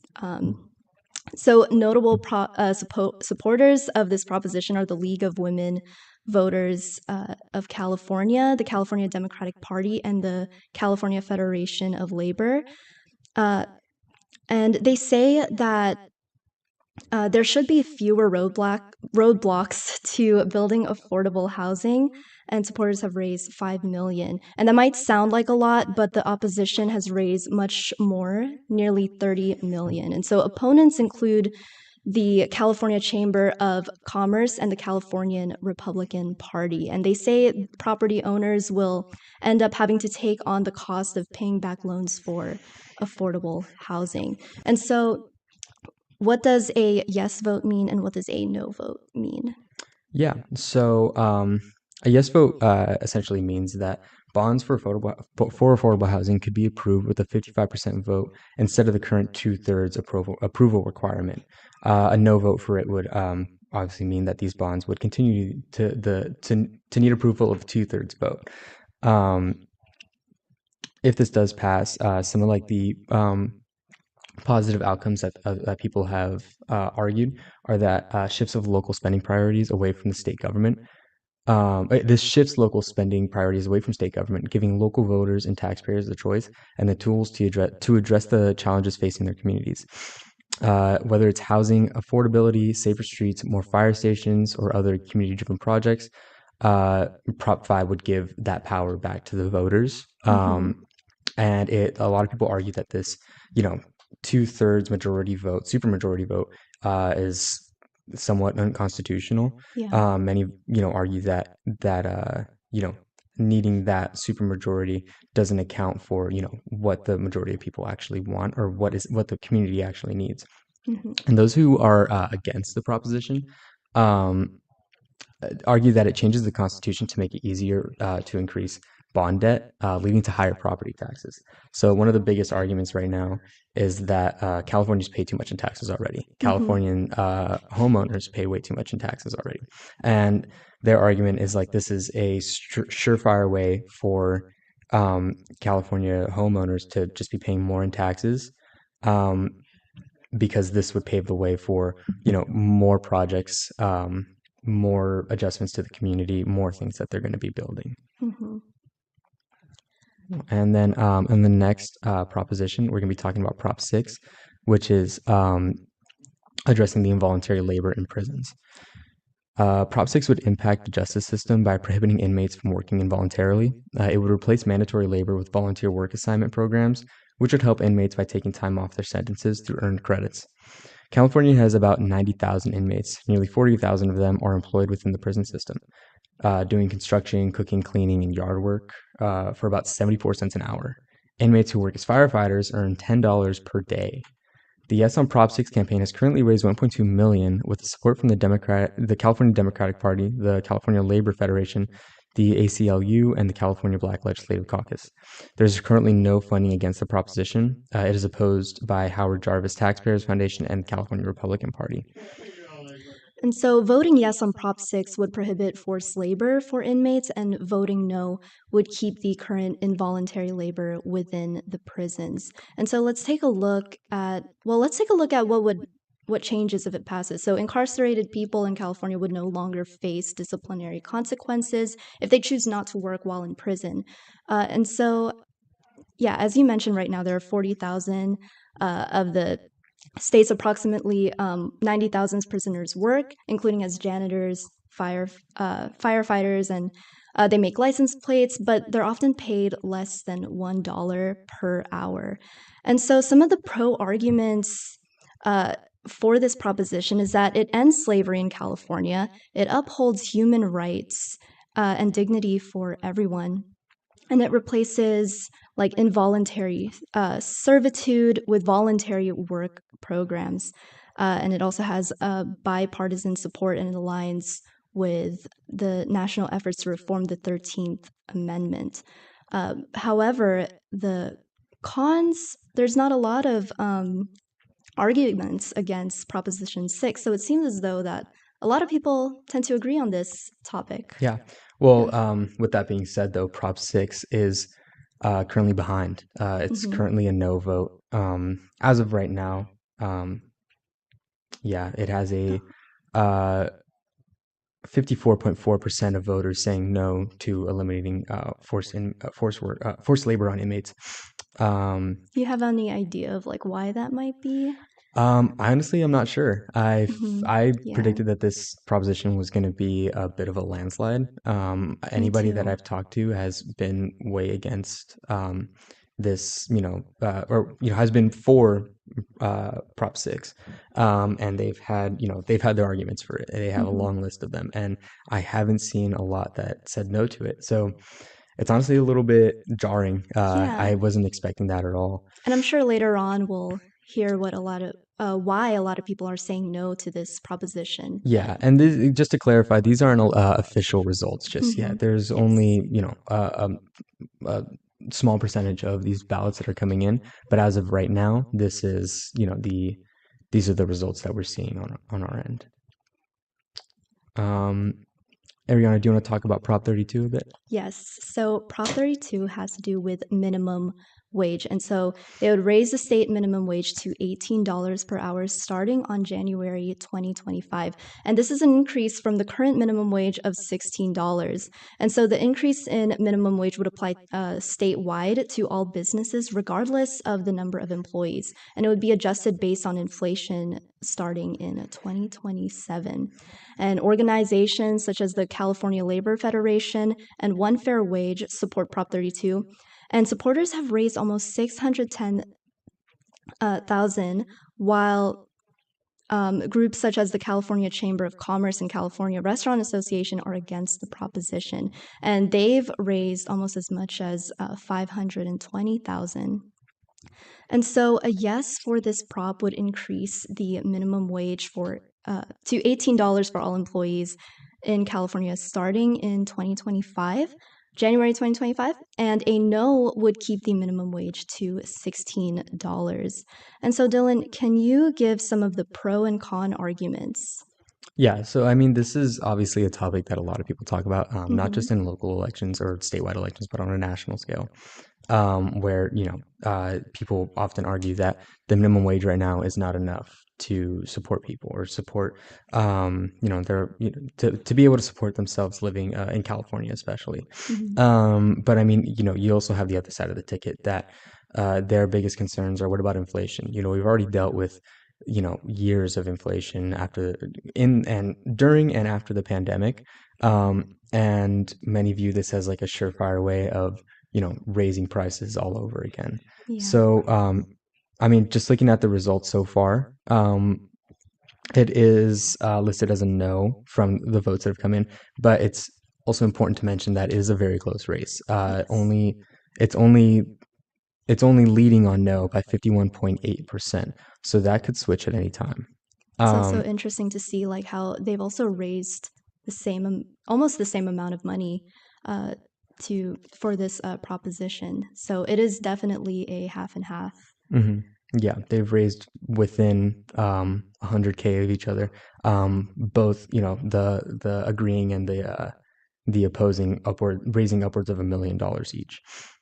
So notable supporters of this proposition are the League of Women Voters of California, the California Democratic Party, and the California Federation of Labor. And they say that there should be fewer roadblocks to building affordable housing, and supporters have raised $5 million. And that might sound like a lot, but the opposition has raised much more, nearly $30 million. And so opponents include the California Chamber of Commerce and the Californian Republican Party. And they say property owners will end up having to take on the cost of paying back loans for affordable housing. And so what does a yes vote mean, and what does a no vote mean? Yeah, so a yes vote essentially means that bonds for affordable housing could be approved with a 55% vote instead of the current 2/3 approval requirement. A no vote for it would obviously mean that these bonds would continue to need approval of 2/3 vote. If this does pass, some of like the positive outcomes that people have argued are that shifts of local spending priorities away from the state government. This shifts local spending priorities away from state government, giving local voters and taxpayers the choice and the tools to address the challenges facing their communities. Whether it's housing, affordability, safer streets, more fire stations, or other community-driven projects, Prop 5 would give that power back to the voters. And a lot of people argue that this, 2/3 majority vote, supermajority vote, is somewhat unconstitutional. Yeah. Many, argue that needing that supermajority doesn't account for, what the majority of people actually want or what the community actually needs. And those who are against the proposition argue that it changes the Constitution to make it easier to increase bond debt, leading to higher property taxes. So one of the biggest arguments right now is that Californians pay too much in taxes already. Californian homeowners pay way too much in taxes already. And their argument is like this is a surefire way for California homeowners to just be paying more in taxes. because this would pave the way for, more projects, more adjustments to the community, more things that they're going to be building. Mm-hmm. And then in the next proposition, we're going to be talking about Prop 6, which is addressing the involuntary labor in prisons. Prop 6 would impact the justice system by prohibiting inmates from working involuntarily. It would replace mandatory labor with volunteer work assignment programs, which would help inmates by taking time off their sentences through earned credits. California has about 90,000 inmates. Nearly 40,000 of them are employed within the prison system, doing construction, cooking, cleaning, and yard work for about 74 cents an hour. Inmates who work as firefighters earn $10 per day. The Yes on Prop 6 campaign has currently raised $1.2 million with the support from the California Democratic Party, the California Labor Federation, the ACLU, and the California Black Legislative Caucus. There's currently no funding against the proposition. It is opposed by Howard Jarvis Taxpayers Foundation and the California Republican Party. And so voting yes on Prop 6 would prohibit forced labor for inmates, and voting no would keep the current involuntary labor within the prisons. And so let's take a look at what changes if it passes. So incarcerated people in California would no longer face disciplinary consequences if they choose not to work while in prison. And so, yeah, as you mentioned, right now there are 40,000 of the state's approximately 90,000 prisoners work, including as janitors, firefighters, and they make license plates, but they're often paid less than $1 per hour. And so some of the pro arguments for this proposition is that it ends slavery in California, it upholds human rights and dignity for everyone, and it replaces like involuntary servitude with voluntary work programs. And it also has bipartisan support, and it aligns with the national efforts to reform the 13th Amendment. However, the cons, there's not a lot of arguments against Proposition 6, so it seems as though that a lot of people tend to agree on this topic. Yeah. Well, with that being said, though, Prop 6 is currently behind. It's currently a no vote. As of right now, it has a 54.4% of voters saying no to eliminating forced labor on inmates. Do you have any idea of like why that might be? Honestly, I'm not sure. I Yeah. predicted that this proposition was going to be a bit of a landslide. Anybody that too. I've talked to has been way against this, has been for Prop 6, and they've had their arguments for it. They have a long list of them, and I haven't seen a lot that said no to it. So it's honestly a little bit jarring. I wasn't expecting that at all. And I'm sure later on we'll hear what why a lot of people are saying no to this proposition. Yeah, and just to clarify, these aren't official results just yet. There's only a small percentage of these ballots that are coming in, but as of right now, this is these are the results that we're seeing on our end. Ariana, do you want to talk about Prop 32 a bit? Yes. So Prop 32 has to do with minimum wage. And so they would raise the state minimum wage to $18 per hour starting on January 2025. And this is an increase from the current minimum wage of $16. And so the increase in minimum wage would apply statewide to all businesses, regardless of the number of employees. And it would be adjusted based on inflation starting in 2027. And organizations such as the California Labor Federation and One Fair Wage support Prop 32. And supporters have raised almost $610,000, while groups such as the California Chamber of Commerce and California Restaurant Association are against the proposition. And they've raised almost as much as $520,000. And so a yes for this prop would increase the minimum wage to $18 for all employees in California starting in January 2025, and a no would keep the minimum wage to $16. And so, Dylan, can you give some of the pro and con arguments? Yeah, so I mean, this is obviously a topic that a lot of people talk about, not just in local elections or statewide elections, but on a national scale. where people often argue that the minimum wage right now is not enough to support people or support to be able to support themselves living in California, especially. But I mean, you also have the other side of the ticket that their biggest concerns are, what about inflation? We've already dealt with years of inflation during and after the pandemic, and many view this as like a surefire way of raising prices all over again. Yeah. So I mean, just looking at the results so far, it is listed as a no from the votes that have come in, but it's also important to mention that it is a very close race. It's only leading on no by 51.8%. So that could switch at any time. It's also interesting to see like how they've also raised almost the same amount of money for this proposition. So it is definitely a half and half. Mm-hmm. Yeah, they've raised within 100K of each other. Both, the agreeing and the opposing raising upwards of $1 million each.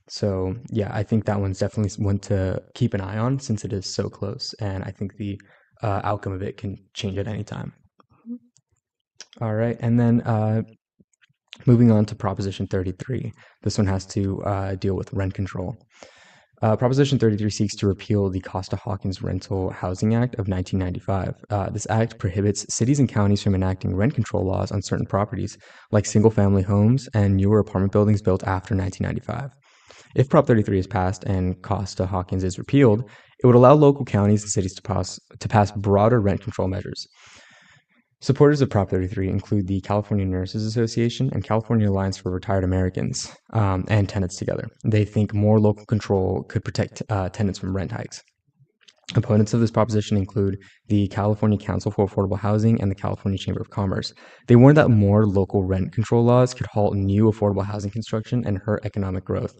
So yeah, I think that one's definitely one to keep an eye on since it is so close, and I think the outcome of it can change at any time. All right, and then moving on to Proposition 33. This one has to deal with rent control. Proposition 33 seeks to repeal the Costa-Hawkins Rental Housing Act of 1995. This act prohibits cities and counties from enacting rent control laws on certain properties, like single-family homes and newer apartment buildings built after 1995. If Prop 33 is passed and Costa-Hawkins is repealed, it would allow local counties and cities to pass broader rent control measures. Supporters of Prop 33 include the California Nurses Association and California Alliance for Retired Americans and tenants together. They think more local control could protect tenants from rent hikes. Opponents of this proposition include the California Council for Affordable Housing and the California Chamber of Commerce. They warn that more local rent control laws could halt new affordable housing construction and hurt economic growth.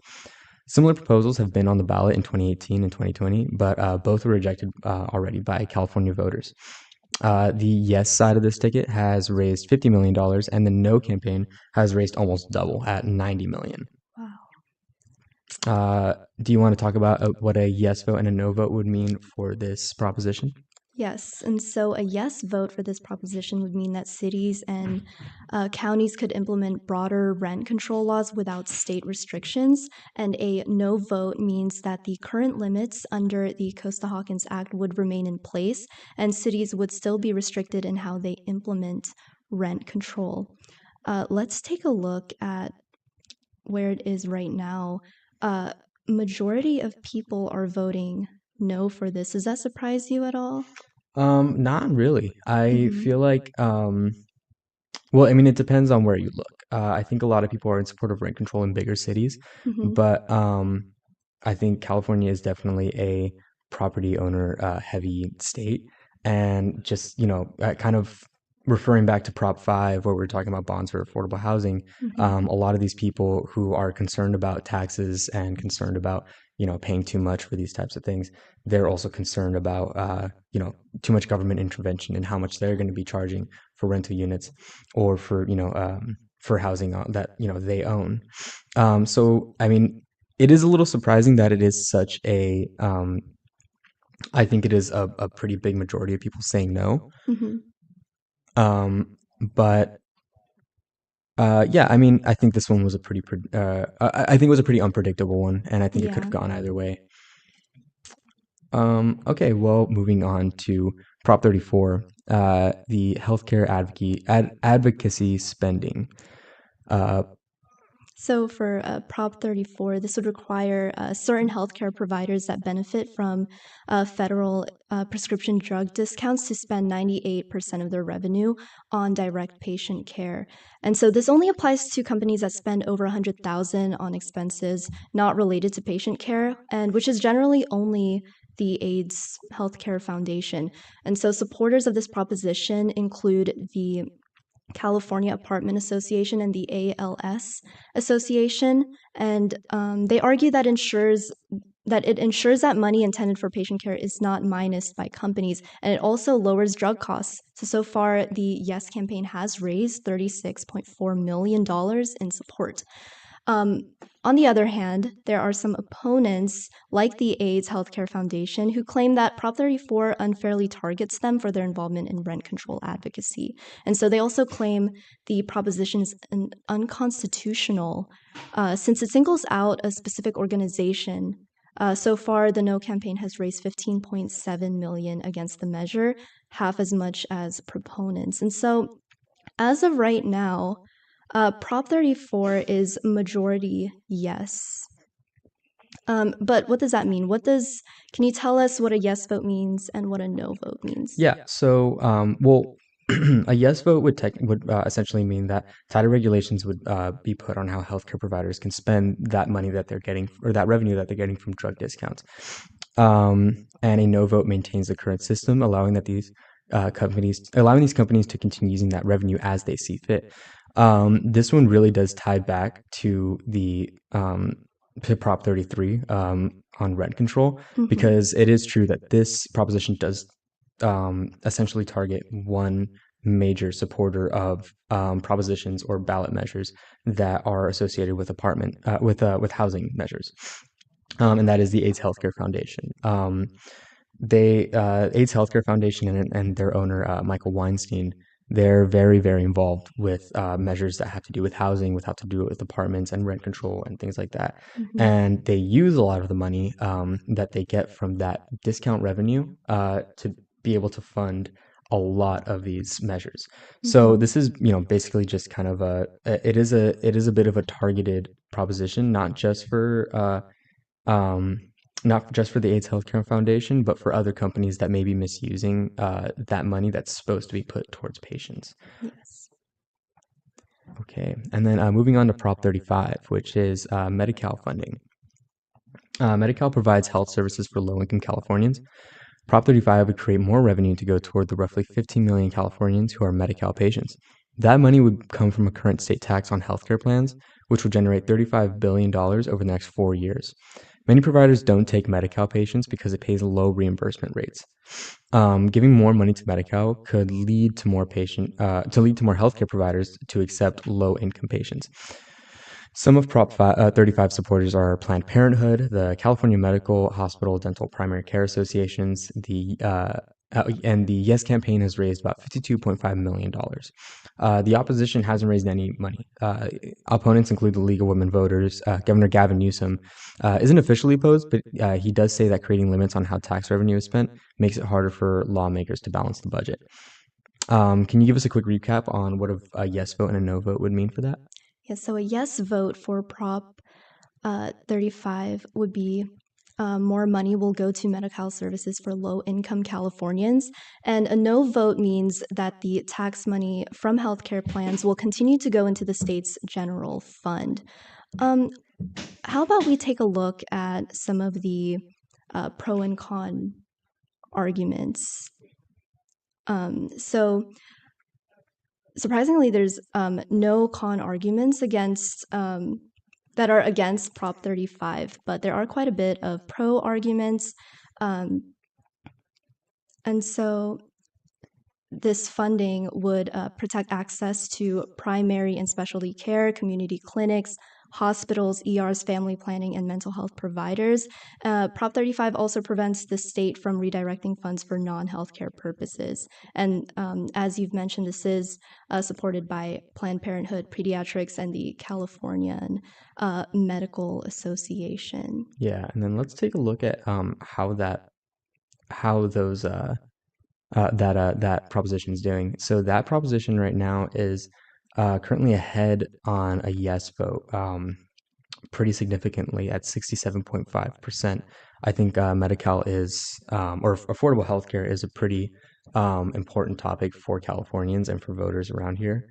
Similar proposals have been on the ballot in 2018 and 2020, but both were rejected already by California voters. The yes side of this ticket has raised $50 million, and the no campaign has raised almost double at $90 million. Wow. Do you want to talk about what a yes vote and a no vote would mean for this proposition? Yes, and so a yes vote for this proposition would mean that cities and counties could implement broader rent control laws without state restrictions, and a no vote means that the current limits under the Costa-Hawkins Act would remain in place, and cities would still be restricted in how they implement rent control. Let's take a look at where it is right now. Majority of people are voting no for this. Does that surprise you at all? Not really. I feel like, well, I mean, it depends on where you look. I think a lot of people are in support of rent control in bigger cities, but I think California is definitely a property owner heavy state, and just kind of referring back to Prop 5, where we're talking about bonds for affordable housing, a lot of these people who are concerned about taxes and concerned about paying too much for these types of things, they're also concerned about too much government intervention and how much they're going to be charging for rental units or for housing that they own. So I mean, it is a little surprising that it is such a I think it is a pretty big majority of people saying no. But yeah, I mean, I think this one was I think it was a pretty unpredictable one, and I think it could have gone either way. Okay, well, moving on to Prop 34, the healthcare advocacy spending. So for Prop 34, this would require certain healthcare providers that benefit from federal prescription drug discounts to spend 98% of their revenue on direct patient care. And so this only applies to companies that spend over $100,000 on expenses not related to patient care, and which is generally only the AIDS Healthcare Foundation. And so supporters of this proposition include the California Apartment Association and the ALS Association, and they argue that it ensures that money intended for patient care is not minused by companies, and it also lowers drug costs. So far, the Yes campaign has raised $36.4 million in support. On On the other hand, there are some opponents, like the AIDS Healthcare Foundation, who claim that Prop 34 unfairly targets them for their involvement in rent control advocacy. And so they also claim the proposition is unconstitutional since it singles out a specific organization. So far, the No campaign has raised $15.7 million against the measure, half as much as proponents. And so, as of right now, Prop 34 is majority yes. But what does that mean? Can you tell us what a yes vote means and what a no vote means? Yeah. So, well, a yes vote would essentially mean that tighter regulations would be put on how healthcare providers can spend that money that they're getting, or that revenue that they're getting from drug discounts. And a no vote maintains the current system, allowing these companies to continue using that revenue as they see fit. This one really does tie back to the to Prop 33 on rent control, because it is true that this proposition does essentially target one major supporter of propositions or ballot measures that are associated with with housing measures, and that is the AIDS Healthcare Foundation. AIDS Healthcare Foundation and their owner Michael Weinstein, they're very, very involved with measures that have to do with housing, with how to do it with apartments and rent control and things like that. And they use a lot of the money that they get from that discount revenue to be able to fund a lot of these measures. So this is, basically just kind of it is a bit of a targeted proposition, not just for the AIDS Healthcare Foundation, but for other companies that may be misusing that money that's supposed to be put towards patients. Yes. Okay, and then moving on to Prop 35, which is Medi-Cal funding. Medi-Cal provides health services for low-income Californians. Prop 35 would create more revenue to go toward the roughly 15 million Californians who are Medi-Cal patients. That money would come from a current state tax on healthcare plans, which would generate $35 billion over the next 4 years. Many providers don't take Medi-Cal patients because it pays low reimbursement rates. Giving more money to Medi-Cal could lead to more healthcare providers to accept low-income patients. Some of Prop 35 supporters are Planned Parenthood, the California Medical, Hospital, Dental, Primary Care Associations, and the Yes campaign has raised about $52.5 million. The opposition hasn't raised any money. Opponents include the League of Women Voters. Governor Gavin Newsom isn't officially opposed, but he does say that creating limits on how tax revenue is spent makes it harder for lawmakers to balance the budget. Can you give us a quick recap on what a yes vote and a no vote would mean for that? Yes, so a yes vote for Prop 35 would be more money will go to Medi-Cal services for low-income Californians, and a no vote means that the tax money from healthcare plans will continue to go into the state's general fund. How about we take a look at some of the pro and con arguments? So surprisingly, there's no con arguments that are against Prop 35, but there are quite a bit of pro arguments. And so this funding would protect access to primary and specialty care, community clinics, hospitals, ERs, family planning, and mental health providers. Prop 35 also prevents the state from redirecting funds for non-healthcare purposes. And as you've mentioned, this is supported by Planned Parenthood, Pediatrics, and the Californian Medical Association. Yeah, and then let's take a look at how that proposition is doing. So that proposition right now is currently ahead on a yes vote, pretty significantly at 67.5%. I think Medi-Cal is, or affordable healthcare is a pretty important topic for Californians and for voters around here,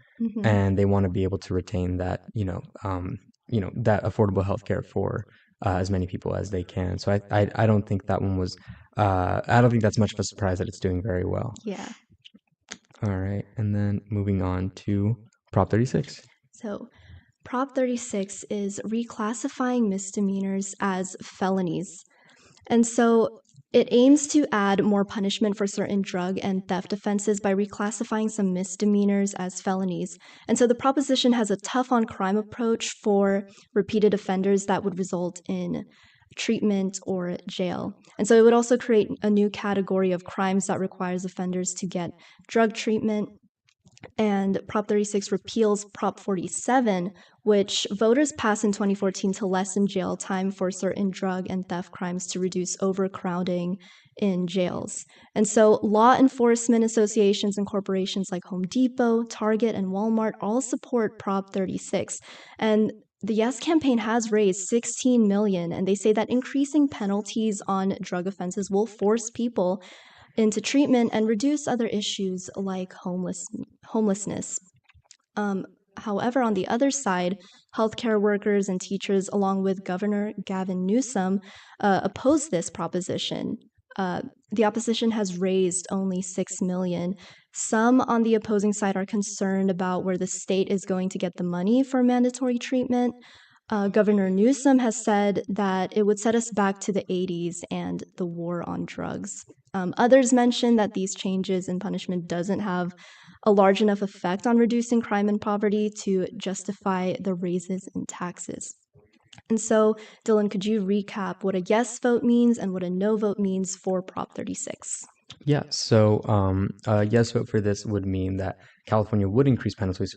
and they want to be able to retain that, that affordable healthcare for as many people as they can. So I don't think that one was. I don't think that's much of a surprise that it's doing very well. Yeah. All right, and then moving on to Prop 36. So Prop 36 is reclassifying misdemeanors as felonies. And so It aims to add more punishment for certain drug and theft offenses by reclassifying some misdemeanors as felonies. And so the proposition has a tough on crime approach for repeated offenders that would result in treatment or jail. And so it would also create a new category of crimes that requires offenders to get drug treatment. And Prop 36 repeals Prop 47, which voters passed in 2014 to lessen jail time for certain drug and theft crimes to reduce overcrowding in jails. And so law enforcement associations and corporations like Home Depot, Target, and Walmart all support Prop 36. And the Yes campaign has raised $16 million, and they say that increasing penalties on drug offenses will force people into treatment and reduce other issues like homelessness. However, on the other side, healthcare workers and teachers, along with Governor Gavin Newsom, oppose this proposition. The opposition has raised only $6 million. Some on the opposing side are concerned about where the state is going to get the money for mandatory treatment. Governor Newsom has said that it would set us back to the 80s and the war on drugs. Others mention that these changes in punishment doesn't have a large enough effect on reducing crime and poverty to justify the raises in taxes. And so, Dylan, could you recap what a yes vote means and what a no vote means for Prop 36? Yeah, so a yes vote for this would mean that California would increase penalties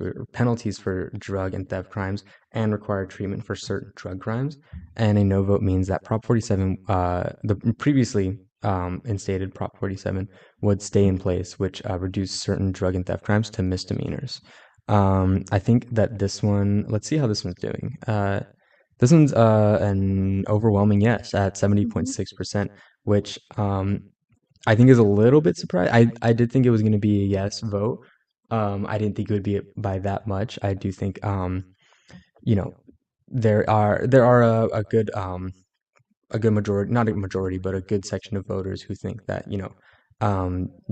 for drug and theft crimes and require treatment for certain drug crimes. And a no vote means that Prop 47, the previously instated Prop 47, would stay in place, which reduced certain drug and theft crimes to misdemeanors. I think that this one, let's see how this one's doing. This one's an overwhelming yes at 70.6%, which I think is a little bit surprised. I did think it was going to be a yes vote. I didn't think it would be by that much. I do think, there are a good majority, not a majority, but a good section of voters who think that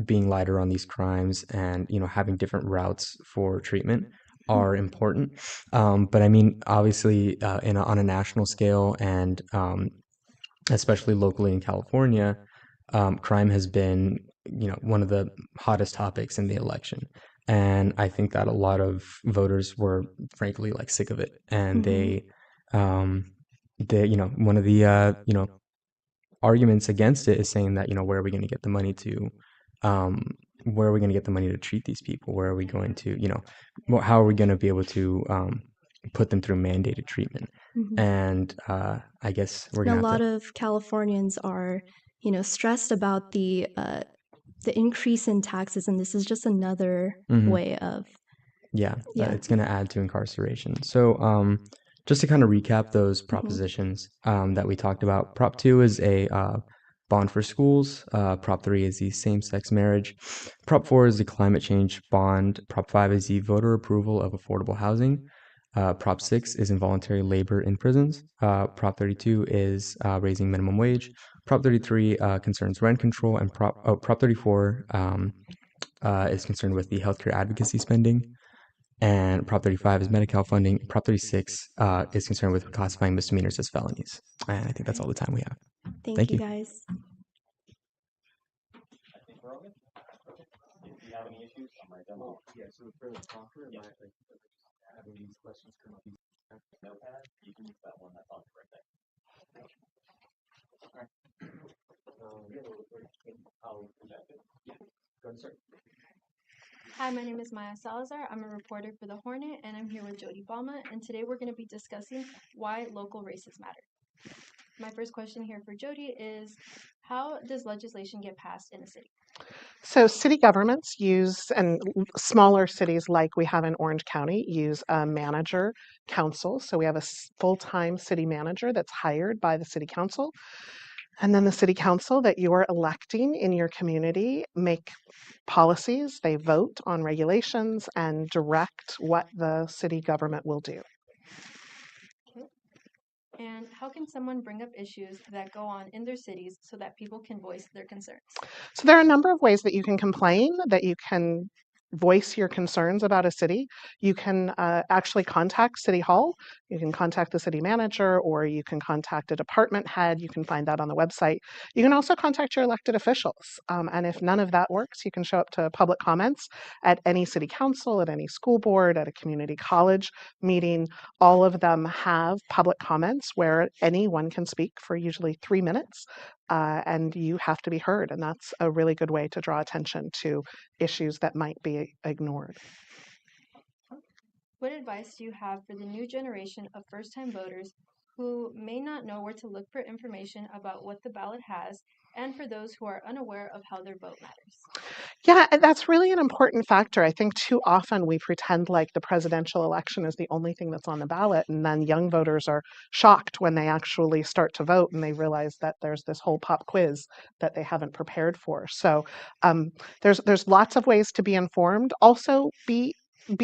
being lighter on these crimes and having different routes for treatment are important. But I mean, obviously, on a national scale and especially locally in California, crime has been, one of the hottest topics in the election. And I think that a lot of voters were frankly like sick of it. And they, one of the, arguments against it is saying that, where are we going to get the money to, where are we going to get the money to treat these people? Where are we going to, how are we going to be able to put them through mandated treatment? And I guess we're going to a lot of Californians are stressed about the increase in taxes, and this is just another way of it's going to add to incarceration. So just to kind of recap those propositions that we talked about, Prop 2 is a bond for schools. Prop 3 is the same-sex marriage. Prop 4 is the climate change bond. Prop 5 is the voter approval of affordable housing. Prop 6 is involuntary labor in prisons. Prop 32 is raising minimum wage. Prop 33 concerns rent control, and Prop 34 is concerned with the healthcare advocacy spending. And Prop 35 is Medi-Cal funding. Prop 36 is concerned with classifying misdemeanors as felonies. And I think that's all the time we have. Thank you, guys. Hi, my name is Maya Salazar. I'm a reporter for The Hornet, and I'm here with Jody Balma, and today we're going to be discussing why local races matter. My first question here for Jody is, how does legislation get passed in a city? So city governments use, and smaller cities like we have in Orange County, use a manager council. So we have a full-time city manager that's hired by the city council. And then the city council that you are electing in your community make policies. They vote on regulations and direct what the city government will do. And how can someone bring up issues that go on in their cities so that people can voice their concerns? So there are a number of ways that you can complain, that you can voice your concerns about a city, you can actually contact City Hall. You can contact the city manager, or you can contact a department head. You can find that on the website. You can also contact your elected officials. And if none of that works, you can show up to public comments at any city council, at any school board, at a community college meeting. All of them have public comments where anyone can speak for usually 3 minutes. And you have to be heard. And that's a really good way to draw attention to issues that might be ignored. What advice do you have for the new generation of first-time voters who may not know where to look for information about what the ballot has, and for those who are unaware of how their vote matters? Yeah, and that's really an important factor. I think too often we pretend like the presidential election is the only thing that's on the ballot, and then young voters are shocked when they actually start to vote and they realize that there's this whole pop quiz that they haven't prepared for. So there's lots of ways to be informed. Also, be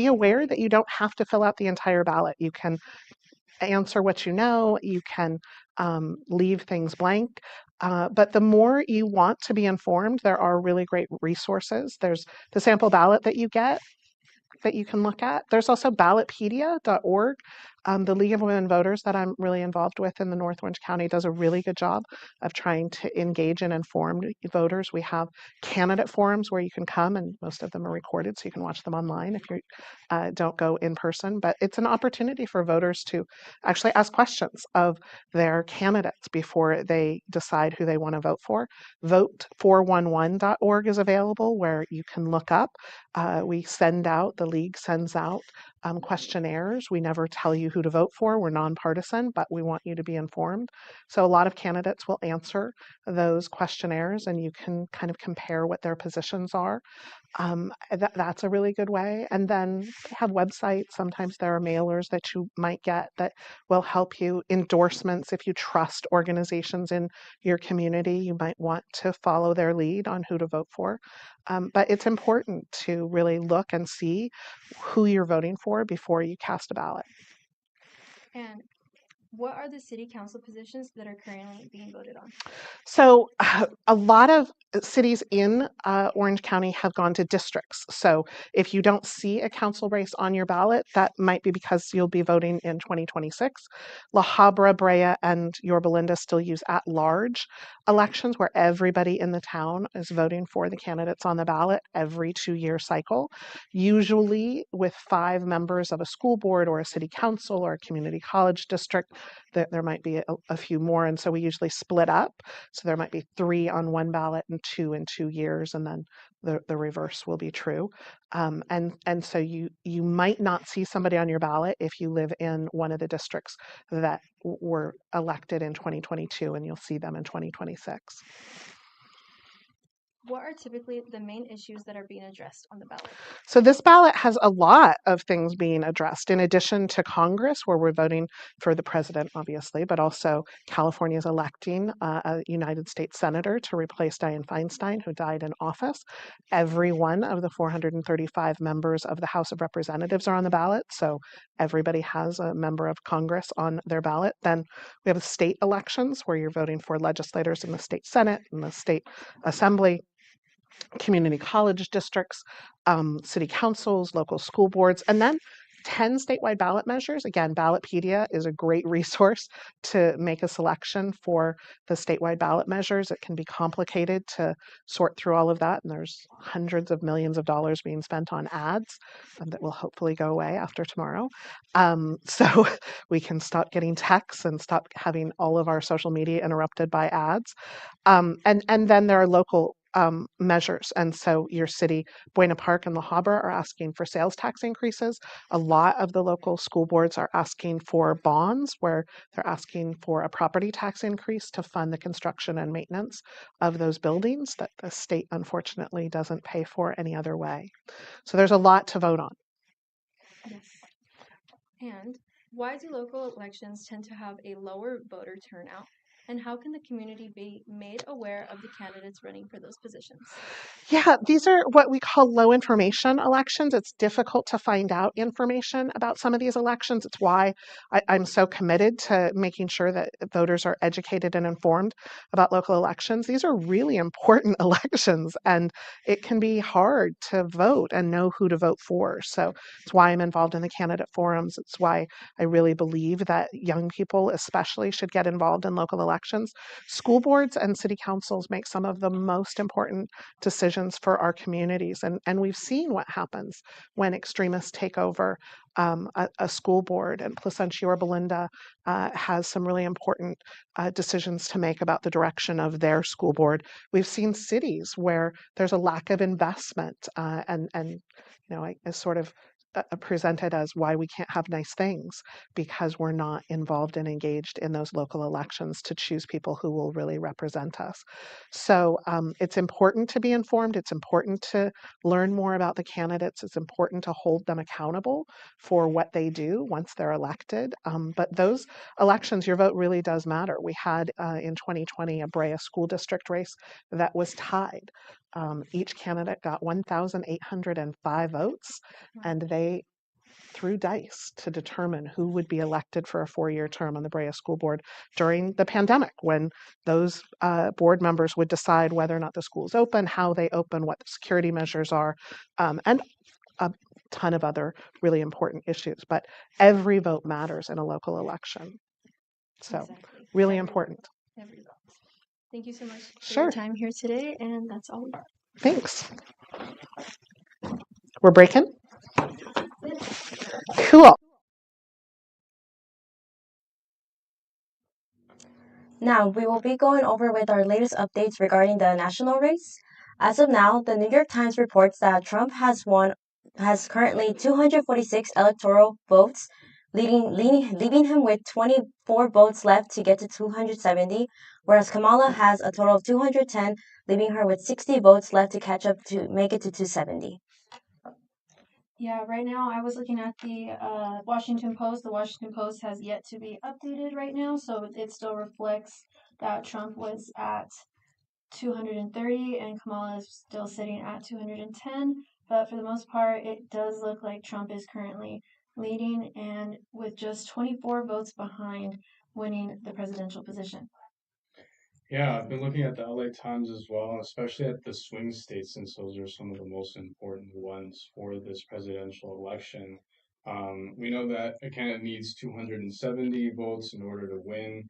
aware that you don't have to fill out the entire ballot. You can answer what you know, you can leave things blank. But the more you want to be informed, there are really great resources. There's the sample ballot that you get that you can look at. There's also ballotpedia.org. The League of Women Voters that I'm really involved with in the North Orange County does a really good job of trying to engage and inform voters. We have candidate forums where you can come, and most of them are recorded, so you can watch them online if you don't go in person. But it's an opportunity for voters to actually ask questions of their candidates before they decide who they want to vote for. Vote411.org is available where you can look up. The league sends out questionnaires. We never tell you who to vote for. We're nonpartisan, but we want you to be informed. So a lot of candidates will answer those questionnaires, and you can kind of compare what their positions are. That's a really good way. And then they have websites. Sometimes there are mailers that you might get that will help you. Endorsements, if you trust organizations in your community, you might want to follow their lead on who to vote for. But it's important to really look and see who you're voting for before you cast a ballot. And what are the city council positions that are currently being voted on? So a lot of cities in Orange County have gone to districts. So if you don't see a council race on your ballot, that might be because you'll be voting in 2026. La Habra, Brea, and Yorba Linda still use at-large elections where everybody in the town is voting for the candidates on the ballot every 2-year cycle, usually with 5 members of a school board or a city council or a community college district. There might be a few more, and so we usually split up. So there might be 3 on one ballot and 2 in 2 years, and then the reverse will be true. And so you might not see somebody on your ballot if you live in one of the districts that were elected in 2022, and you'll see them in 2026. What are typically the main issues that are being addressed on the ballot? So this ballot has a lot of things being addressed in addition to Congress, where we're voting for the president, obviously, but also California is electing a United States senator to replace Dianne Feinstein, who died in office. Every one of the 435 members of the House of Representatives are on the ballot, so everybody has a member of Congress on their ballot. Then we have state elections, where you're voting for legislators in the state Senate and the state Assembly, community college districts, city councils, local school boards, and then 10 statewide ballot measures. Again, Ballotpedia is a great resource to make a selection for the statewide ballot measures. It can be complicated to sort through all of that, and there's hundreds of millions of dollars being spent on ads that will hopefully go away after tomorrow. So we can stop getting texts and stop having all of our social media interrupted by ads. And then there are local measures. And so your city, Buena Park and La Habra, are asking for sales tax increases. A lot of the local school boards are asking for bonds, where they're asking for a property tax increase to fund the construction and maintenance of those buildings that the state unfortunately doesn't pay for any other way. So there's a lot to vote on. Yes. And why do local elections tend to have a lower voter turnout And how can the community be made aware of the candidates running for those positions? Yeah, these are what we call low information elections. It's difficult to find out information about some of these elections. It's why I'm so committed to making sure that voters are educated and informed about local elections. These are really important elections, and it can be hard to vote and know who to vote for. So it's why I'm involved in the candidate forums. It's why I really believe that young people especially should get involved in local elections. School boards and city councils make some of the most important decisions for our communities. And we've seen what happens when extremists take over a school board. And Placentia or Belinda has some really important decisions to make about the direction of their school board. We've seen cities where there's a lack of investment and I sort of presented as why we can't have nice things because we're not involved and engaged in those local elections to choose people who will really represent us. So it's important to be informed. It's important to learn more about the candidates. It's important to hold them accountable for what they do once they're elected. But those elections, your vote really does matter. We had in 2020 a Brea school district race that was tied. Each candidate got 1,805 votes, and they threw dice to determine who would be elected for a 4-year term on the Brea School Board during the pandemic, when those board members would decide whether or not the school's open, how they open, what the security measures are, and a ton of other really important issues. But every vote matters in a local election. So Exactly. really important. Every vote. Thank you so much for Sure. your time here today, and that's all we got. Thanks. We're breaking? Cool. Now, we will be going over with our latest updates regarding the national race. As of now, the New York Times reports that Trump has currently 246 electoral votes, leaving him with 24 votes left to get to 270, whereas Kamala has a total of 210, leaving her with 60 votes left to catch up to make it to 270. Yeah, right now I was looking at the Washington Post. The Washington Post has yet to be updated right now, so it still reflects that Trump was at 230 and Kamala is still sitting at 210. But for the most part, it does look like Trump is currently leading and with just 24 votes behind winning the presidential position. Yeah, I've been looking at the LA Times as well, especially at the swing states, since those are some of the most important ones for this presidential election. We know that a candidate needs 270 votes in order to win.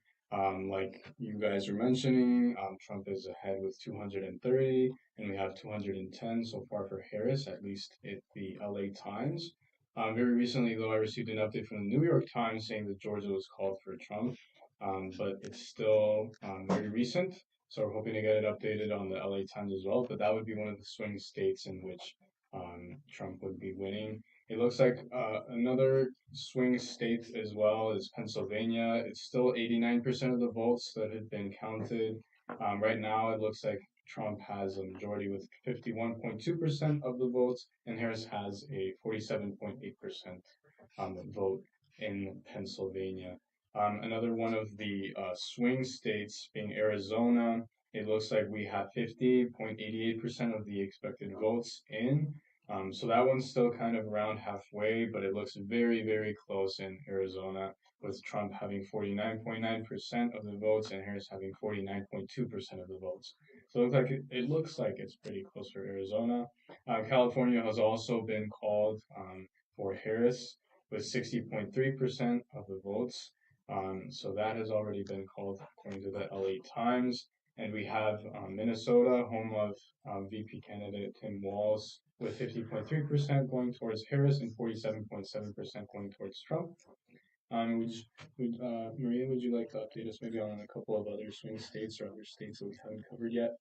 Like you guys are mentioning, Trump is ahead with 230, and we have 210 so far for Harris, at least at the LA Times. Very recently, though, I received an update from the New York Times saying that Georgia was called for Trump. But it's still very recent. So we're hoping to get it updated on the LA Times as well. But that would be one of the swing states in which Trump would be winning. It looks like another swing state as well is Pennsylvania. It's still 89% of the votes that have been counted. Right now, it looks like Trump has a majority with 51.2% of the votes, and Harris has a 47.8% vote in Pennsylvania. Another one of the swing states being Arizona, it looks like we have 50.88% of the expected votes in. So that one's still kind of around halfway, but it looks very, very close in Arizona, with Trump having 49.9% of the votes and Harris having 49.2% of the votes. So it looks like it's pretty close for Arizona. California has also been called for Harris with 60.3% of the votes. So that has already been called according to the LA Times. And we have Minnesota, home of VP candidate Tim Walz, with 50.3% going towards Harris and 47.7% going towards Trump. Maria, would you like to update us maybe on a couple of other swing states or other states that we haven't covered yet?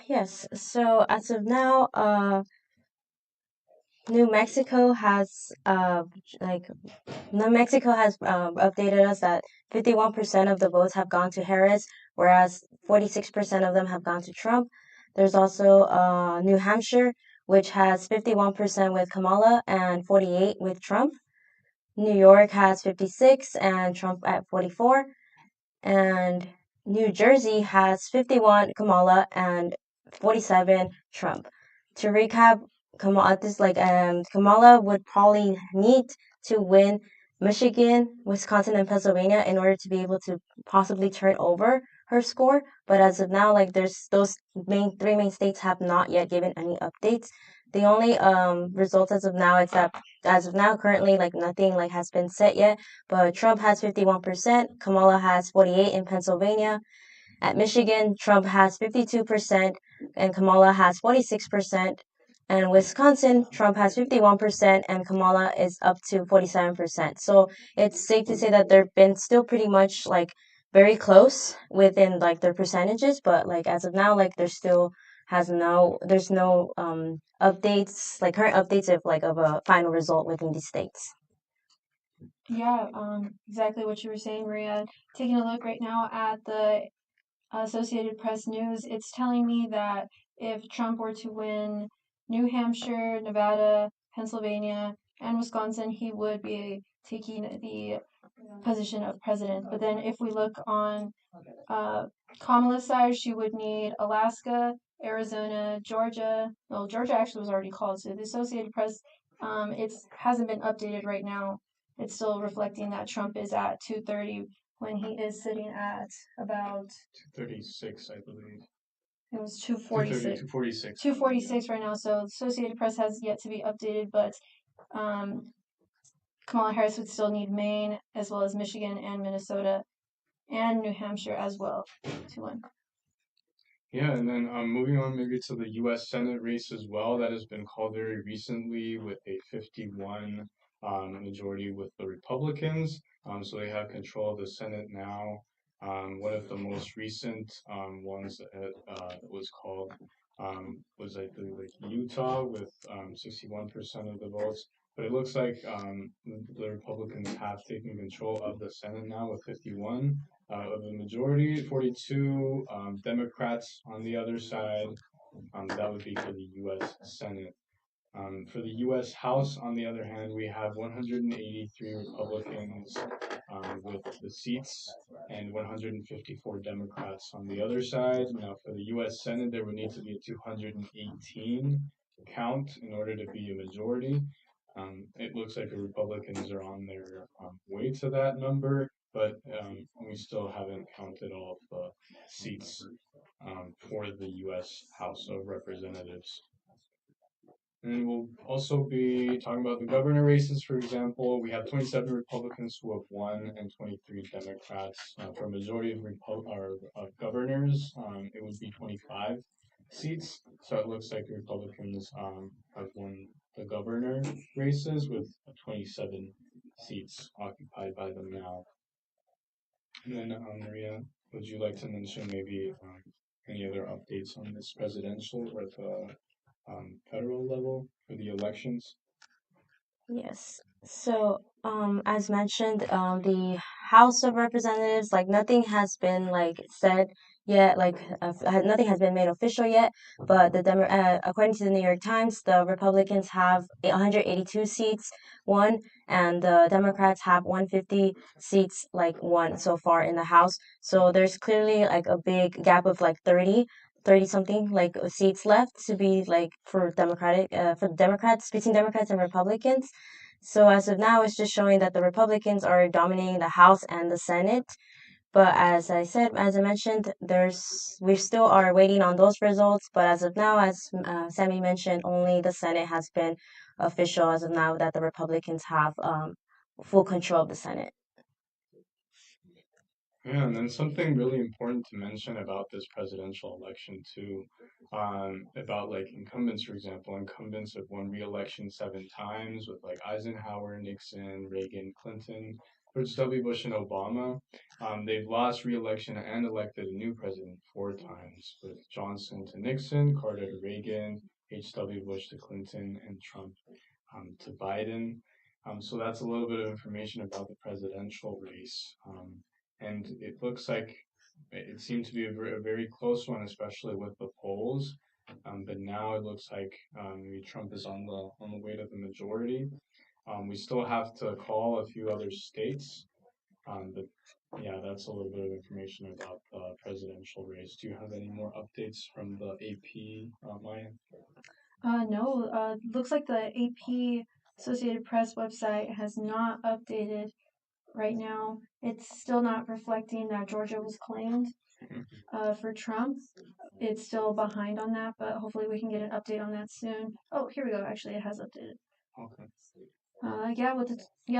Yes. So as of now, New Mexico has updated us that 51% of the votes have gone to Harris, whereas 46% of them have gone to Trump. There's also New Hampshire, which has 51% with Kamala and 48 with Trump. New York has 56 and Trump at 44. and New Jersey has 51 Kamala and 47 Trump. To recap, Kamala would probably need to win Michigan, Wisconsin, and Pennsylvania in order to be able to possibly turn over her score. But as of now, there's those three main states have not yet given any updates. The only results as of now currently nothing has been set yet. But Trump has 51%, Kamala has 48 in Pennsylvania. At Michigan, Trump has 52% and Kamala has 46%. And Wisconsin, Trump has 51% and Kamala is up to 47%. So it's safe to say that they've been still pretty much very close within their percentages, but as of now, there's no updates, current updates of a final result within these states. Yeah, exactly what you were saying, Maria. Taking a look right now at the Associated Press news, it's telling me that if Trump were to win New Hampshire, Nevada, Pennsylvania, and Wisconsin, he would be taking the position of president. But then if we look on Kamala's side, she would need Alaska, Arizona, Georgia. Well, Georgia actually was already called, so the Associated Press, it hasn't been updated right now. It's still reflecting that Trump is at 230 when he is sitting at about 236, I believe. It was 246. 246. 246 right now. So Associated Press has yet to be updated, but Kamala Harris would still need Maine as well as Michigan and Minnesota and New Hampshire as well to win. Yeah, and then moving on maybe to the U.S. Senate race as well, that has been called very recently with a 51 majority with the Republicans. So they have control of the Senate now. One of the most recent ones that was called was I believe Utah with 61% of the votes. But it looks like the Republicans have taken control of the Senate now with 51 of the majority, 42 Democrats on the other side. That would be for the U.S. Senate. For the U.S. House, on the other hand, we have 183 Republicans with the seats and 154 Democrats on the other side. Now, for the U.S. Senate, there would need to be a 218 count in order to be a majority. It looks like the Republicans are on their way to that number, but we still haven't counted all of the seats for the U.S. House of Representatives. And we'll also be talking about the governor races, for example. We have 27 Republicans who have won and 23 Democrats. For a majority of governors, it would be 25 seats. So it looks like the Republicans have won the governor races with 27 seats occupied by them now. And then, Maria, would you like to mention maybe any other updates on this presidential or the federal level for the elections? Yes. So, as mentioned, the House of Representatives, nothing has been said yet, nothing has been made official yet. But according to the New York Times, the Republicans have 182 seats won, and the Democrats have 150 seats won so far in the House. So there's clearly a big gap of 30 something seats left to be for Democrats, between Democrats and Republicans. So as of now, it's just showing that the Republicans are dominating the House and the Senate. But as I mentioned, we still are waiting on those results. But as of now, as Sammy mentioned, only the Senate has been official as of now that the Republicans have full control of the Senate. Yeah, and then something really important to mention about this presidential election too, about incumbents, for example, incumbents have won re-election 7 times with Eisenhower, Nixon, Reagan, Clinton, George W. Bush, and Obama. They've lost re-election and elected a new president 4 times with Johnson to Nixon, Carter to Reagan, H.W. Bush to Clinton, and Trump to Biden. So that's a little bit of information about the presidential race. And it looks like it seemed to be a very close one, especially with the polls. But now it looks like maybe Trump is on the way to the majority. We still have to call a few other states. But yeah, that's a little bit of information about the presidential race. Do you have any more updates from the AP, Maya? No, looks like the AP Associated Press website has not updated right now. It's still not reflecting that Georgia was claimed for Trump. It's still behind on that, but hopefully we can get an update on that soon. Oh, here we go. Actually, it has updated. Okay.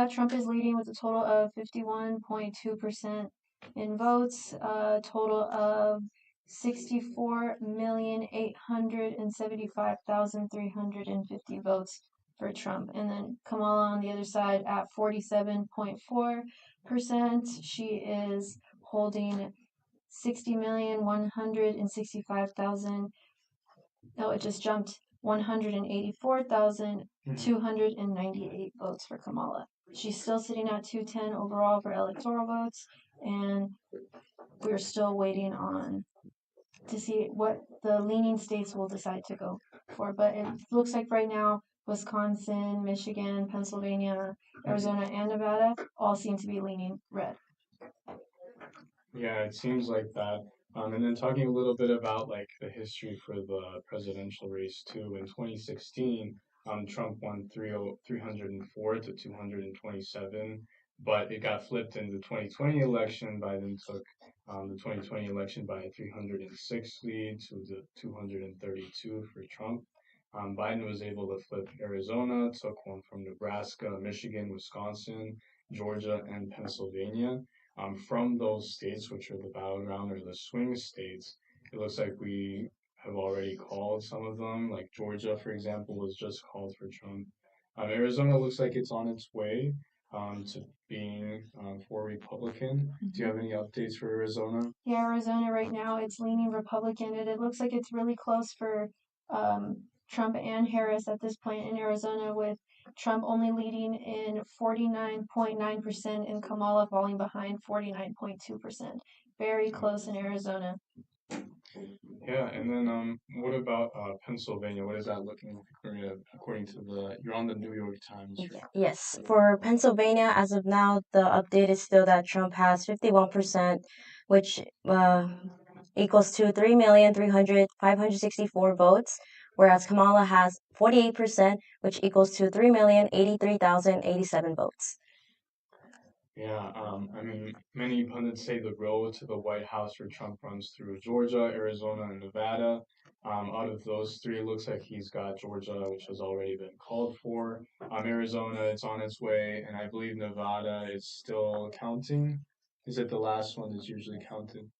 Trump is leading with a total of 51.2% in votes, a total of 64,875,350 votes for Trump. And then Kamala on the other side at 47.4%. She is holding 60,165,000. Oh, it just jumped 184,298 votes for Kamala. She's still sitting at 210 overall for electoral votes, and we're still waiting on to see what the leaning states will decide to go for. But it looks like right now Wisconsin, Michigan, Pennsylvania, Arizona, and Nevada all seem to be leaning red. Yeah, it seems like that. And then talking a little bit about like the history for the presidential race too. In 2016, Trump won 304 to 227, but it got flipped in the 2020 election. Biden took the 2020 election by a 306 lead to the 232 for Trump. Biden was able to flip Arizona, took one from Nebraska, Michigan, Wisconsin, Georgia, and Pennsylvania. From those states, which are the battleground or the swing states, it looks like we have already called some of them. Like Georgia, for example, was just called for Trump. Arizona looks like it's on its way to being for Republican. Do you have any updates for Arizona? Yeah, Arizona right now it's leaning Republican, and it looks like it's really close for Trump and Harris at this point in Arizona, with Trump only leading in 49.9% and Kamala falling behind 49.2%. Very close in Arizona. Yeah, and then what about Pennsylvania? What is that looking like according to you're on the New York Times, right? Yes, for Pennsylvania, as of now, the update is still that Trump has 51%, which equals to 3,300,564 votes, whereas Kamala has 48%, which equals to 3,083,087 votes. Yeah, I mean, many pundits say the road to the White House for Trump runs through Georgia, Arizona, and Nevada. Out of those three, it looks like he's got Georgia, which has already been called for. Arizona, it's on its way, and I believe Nevada is still counting. Is it the last one that's usually counted?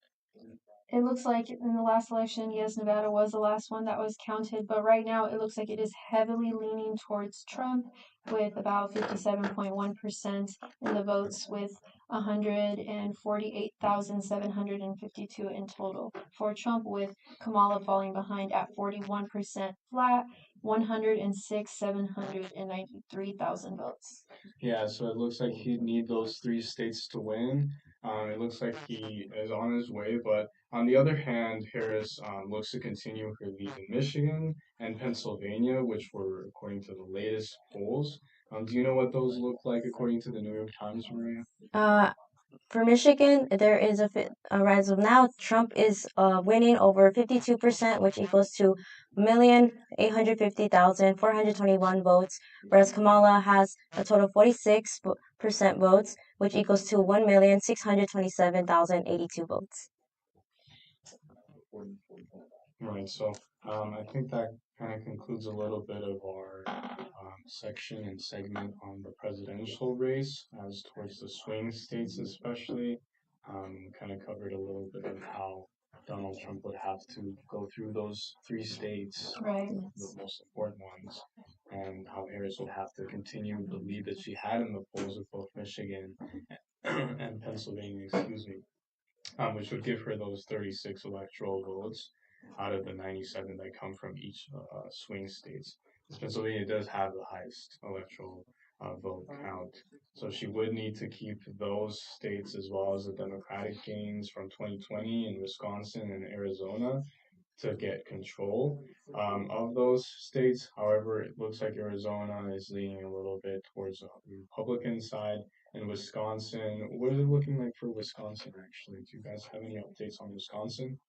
It looks like in the last election, yes, Nevada was the last one that was counted, but right now it looks like it is heavily leaning towards Trump with about 57.1% in the votes, with 148,752 in total for Trump, with Kamala falling behind at 41% flat, 106,793,000 votes. Yeah, so it looks like he'd need those three states to win. It looks like he is on his way, but on the other hand, Harris looks to continue her lead in Michigan and Pennsylvania, which were according to the latest polls. Do you know what those look like according to the New York Times, Maria? For Michigan, there is as of now, Trump is winning over 52%, which equals to 1,850,421 votes, whereas Kamala has a total of 46% votes, which equals to 1,627,082 votes. Right, so I think that kind of concludes a little bit of our section and segment on the presidential race as towards the swing states, especially. Kind of covered a little bit of how Donald Trump would have to go through those three states, right, the most important ones, and how Harris would have to continue the lead that she had in the polls with both Michigan and Pennsylvania, excuse me, which would give her those 36 electoral votes out of the 97 that come from each swing states. Pennsylvania does have the highest electoral vote count, so she would need to keep those states as well as the Democratic gains from 2020 in Wisconsin and Arizona. to get control of those states. However, it looks like Arizona is leaning a little bit towards the Republican side. And Wisconsin, what is it looking like for Wisconsin actually? Do you guys have any updates on Wisconsin?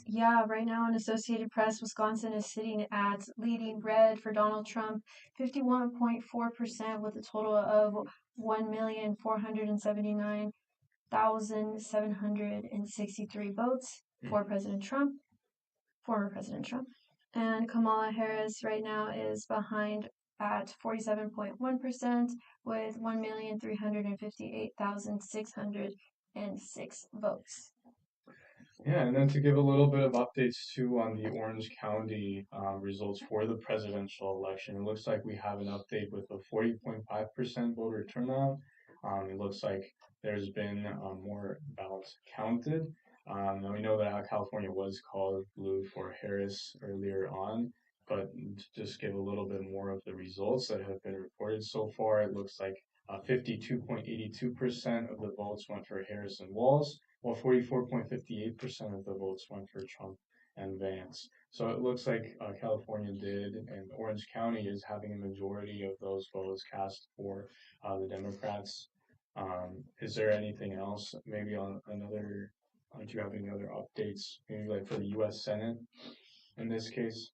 Yeah, right now in Associated Press, Wisconsin is sitting at leading red for Donald Trump, 51.4% with a total of 1,479,763 votes for President Trump, former President Trump. And Kamala Harris right now is behind at 47.1% with 1,358,606 votes. Yeah, and then to give a little bit of updates too on the Orange County results for the presidential election, it looks like we have an update with a 40.5% voter turnout. It looks like there's been more ballots counted. And we know that California was called blue for Harris earlier on, but to just give a little bit more of the results that have been reported so far, it looks like 52.82% of the votes went for Harris and Walz, while 44.58% of the votes went for Trump and Vance. So it looks like California did, and Orange County is having a majority of those votes cast for the Democrats. Is there anything else, maybe on another, do you have any other updates, maybe like for the U.S. Senate in this case?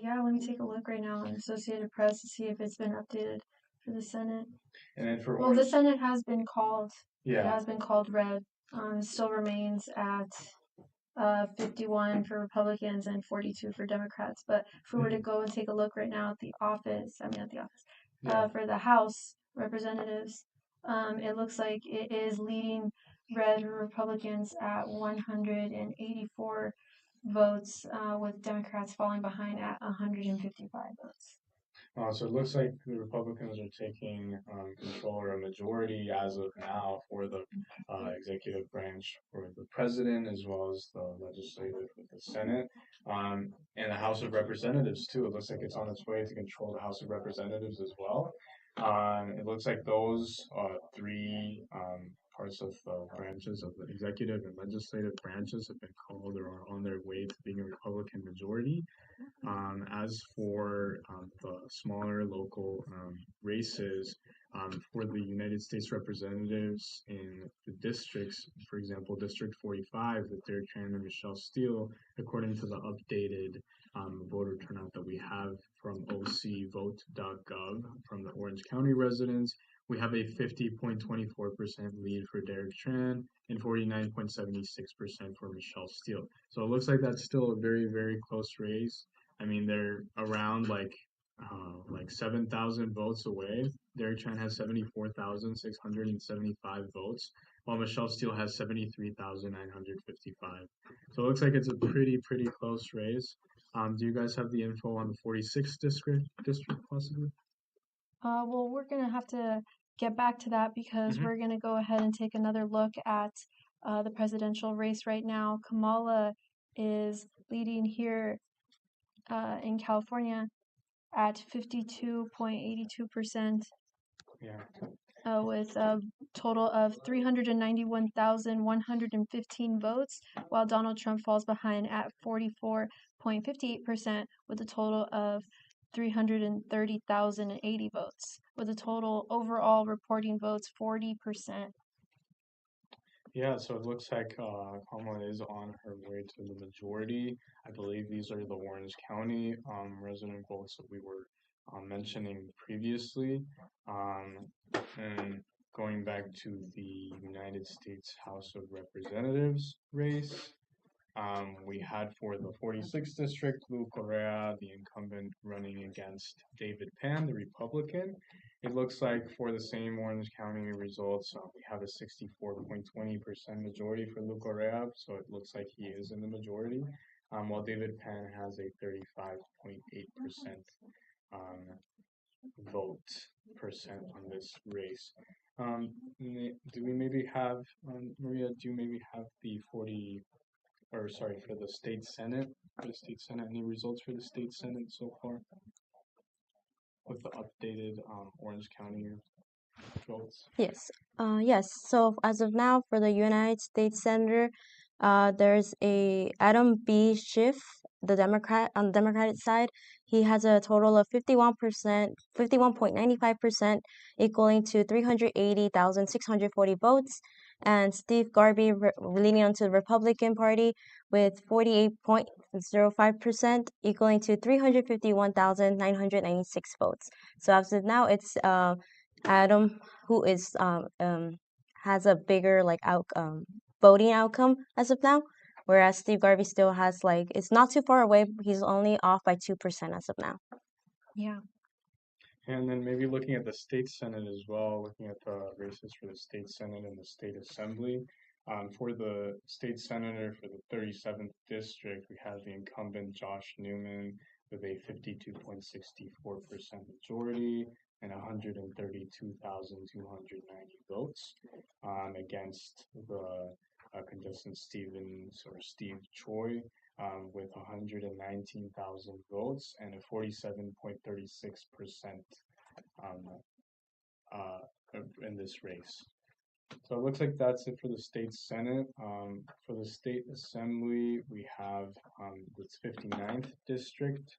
Yeah, let me take a look right now on Associated Press to see if it's been updated for the Senate. And then for Well, the Senate has been called. Yeah. It has been called red. It still remains at 51 for Republicans and 42 for Democrats. But if we were to go and take a look right now at the office, for the House Representatives, it looks like it is leading red Republicans at 184 votes, with Democrats falling behind at 155 votes. So it looks like the Republicans are taking control or a majority as of now for the executive branch for the president as well as the legislative with the Senate and the House of Representatives too. It looks like it's on its way to control the House of Representatives as well. It looks like those three parts of the branches of the executive and legislative branches have been called or are on their way to being a Republican majority. As for the smaller local races, for the United States representatives in the districts, for example, District 45 with Derek Tran and Michelle Steele, according to the updated voter turnout that we have from ocvote.gov from the Orange County residents, we have a 50.24% lead for Derek Tran and 49.76% for Michelle Steele. So it looks like that's still a very, very close race. I mean, they're around like 7,000 votes away. Derek Tran has 74,675 votes, while Michelle Steele has 73,955. So it looks like it's a pretty close race. Do you guys have the info on the 46th district possibly? Well, we're gonna have to get back to that because we're gonna go ahead and take another look at the presidential race right now. Kamala is leading here in California at 52.82%. Yeah. With a total of 391,115 votes, while Donald Trump falls behind at 44.58% with a total of 330,080 votes, with a total overall reporting votes 40%. Yeah, so it looks like Kamala is on her way to the majority. I believe these are the Orange County resident votes that we were mentioning previously. And going back to the United States House of Representatives race, we had for the 46th district, Lou Correa, the incumbent, running against David Pan, the Republican. It looks like for the same Orange County results, we have a 64.20% majority for Lou Correa, so it looks like he is in the majority, while David Pan has a 35.8% vote percent on this race. Do we maybe have, Maria, do you maybe have the for the state senate? Any results for the state senate so far? With the updated Orange County votes? Yes. Yes. So as of now, for the United States Senator, There's a Adam B. Schiff, the Democrat on the Democratic side. He has a total of 51.95%, equaling to 380,640 votes. And Steve Garvey, leaning onto the Republican Party, with 48.05%, equaling to 351,996 votes. So as of now, it's Adam who is has a bigger voting outcome as of now, whereas Steve Garvey still has it's not too far away. He's only off by 2% as of now. Yeah. And then maybe looking at the state senate as well, looking at the races for the state senate and the state assembly. For the state senator for the 37th district, we have the incumbent Josh Newman with a 52.64% majority and 132,290 votes, against the contestant Steve Choi, with 119,000 votes and a 47.36% in this race. So it looks like that's it for the state senate. For the state assembly, we have this 59th district,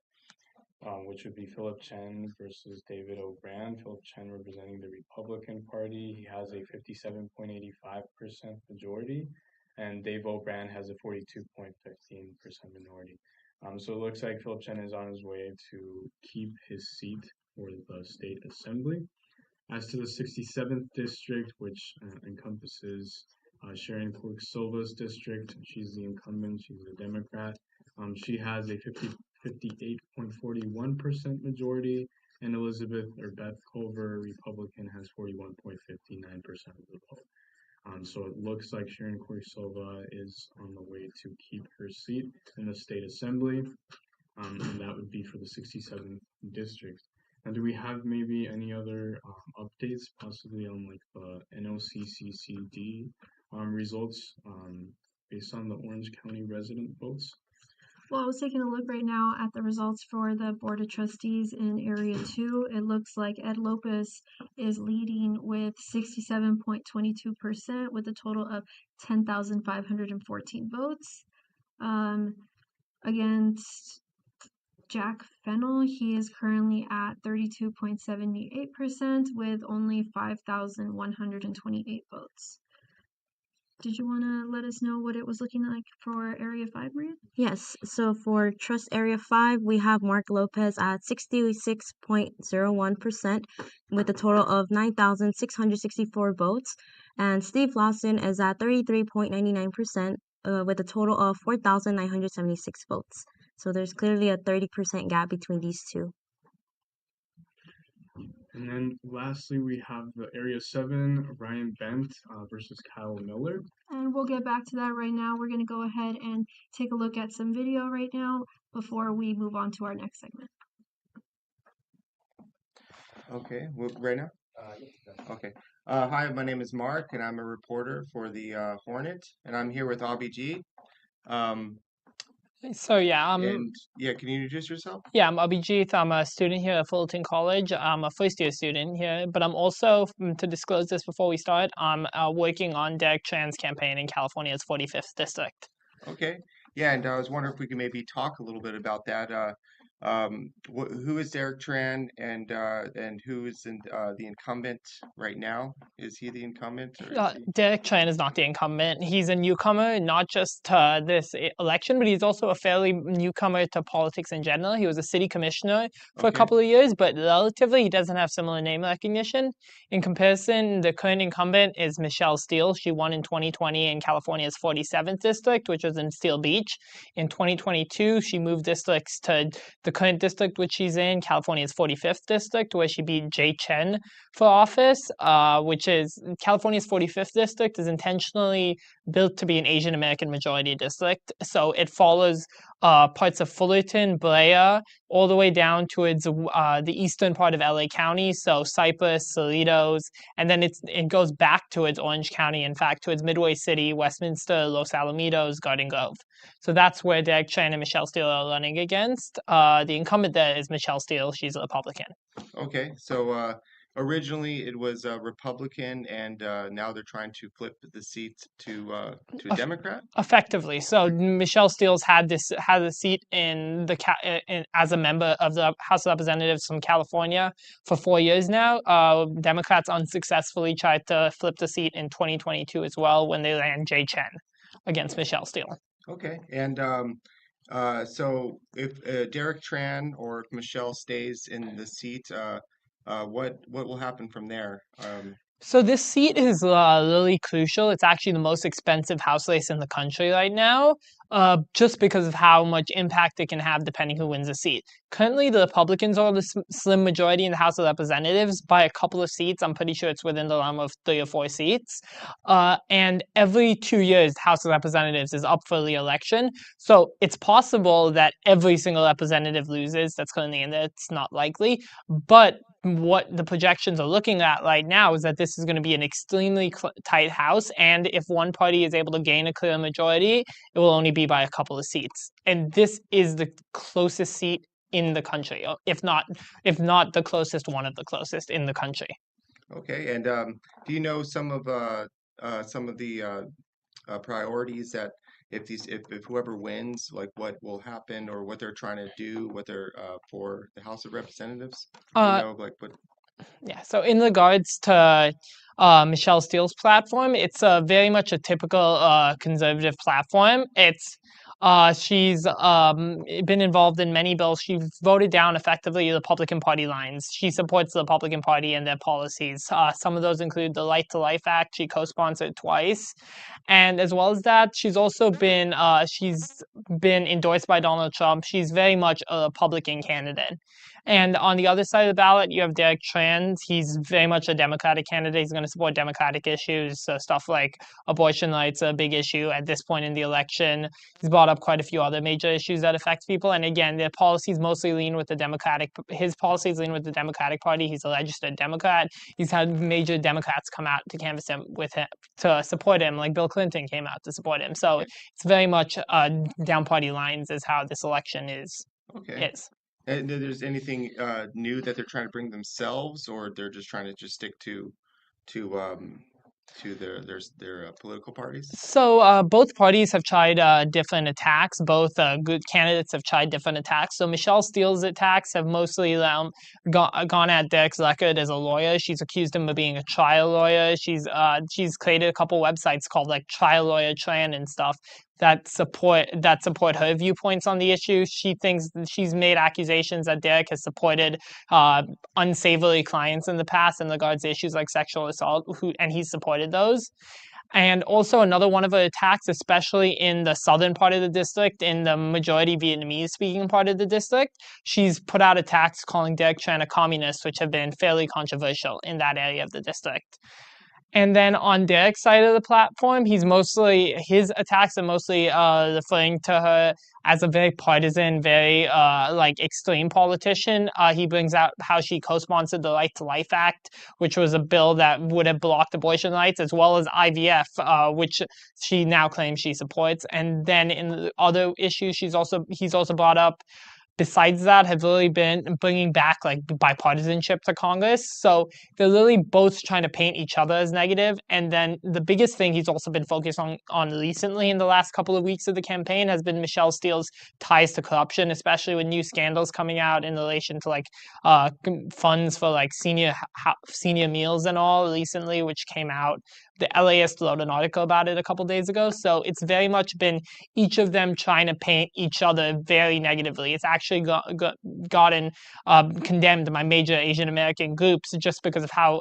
which would be Philip Chen versus David O'Brien. Philip Chen representing the Republican Party. He has a 57.85% majority, and Dave O'Brien has a 42.15% minority. So it looks like Philip Chen is on his way to keep his seat for the state assembly. As to the 67th district, which encompasses Sharon Quirk Silva's district, she's the incumbent, she's a Democrat. She has a 58.41% majority, and Beth Culver, Republican, has 41.59% of the vote. So it looks like Sharon Quirk Silva is on the way to keep her seat in the state assembly, and that would be for the 67th district. And do we have maybe any other updates, possibly on the NOCCCD results based on the Orange County resident votes? Well, I was taking a look right now at the results for the Board of Trustees in Area 2. It looks like Ed Lopez is leading with 67.22% with a total of 10,514 votes. Against Jack Fennell, he is currently at 32.78% with only 5,128 votes. Did you want to let us know what it was looking like for Area 5, Maria? Yes, so for Trust Area 5, we have Mark Lopez at 66.01% with a total of 9,664 votes, and Steve Lawson is at 33.99% with a total of 4,976 votes. So there's clearly a 30% gap between these two. And then lastly, we have the Area 7, Ryan Bent versus Kyle Miller. And we'll get back to that right now. We're going to go ahead and take a look at some video right now before we move on to our next segment. Okay, right now? Okay. Hi, my name is Mark, and I'm a reporter for the Hornet, and I'm here with ABG. So yeah, And yeah, can you introduce yourself? yeah, I'm Abhijit. I'm a student here at Fullerton College. I'm a first-year student here, but I'm also, to disclose this before we start, I'm working on Derek Chan's campaign in California's 45th district. Okay. Yeah, and I was wondering if we could maybe talk a little bit about that. Who is Derek Tran, and who is the incumbent right now? Is he the incumbent? Or is he... Derek Chan is not the incumbent. He's a newcomer, not just this election, but he's also a fairly newcomer to politics in general. He was a city commissioner for a couple of years, but relatively he doesn't have similar name recognition. In comparison, the current incumbent is Michelle Steele. She won in 2020 in California's 47th district, which was in Steel Beach. In 2022, she moved districts to the current district which she's in, California's 45th district, where she beat Jay Chen for office, which is California's 45th district is intentionally built to be an Asian American majority district. So it follows parts of Fullerton, Brea, all the way down towards the eastern part of LA County, so Cypress, Cerritos, and then it goes back towards Orange County, in fact, towards Midway City, Westminster, Los Alamitos, Garden Grove. So that's where Derek Chen and Michelle Steele are running against. The incumbent there is Michelle Steele. She's a Republican. Okay, so originally it was a Republican, and now they're trying to flip the seat to a Democrat. Effectively, so Michelle Steele's had a seat in as a member of the House of Representatives from California for 4 years now. Democrats unsuccessfully tried to flip the seat in 2022 as well when they ran Jay Chen against Michelle Steele. Okay, and so if Derek Tran or if Michelle stays in the seat, what will happen from there? So this seat is really crucial. It's actually the most expensive House race in the country right now, just because of how much impact it can have depending who wins the seat. Currently, the Republicans are the slim majority in the House of Representatives by a couple of seats. I'm pretty sure it's within the realm of 3 or 4 seats. And every 2 years, the House of Representatives is up for re-election. So it's possible that every single representative loses that's currently in there. It's not likely. But what the projections are looking at right now is that this is going to be an extremely tight House, and if one party is able to gain a clear majority, it will only be by a couple of seats. And this is the closest seat in the country, if not the closest, one of the closest in the country. Okay, and do you know some of the priorities that if whoever wins, like what will happen or what they're trying to do, what they're for the House of Representatives? Like what? Yeah, so in regards to Michelle Steele's platform, it's very much a typical conservative platform. She's been involved in many bills. She voted down effectively the Republican Party lines. She supports the Republican Party and their policies. Some of those include the Right to Life Act. She co-sponsored twice, and as well as that, she's been endorsed by Donald Trump. She's very much a Republican candidate. And on the other side of the ballot, you have Derek Tran. He's very much a Democratic candidate. He's going to support Democratic issues, so stuff like abortion rights, a big issue at this point in the election. He's brought up quite a few other major issues that affect people. And again, their policies mostly lean with the Democratic. His policies lean with the Democratic Party. He's a registered Democrat. He's had major Democrats come out to canvass him to support him, like Bill Clinton came out to support him. So it's very much down party lines is how this election is. Okay. And there's anything new that they're trying to bring themselves, or they're just trying to stick to their political parties? So both parties have tried different attacks. Both good candidates have tried different attacks. So Michelle Steele's attacks have mostly gone at Derek's record as a lawyer. She's accused him of being a trial lawyer. She's created a couple websites called like Trial Lawyer Tran and stuff that support her viewpoints on the issue. She thinks she's made accusations that Derek has supported unsavory clients in the past in regards to issues like sexual assault, and he's supported those. And also another one of her attacks, especially in the southern part of the district, in the majority Vietnamese-speaking part of the district, she's put out attacks calling Derek Tran a communist, which have been fairly controversial in that area of the district. And then on Derek's side of the platform, his attacks are mostly referring to her as a very partisan, very extreme politician. He brings out how she co-sponsored the Right to Life Act, which was a bill that would have blocked abortion rights, as well as IVF, which she now claims she supports. And then in the other issues, he's also brought up, besides that, have really been bringing back like bipartisanship to Congress. So they're really both trying to paint each other as negative. And then the biggest thing he's also been focused on recently in the last couple of weeks of the campaign has been Michelle Steele's ties to corruption, especially with new scandals coming out in relation to like funds for like senior meals and all recently, which came out. The LAist wrote an article about it a couple days ago. So it's very much been each of them trying to paint each other very negatively. It's actually gotten condemned by major Asian American groups just because of how,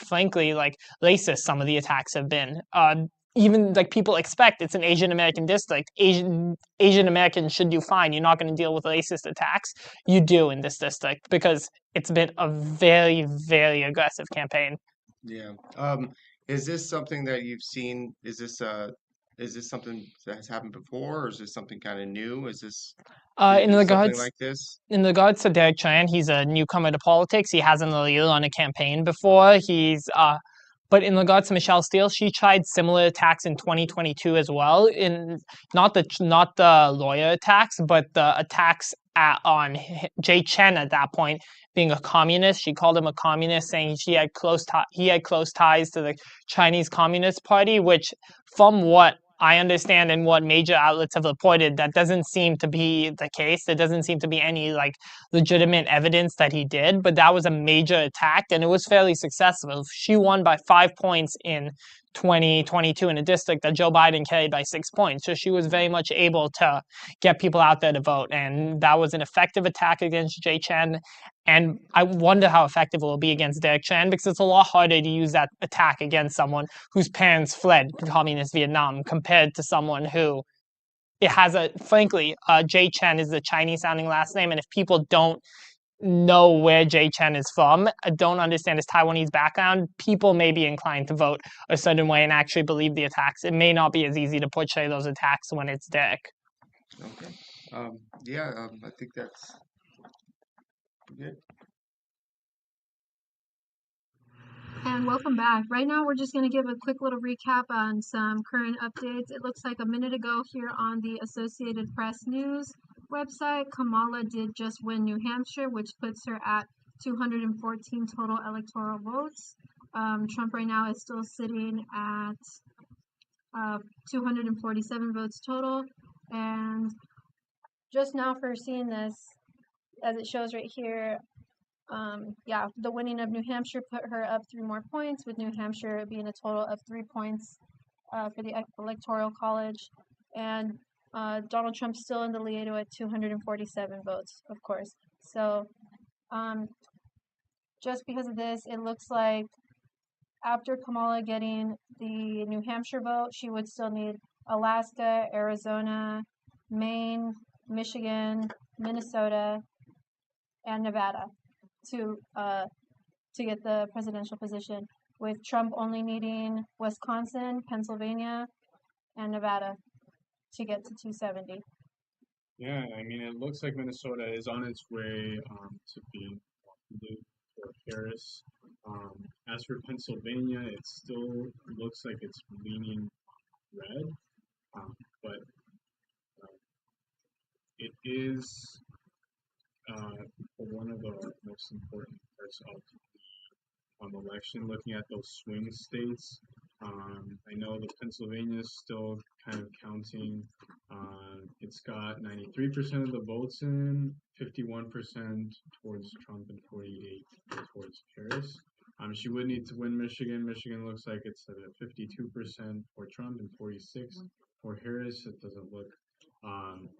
frankly, racist some of the attacks have been. Even like people expect it's an Asian American district. Asian Americans should do fine. You're not going to deal with racist attacks. You do in this district because it's been a very, very aggressive campaign. Yeah. Is this something that you've seen? Is this something that has happened before, or is this something kind of new? Is this something like this? In regards to Derek Tran, he's a newcomer to politics. He hasn't really run a campaign before. But in regards to Michelle Steele, she tried similar attacks in 2022 as well. In not the lawyer attacks, but the attacks on Jay Chen at that point being a communist. She called him a communist, saying he had close ties to the Chinese Communist Party, which, from what I understand and what major outlets have reported, that doesn't seem to be the case. There doesn't seem to be any like legitimate evidence that he did, but that was a major attack and it was fairly successful. She won by 5 points in 2022 in a district that Joe Biden carried by 6 points. So she was very much able to get people out there to vote. And that was an effective attack against Jay Chen. And I wonder how effective it will be against Derek Chan, because it's a lot harder to use that attack against someone whose parents fled communist Vietnam compared to someone who it has frankly, Jay Chen is a Chinese sounding last name. And if people don't know where Jay Chen is from, don't understand his Taiwanese background, people may be inclined to vote a certain way and actually believe the attacks. It may not be as easy to portray those attacks when it's Derek. Okay. I think that's good. And welcome back. Right now, we're just going to give a quick little recap on some current updates. It looks like a minute ago here on the Associated Press News website, Kamala did just win New Hampshire, which puts her at 214 total electoral votes. Trump right now is still sitting at 247 votes total. And just now for seeing this, as it shows right here, the winning of New Hampshire put her up 3 more points, with New Hampshire being a total of 3 points for the Electoral College. And Donald Trump's still in the lead at 247 votes, of course. So just because of this, it looks like after Kamala getting the New Hampshire vote, she would still need Alaska, Arizona, Maine, Michigan, Minnesota, and Nevada to get the presidential position, with Trump only needing Wisconsin, Pennsylvania, and Nevada to get to 270. Yeah, I mean, it looks like Minnesota is on its way to being elected for Harris. As for Pennsylvania, it still looks like it's leaning red, but it is one of the most important parts of the election, looking at those swing states. I know that Pennsylvania is still kind of counting. It's got 93% of the votes in, 51% towards Trump, and 48% towards Harris. She would need to win Michigan. Michigan looks like it's at 52% for Trump and 46% for Harris. It doesn't look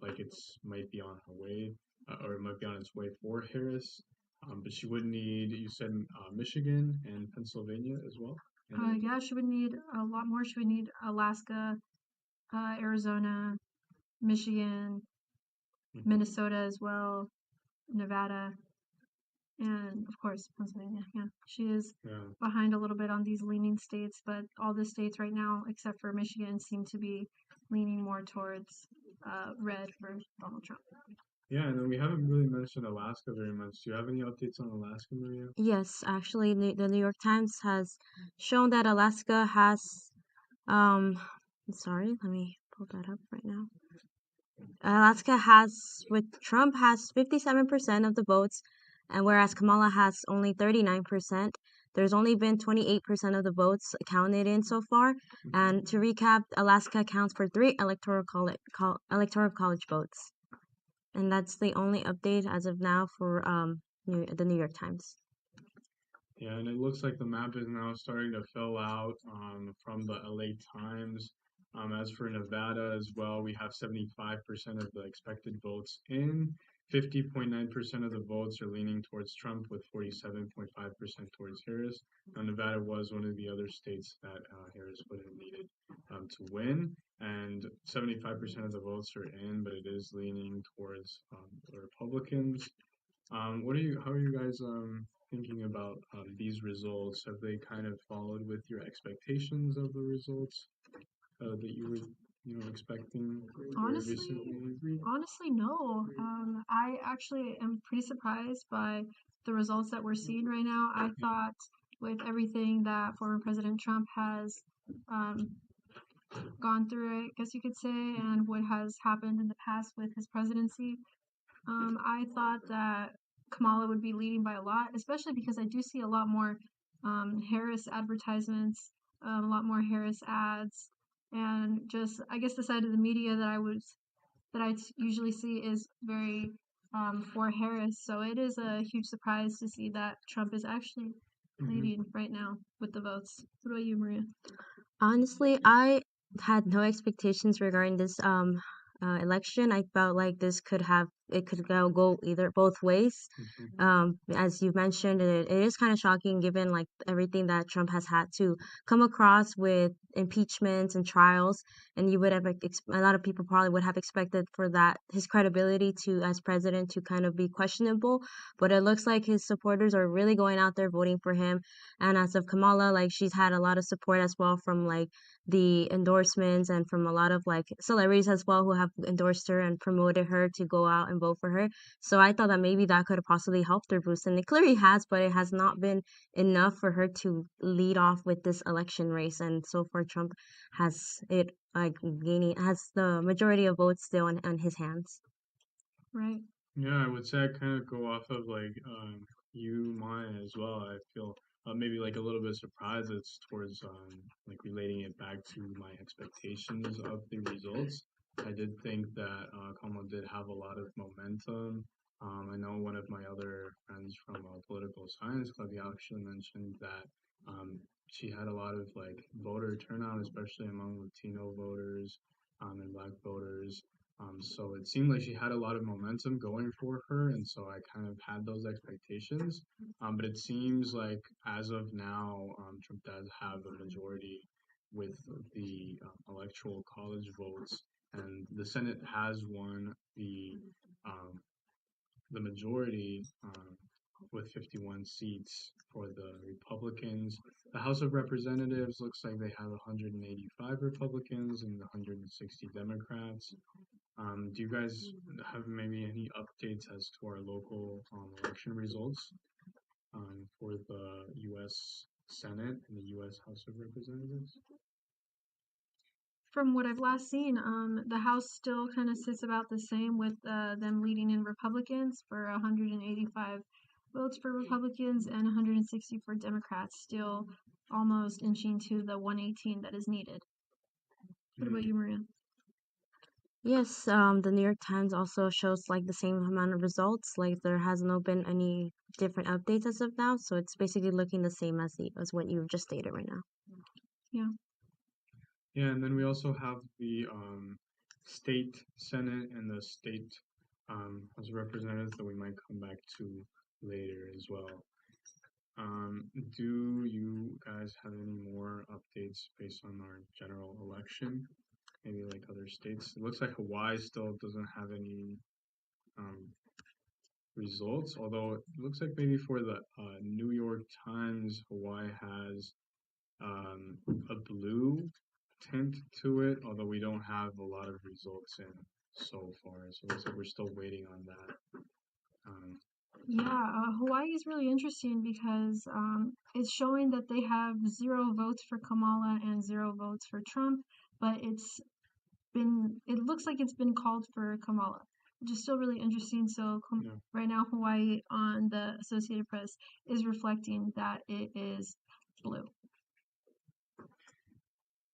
like it's might be on her way, or it might be on its way for Harris. But she would need, you said, Michigan and Pennsylvania as well? She would need a lot more. She would need Alaska, Arizona, Michigan, Minnesota as well, Nevada, and of course Pennsylvania. Yeah, she is behind a little bit on these leaning states, but all the states right now, except for Michigan, seem to be leaning more towards red for Donald Trump. Yeah, and then we haven't really mentioned Alaska very much. Do you have any updates on Alaska, Maria? Yes, actually, the New York Times has shown that Alaska has, sorry, let me pull that up right now. Alaska has, with Trump, has 57% of the votes, and whereas Kamala has only 39%, there's only been 28% of the votes counted in so far. And to recap, Alaska accounts for 3 electoral college votes. And that's the only update as of now for the New York Times. Yeah, and it looks like the map is now starting to fill out from the LA Times. As for Nevada as well, we have 75% of the expected votes in. 50.9% of the votes are leaning towards Trump, with 47.5% towards Harris. Now, Nevada was one of the other states that Harris would have needed to win, and 75% of the votes are in, but it is leaning towards the Republicans. How are you guys thinking about these results? Have they kind of followed with your expectations of the results that you were expecting Honestly, no. I actually am pretty surprised by the results that we're seeing right now. I thought with everything that former President Trump has gone through, I guess you could say, and what has happened in the past with his presidency, I thought that Kamala would be leading by a lot, especially because I do see a lot more Harris advertisements, a lot more Harris ads, and just I guess the side of the media that usually see is very for Harris. So it is a huge surprise to see that Trump is actually leading right now with the votes. What about you, Maria? Honestly, I had no expectations regarding this election. I felt like this could go either both ways. As you mentioned, it is kind of shocking given like everything that Trump has had to come across with impeachments and trials, and you would have a lot of people probably would have expected for that his credibility to as president to kind of be questionable. But it looks like his supporters are really going out there voting for him. And as of Kamala, like she's had a lot of support as well from like the endorsements and from a lot of like celebrities as well who have endorsed her and promoted her to go out and vote for her. So I thought that maybe that could have possibly helped her boost, and it clearly has, but it has not been enough for her to lead off with this election race. And so far, Trump has it like has the majority of votes still in his hands. Right. Yeah, I would say I kind of go off of like you, Maya as well. I feel maybe like a little bit surprised it's towards like relating it back to my expectations of the results. I did think that Kamala did have a lot of momentum. I know one of my other friends from a political science club, he actually mentioned that she had a lot of like voter turnout, especially among Latino voters and Black voters. So it seemed like she had a lot of momentum going for her, and so I kind of had those expectations. But it seems like as of now, Trump does have a majority with the electoral college votes, and the Senate has won um, the majority with 51 seats for the Republicans. The House of Representatives looks like they have 185 Republicans and 160 Democrats. Do you guys have maybe any updates as to our local election results for the U.S. Senate and the U.S. House of Representatives? From what I've last seen, the House still kind of sits about the same with them leading in Republicans for 185 votes for Republicans and 160 for Democrats, still almost inching to the 118 that is needed. What about you, Maria? Yes, the New York Times also shows like the same amount of results. Like there has not been any different updates as of now, so it's basically looking the same as what you've just stated right now. Yeah. Yeah, and then we also have the state Senate and the state House of Representatives that we might come back to later as well. Do you guys have any more updates based on our general election? Maybe like other states. It looks like Hawaii still doesn't have any results, although it looks like maybe for the New York Times, Hawaii has a blue tint to it, although we don't have a lot of results in so far. So it looks like we're still waiting on that. Yeah, Hawaii is really interesting because it's showing that they have 0 votes for Kamala and 0 votes for Trump, but it looks like it's been called for Kamala, which is still really interesting. So right now, Hawaii on the Associated Press is reflecting that it is blue.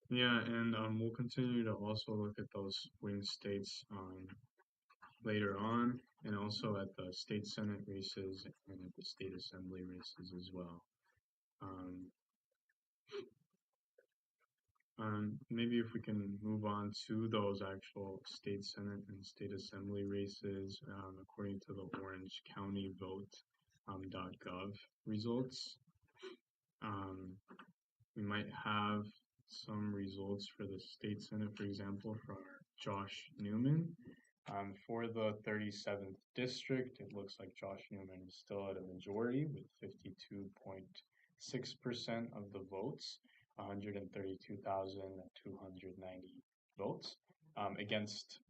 Yeah, and we'll continue to also look at those swing states later on, and also at the state Senate races and at the state assembly races as well. Maybe if we can move on to those actual state Senate and state assembly races, according to the Orange County Vote.gov results. We might have some results for the state Senate, for example, for Josh Newman. For the 37th district, it looks like Josh Newman is still at a majority with 52.6% of the votes, 132,290 votes, against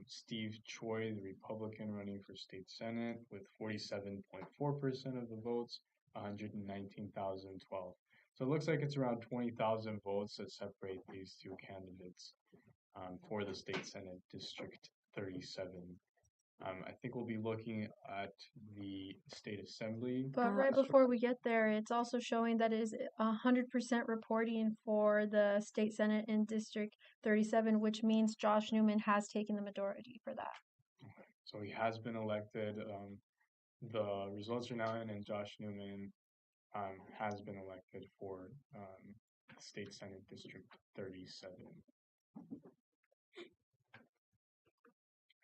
Steve Choi, the Republican running for state Senate, with 47.4% of the votes, 119,012. So it looks like it's around 20,000 votes that separate these two candidates for the state Senate District 37 I think we'll be looking at the state assembly. But right before we get there, it's also showing that it is 100% reporting for the state senate in District 37, which means Josh Newman has taken the majority for that. So he has been elected. The results are now in, and Josh Newman has been elected for State Senate District 37.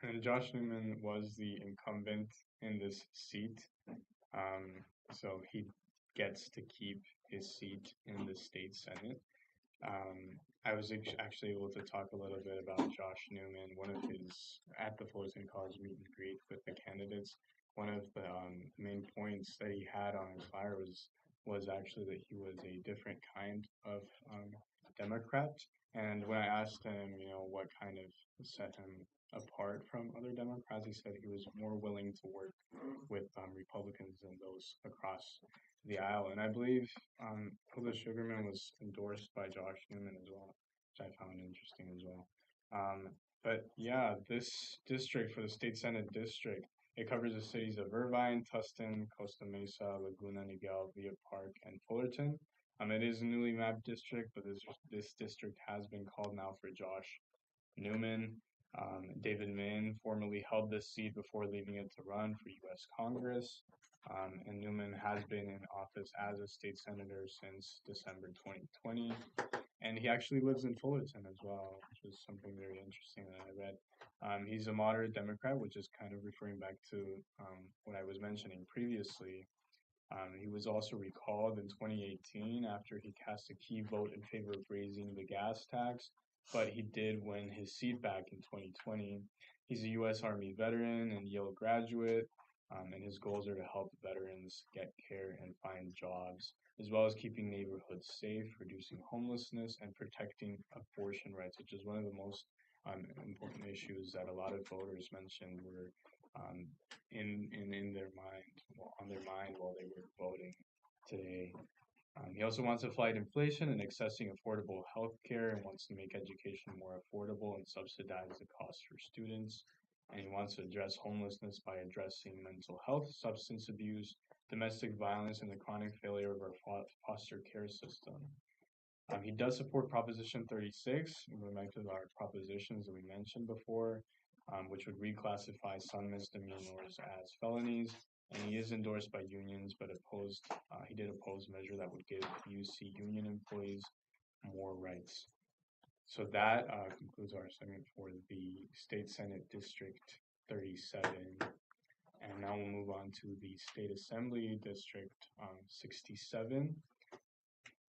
And Josh Newman was the incumbent in this seat, so he gets to keep his seat in the state senate. I was actually able to talk a little bit about Josh Newman. One of his, at the Fullerton College meet and greet with the candidates, one of the main points that he had on his flyer was actually that he was a different kind of Democrat. And when I asked him, what kind of set him apart from other Democrats, he said he was more willing to work with Republicans than those across the aisle. And I believe Hilda Sugarman was endorsed by Josh Newman as well, which I found interesting as well. But yeah, this district, for the State Senate district, it covers the cities of Irvine, Tustin, Costa Mesa, Laguna Niguel, Villa Park, and Fullerton. It is a newly mapped district, but this district has been called now for Josh Newman. David Min formerly held this seat before leaving it to run for U.S. Congress. And Newman has been in office as a state senator since December 2020. And he actually lives in Fullerton as well, which is something very interesting that I read. He's a moderate Democrat, which is kind of referring back to what I was mentioning previously. He was also recalled in 2018 after he cast a key vote in favor of raising the gas tax, but he did win his seat back in 2020. He's a U.S. Army veteran and Yale graduate, and his goals are to help veterans get care and find jobs, as well as keeping neighborhoods safe, reducing homelessness, and protecting abortion rights, which is one of the most important issues that a lot of voters mentioned were in their mind, on their mind while they were voting today. He also wants to fight inflation and accessing affordable health care, and wants to make education more affordable and subsidize the cost for students. And he wants to address homelessness by addressing mental health, substance abuse, domestic violence, and the chronic failure of our foster care system. He does support Proposition 36, going back to our propositions that we mentioned before, which would reclassify some misdemeanors as felonies. And he is endorsed by unions, but he did oppose a measure that would give UC union employees more rights. So that concludes our segment for the State Senate District 37. And now we'll move on to the State Assembly District 67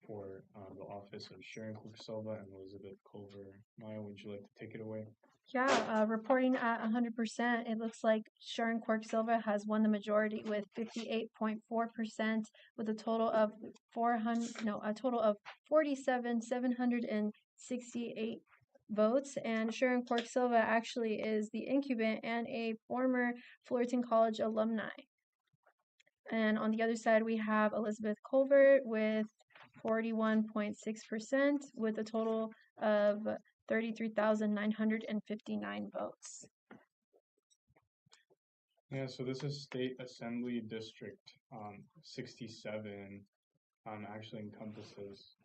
for the office of Sharon Silva and Elizabeth Culver. Maya, would you like to take it away? Yeah, reporting at 100%, it looks like Sharon Quirk Silva has won the majority with 58.4%, with a total of 47,768 votes. And Sharon Quirk Silva actually is the incumbent and a former Fullerton College alumni. And on the other side, we have Elizabeth Culver with 41.6%, with a total of 33,959 votes. Yeah, so this is State Assembly District 67. Actually encompasses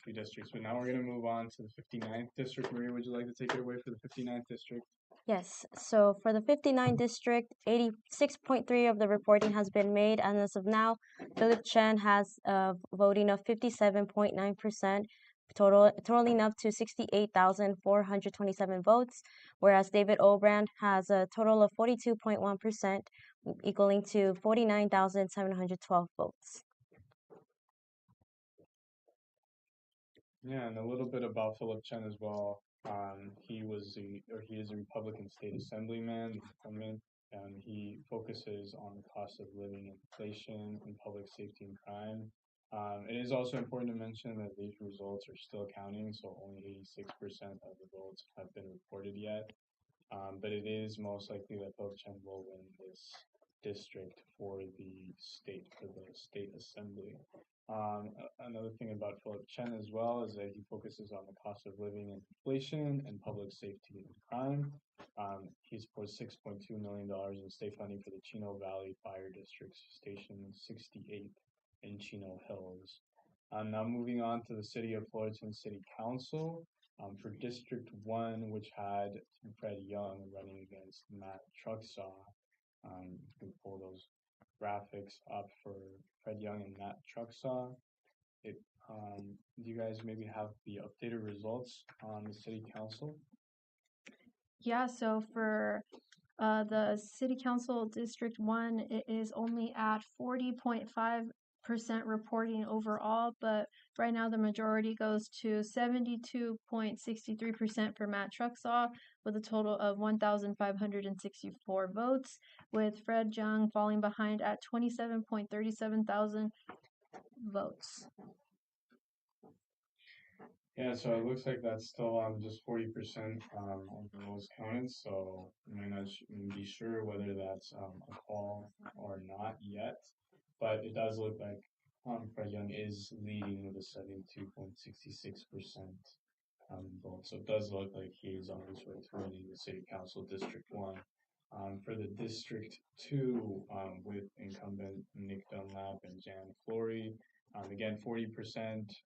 3 districts. But now we're going to move on to the 59th district. Maria, would you like to take it away for the 59th district? Yes, so for the 59th district, 86.3% of the reporting has been made, and as of now, Philip Chen has a voting of 57.9%, totaling up to 68,427 votes, whereas David Obrand has a total of 42.1%, equaling to 49,712 votes. Yeah, and a little bit about Philip Chen as well. He is a Republican state assemblyman, and he focuses on the cost of living, inflation, and public safety and crime. It is also important to mention that these results are still counting, so only 86% of the votes have been reported yet. But it is most likely that Philip Chen will win this district for the state assembly. Another thing about Fullerton as well is that he focuses on the cost of living and inflation and public safety and crime. He supports $6.2 million in state funding for the Chino Valley Fire District Station 68 in Chino Hills. Now moving on to the City of Fullerton City Council. For District 1, which had Fred Young running against Matt Trucksaw. You can pull those graphics up for Fred Young and Matt Trucksaw. Do you guys maybe have the updated results on the City Council? Yeah, so for the City Council District 1, it is only at 40.5% reporting overall, but right now the majority goes to 72.63% for Matt Trucksaw with a total of 1,564 votes, with Fred Young falling behind at 27.37 thousand votes. Yeah, so it looks like that's still just 40% of the votes counted, so I may not be sure whether that's a call or not yet, but it does look like Fred Young is leading with a 72.66% vote, so it does look like he's on his way to winning the City Council District 1. For the District 2, with incumbent Nick Dunlap and Jan Flory, again, 40%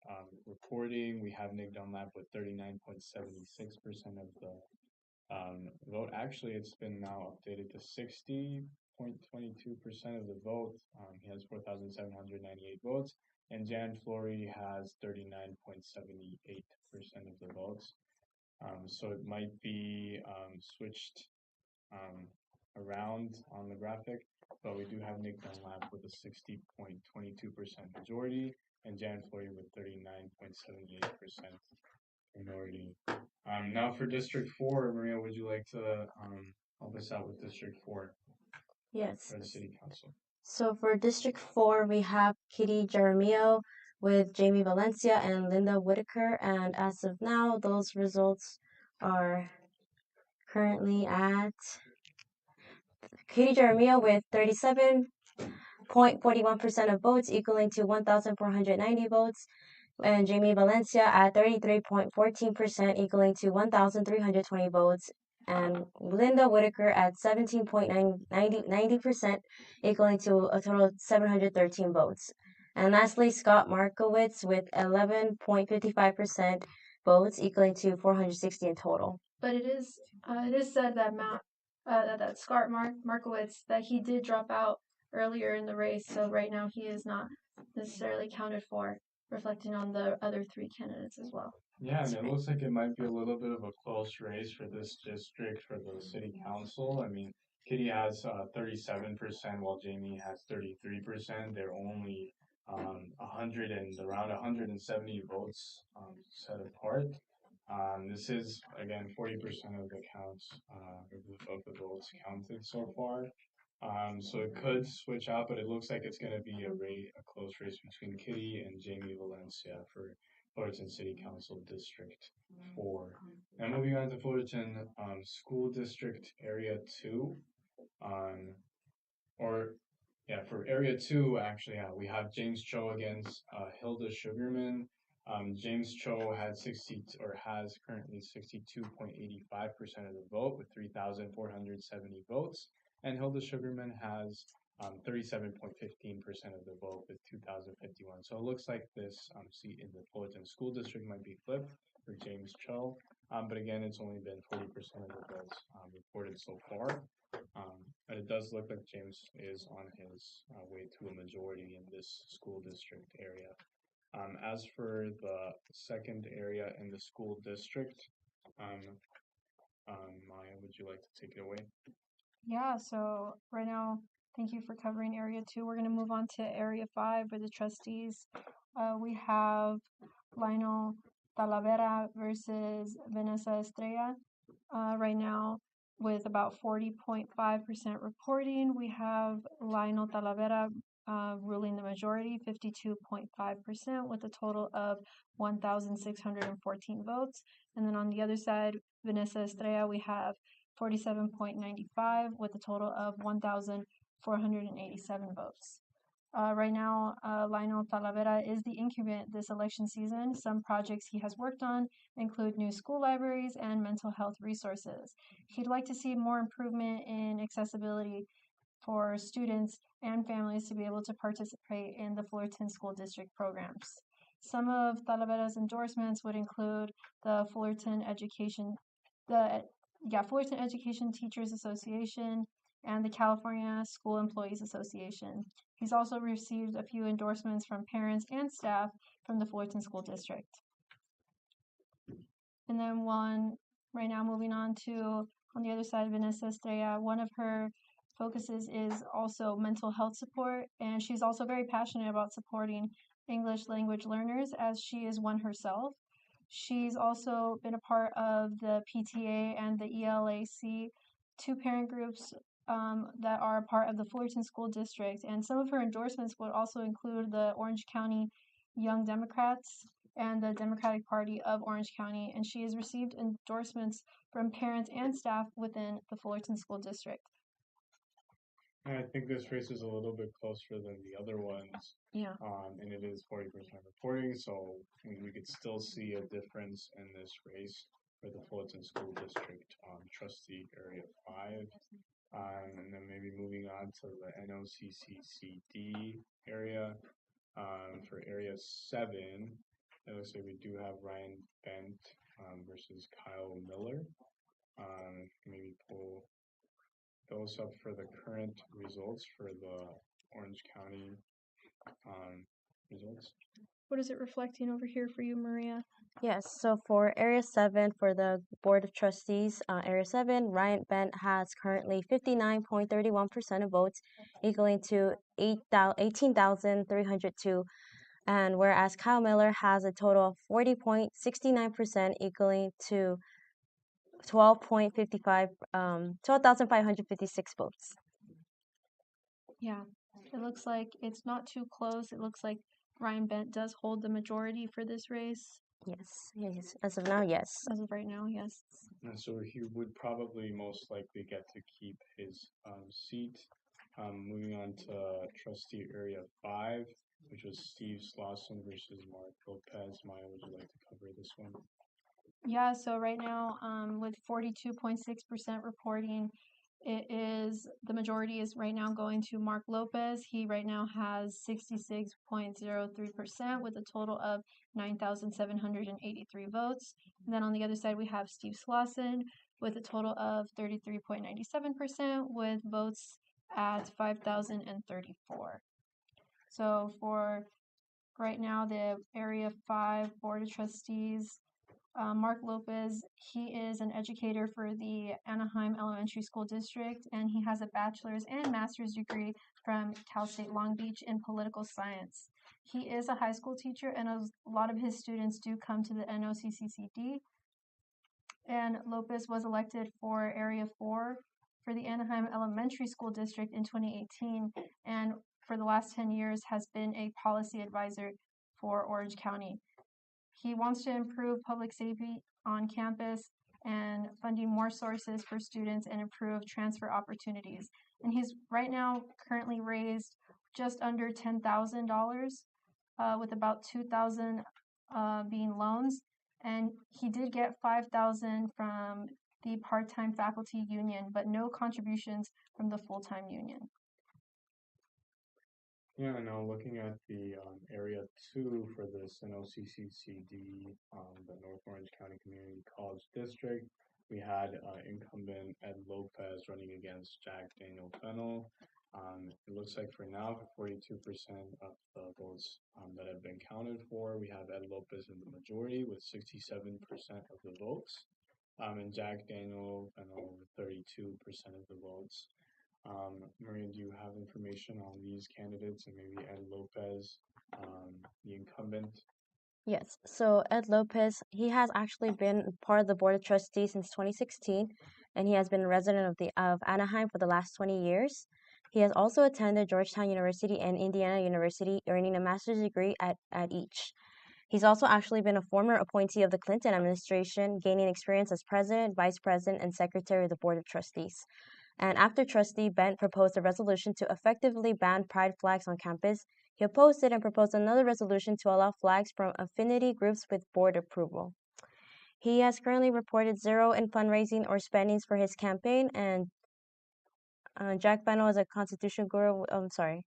reporting. We have Nick Dunlap with 39.76% of the vote. Actually, it's been now updated to 60.22% of the vote. He has 4,798 votes, and Jan Flory has 39.78% of the votes. So it might be switched around on the graphic, but we do have Nick Dunlap with a 60.22% majority and Jan Flory with 39.78% minority. Now for District 4, Maria, would you like to help us out with District 4? Yes. For the City Council. So for District 4, we have Kitty Jaramillo with Jamie Valencia and Linda Whitaker, and as of now, those results are currently at Kitty Jaramillo with 37.41% of votes, equaling to 1,490 votes, and Jamie Valencia at 33.14%, equaling to 1,320 votes, and Linda Whitaker at 17.90%, equaling to a total of 713 votes. And lastly, Scott Markowitz with 11.55% votes, equaling to 460 in total. But it is said that that Scott Markowitz, that he did drop out earlier in the race, so right now he is not necessarily counted for, reflecting on the other three candidates as well. Yeah, and it looks like it might be a little bit of a close race for this district for the City Council. I mean, Kitty has 37%, while Jamie has 33%. They're only around 170 votes set apart. This is again 40% of the counts of the votes counted so far. So it could switch out, but it looks like it's going to be a close race between Kitty and Jamie Valencia for Fullerton City Council District 4. Now moving on to Fullerton School District Area 2. For Area 2, actually, we have James Cho against Hilda Sugarman. James Cho has currently 62.85% of the vote with 3,470 votes, and Hilda Sugarman has 37.15% of the vote with 2,051. So it looks like this seat in the Fullerton School District might be flipped for James Cho, but again, it's only been 40% of the votes reported so far. But it does look like James is on his way to a majority in this school district area. As for the second area in the school district, Maya, would you like to take it away? Yeah, so right now, thank you for covering Area 2. We're going to move on to Area 5 with the trustees. We have Lionel Talavera versus Vanessa Estrella. Right now, with about 40.5% reporting, we have Lionel Talavera ruling the majority, 52.5%, with a total of 1,614 votes. And then on the other side, Vanessa Estrella, we have 47.95 with a total of 1,487 votes. Right now, Lionel Talavera is the incumbent this election season. Some projects he has worked on include new school libraries and mental health resources. He'd like to see more improvement in accessibility for students and families to be able to participate in the Fullerton School District programs. Some of Talavera's endorsements would include the Fullerton Education Teachers Association and the California School Employees Association. He's also received a few endorsements from parents and staff from the Fullerton School District. And then right now moving on to the other side, Vanessa Estrella, one of her focuses is also mental health support, and she's also very passionate about supporting English language learners as she is one herself. She's also been a part of the PTA and the ELAC, two parent groups that are a part of the Fullerton School District, and some of her endorsements would also include the Orange County Young Democrats and the Democratic Party of Orange County, and she has received endorsements from parents and staff within the Fullerton School District. I think this race is a little bit closer than the other ones. Yeah. And it is 40% reporting, so we could still see a difference in this race for the Fullerton School District trustee area 5. And then maybe moving on to the NOCCCD area. For area 7, it looks like we do have Ryan Bent versus Kyle Miller. Maybe pull those up for the current results for the Orange County results. What is it reflecting over here for you, Maria? Yes, so for Area 7, for the Board of Trustees, Area 7, Ryan Bent has currently 59.31% of votes, equaling to 18,302. And whereas Kyle Miller has a total of 40.69%, equaling to 12,556 votes. Yeah, it looks like it's not too close. It looks like Ryan Bent does hold the majority for this race. Yes. As of now, yes. As of right now, yes. And so he would probably most likely get to keep his seat. Moving on to trustee area 5, which was Steve Slauson versus Mark Lopez. Maya, would you like to cover this one? Yeah, so right now, with 42.6% reporting, the majority is right now going to Mark Lopez. He right now has 66.03% with a total of 9,783 votes. And then on the other side, we have Steve Slauson with a total of 33.97% with votes at 5,034. So for right now, the Area 5 Board of Trustees, Mark Lopez, he is an educator for the Anaheim Elementary School District, and he has a bachelor's and master's degree from Cal State Long Beach in political science. He is a high school teacher, and a lot of his students do come to the NOCCCD. And Lopez was elected for Area 4 for the Anaheim Elementary School District in 2018, and for the last 10 years has been a policy advisor for Orange County. He wants to improve public safety on campus and funding more sources for students and improve transfer opportunities. And he's right now currently raised just under $10,000 with about $2,000 being loans. And he did get $5,000 from the part-time faculty union, but no contributions from the full-time union. Yeah, now looking at the area 2 for this NOCCCD, the North Orange County Community College District, we had incumbent Ed Lopez running against Jack Daniel Fennell. It looks like for now, 42% of the votes that have been counted for, we have Ed Lopez in the majority with 67% of the votes, and Jack Daniel Fennell with 32% of the votes. Maria, do you have information on these candidates and maybe Ed Lopez, the incumbent? Yes, so Ed Lopez, he has actually been part of the Board of Trustees since 2016, and he has been a resident of Anaheim for the last 20 years. He has also attended Georgetown University and Indiana University, earning a master's degree at each. He's also actually been a former appointee of the Clinton administration, gaining experience as president, vice president, and secretary of the Board of Trustees. And after Trustee Bent proposed a resolution to effectively ban pride flags on campus, he opposed it and proposed another resolution to allow flags from affinity groups with board approval. He has currently reported zero in fundraising or spendings for his campaign, and Jack Fennell is a constitution guru. I'm sorry.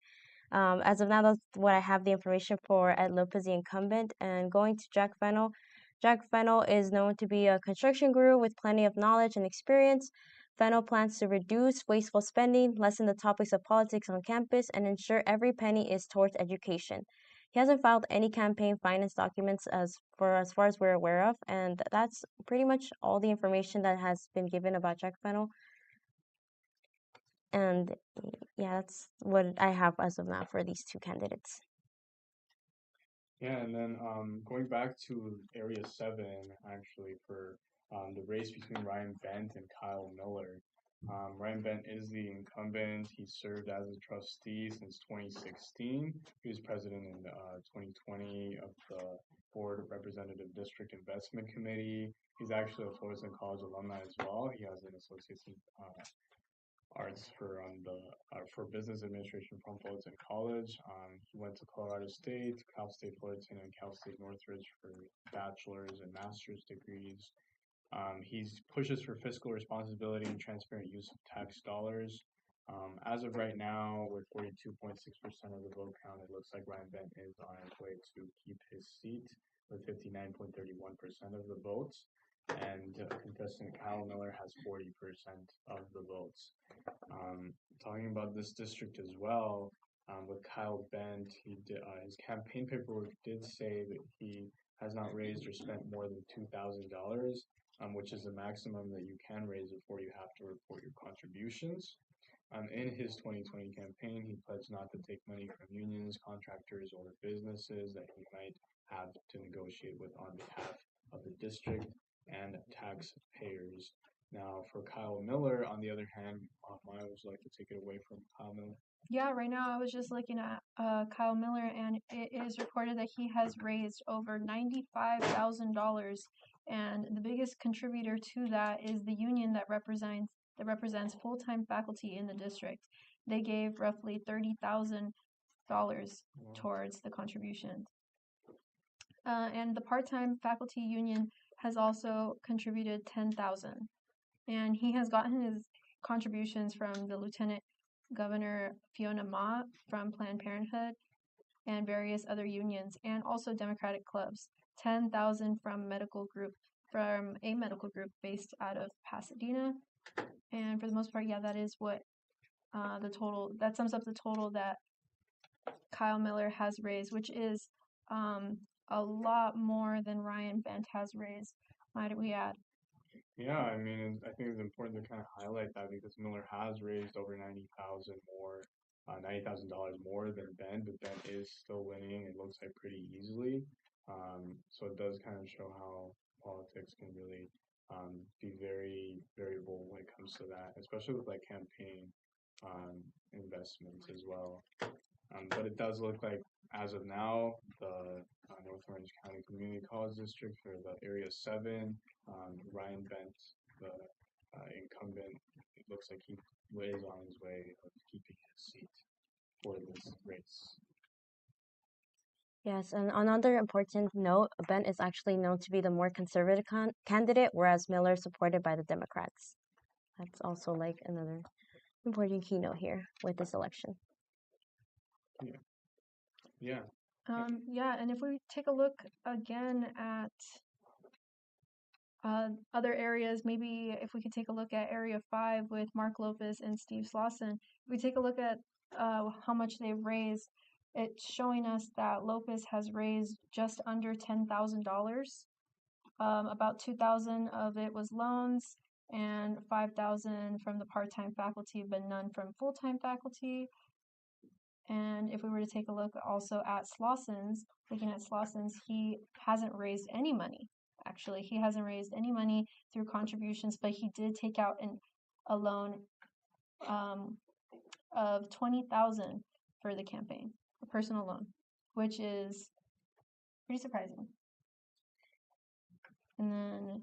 As of now, that's what I have the information for Ed Lopez, the incumbent. And going to Jack Fennell is known to be a construction guru with plenty of knowledge and experience. Fennell plans to reduce wasteful spending, lessen the topics of politics on campus, and ensure every penny is towards education. He hasn't filed any campaign finance documents as far as we're aware of, and that's pretty much all the information that has been given about Jack Fennell. And yeah, that's what I have as of now for these two candidates. Yeah, and then going back to Area 7, actually, for the race between Ryan Bent and Kyle Miller. Ryan Bent is the incumbent. He served as a trustee since 2016. He was president in 2020 of the Board Representative District Investment Committee. He's actually a Fullerton College alumni as well. He has an associate's in arts for business administration from Fullerton College. He went to Colorado State, Cal State Fullerton, and Cal State Northridge for bachelor's and master's degrees. He pushes for fiscal responsibility and transparent use of tax dollars. As of right now, with 42.6% of the vote count, it looks like Ryan Bent is on his way to keep his seat with 59.31% of the votes. And contestant Kyle Miller has 40% of the votes. Talking about this district as well, with Kyle Bent, his campaign paperwork did say that he has not raised or spent more than $2,000, which is the maximum that you can raise before you have to report your contributions. In his 2020 campaign, he pledged not to take money from unions, contractors, or businesses that he might have to negotiate with on behalf of the district and taxpayers. Now, for Kyle Miller, on the other hand, Maya would like to take it away from Kyle Miller. Yeah, right now I was just looking at Kyle Miller, and it is reported that he has raised over $95,000, and the biggest contributor to that is the union that represents full-time faculty in the district. They gave roughly $30,000 towards the contributions. And the part-time faculty union has also contributed $10,000, and he has gotten his contributions from the Lieutenant Governor Fiona Ma from Planned Parenthood and various other unions, and also Democratic clubs. $10,000 from a medical group based out of Pasadena. And for the most part, yeah, that is what that sums up the total that Kyle Miller has raised, which is a lot more than Ryan Bent has raised, might we add. Yeah, I mean, I think it's important to kind of highlight that because Miller has raised over $90,000 more than Ben, but Ben is still winning. It looks like pretty easily. So it does kind of show how politics can really be very variable when it comes to that, especially with like campaign investments as well. But it does look like, as of now, the North Orange County Community College District for the Area 7, Ryan Bent, the incumbent, it looks like he is on his way of keeping his seat for this race. Yes, and another important note, Bent is actually known to be the more conservative candidate, whereas Miller is supported by the Democrats. That's also like another important keynote here with this election. Yeah. Yeah, and if we take a look again at other areas, maybe if we could take a look at Area 5 with Mark Lopez and Steve Slauson, if we take a look at how much they've raised, it's showing us that Lopez has raised just under $10,000. About $2,000 of it was loans, and $5,000 from the part-time faculty, but none from full-time faculty. And if we were to take a look also at Slauson's, he hasn't raised any money. Actually, he hasn't raised any money through contributions, but he did take out a loan of $20,000 for the campaign, a personal loan, which is pretty surprising. And then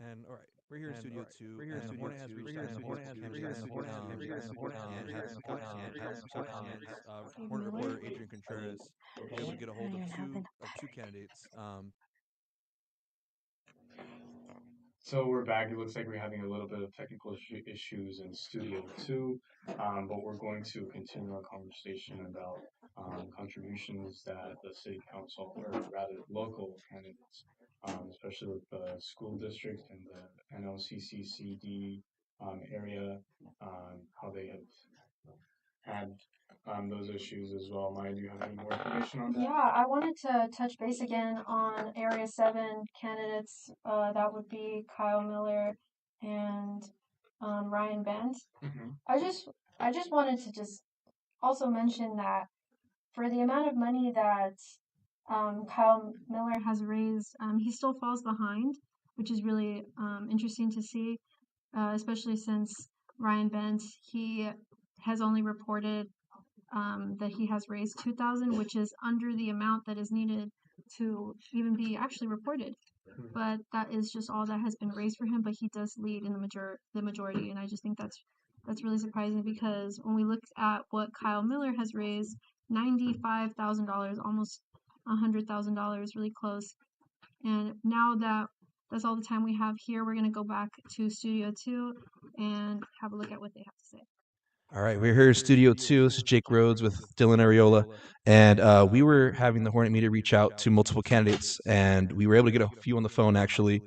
And all right, we're here in Studio 2, and the Hornet has reached out to multiple candidates and has helped candidates. Hornet reporter Adrian Contreras was able to get a hold of two candidates. So we're back. It looks like we're having a little bit of technical issues in Studio 2, but we're going to continue our conversation about contributions that the city council, or rather local candidates, especially with the school district and the NLCCCD area, how they have had those issues as well. Maya, do you have any more information on that? Yeah, I wanted to touch base again on Area 7 candidates. That would be Kyle Miller and Ryan Bent. I just wanted to just also mention that for the amount of money that Kyle Miller has raised, he still falls behind, which is really interesting to see, especially since Ryan Bent, he has only reported that he has raised 2,000, which is under the amount that is needed to even be actually reported. But that is just all that has been raised for him. But he does lead in the majority, and I just think that's really surprising, because when we look at what Kyle Miller has raised, $95,000, almost $100,000, really close. And now that's all the time we have here, we're gonna go back to Studio 2 and have a look at what they have to say. All right, we're here in Studio 2. This is Jake Rhodes with Dylan Areola, and we were having the Hornet Media reach out to multiple candidates, and we were able to get a few on the phone, actually.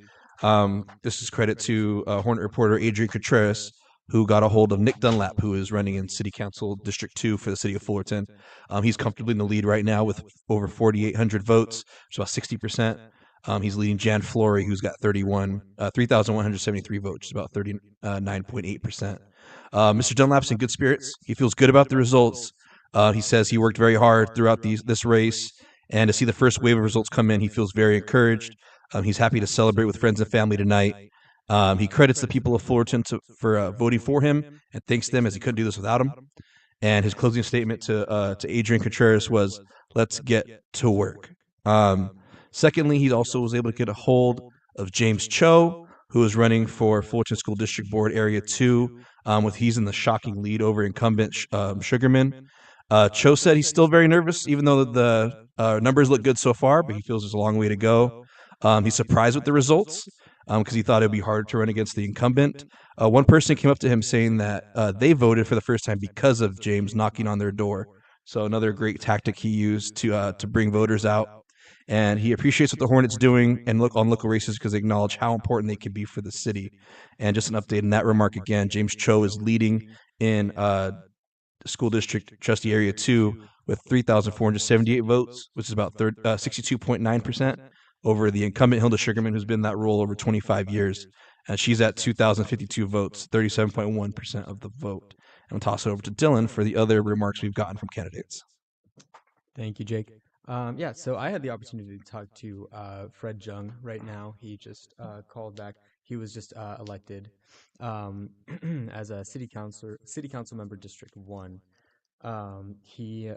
This is credit to Hornet reporter Adrian Contreras, who got a hold of Nick Dunlap, who is running in City Council District 2 for the city of Fullerton. He's comfortably in the lead right now with over 4,800 votes, which is about 60%. He's leading Jan Flory, who's got 3,173 votes, which is about 39.8%. Mr. Dunlap's in good spirits. He feels good about the results. He says he worked very hard throughout this race, and to see the first wave of results come in, he feels very encouraged. He's happy to celebrate with friends and family tonight. He credits the people of Fullerton for voting for him and thanks them, as he couldn't do this without him. And his closing statement to Adrian Contreras was, "Let's get to work." Secondly, he also was able to get a hold of James Cho, who is running for Fullerton School District Board Area 2. He's in the shocking lead over incumbent Sugarman. Cho said he's still very nervous, even though the numbers look good so far, but he feels there's a long way to go. He's surprised with the results because he thought it would be hard to run against the incumbent. One person came up to him saying that they voted for the first time because of James knocking on their door. So another great tactic he used to bring voters out. And he appreciates what the Hornets doing and look on local races because they acknowledge how important they can be for the city. And just an update in that remark again, James Cho is leading in School District Trustee Area 2 with 3,478 votes, which is about 62.9% over the incumbent Hilda Sugarman, who's been in that role over 25 years. And she's at 2,052 votes, 37.1% of the vote. And I'll toss it over to Dylan for the other remarks we've gotten from candidates. Thank you, Jake. Yeah, so I had the opportunity to talk to Fred Jung right now. He just called back. He was just elected as a city council member, District 1. He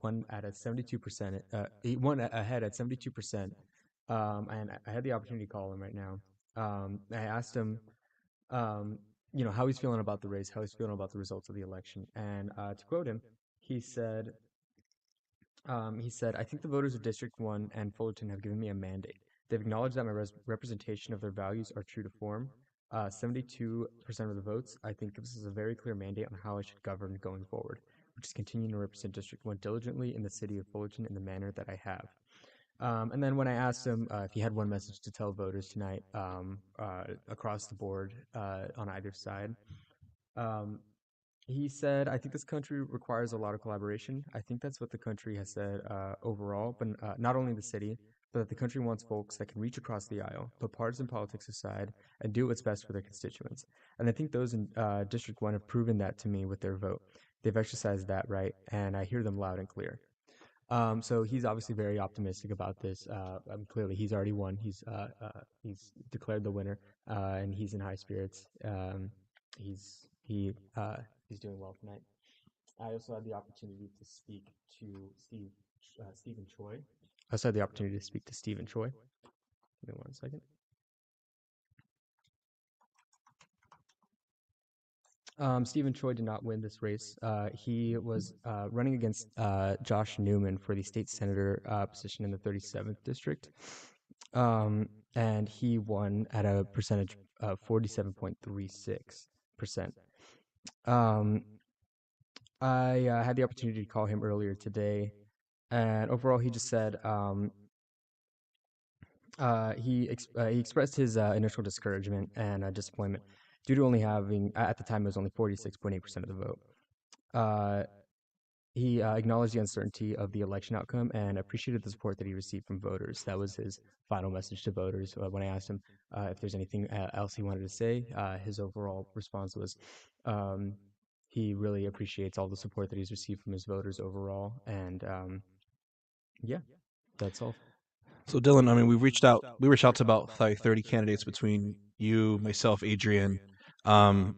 won at a 72%. He won ahead at 72%. And I had the opportunity to call him right now. I asked him, how he's feeling about the race, how he's feeling about the results of the election. And to quote him, he said, I think the voters of District 1 and Fullerton have given me a mandate. They've acknowledged that my representation of their values are true to form. 72% of the votes, I think, gives us a very clear mandate on how I should govern going forward, which is continuing to represent District 1 diligently in the city of Fullerton in the manner that I have. And then when I asked him if he had one message to tell voters tonight across the board on either side, he said, I think this country requires a lot of collaboration. I think that's what the country has said overall, but not only the city, but that the country wants folks that can reach across the aisle, put partisan politics aside, and do what's best for their constituents. And I think those in District 1 have proven that to me with their vote. They've exercised that right, and I hear them loud and clear. So he's obviously very optimistic about this. Clearly, he's already won. He's declared the winner, and he's in high spirits. He's doing well tonight. I also had the opportunity to speak to Stephen Choi. I also had the opportunity to speak to Stephen Choi. Give me 1 second. Stephen Choi did not win this race. He was running against Josh Newman for the state senator position in the 37th district, and he won at a percentage of 47.36%. I had the opportunity to call him earlier today, and overall he just said he expressed his initial discouragement and disappointment due to only having, at the time, it was only 46.8% of the vote. He acknowledged the uncertainty of the election outcome and appreciated the support that he received from voters. That was his final message to voters. When I asked him if there's anything else he wanted to say, his overall response was he really appreciates all the support that he's received from his voters overall. And yeah, that's all. So Dylan, I mean, we reached out to about 30 candidates between you, myself, Adrian, and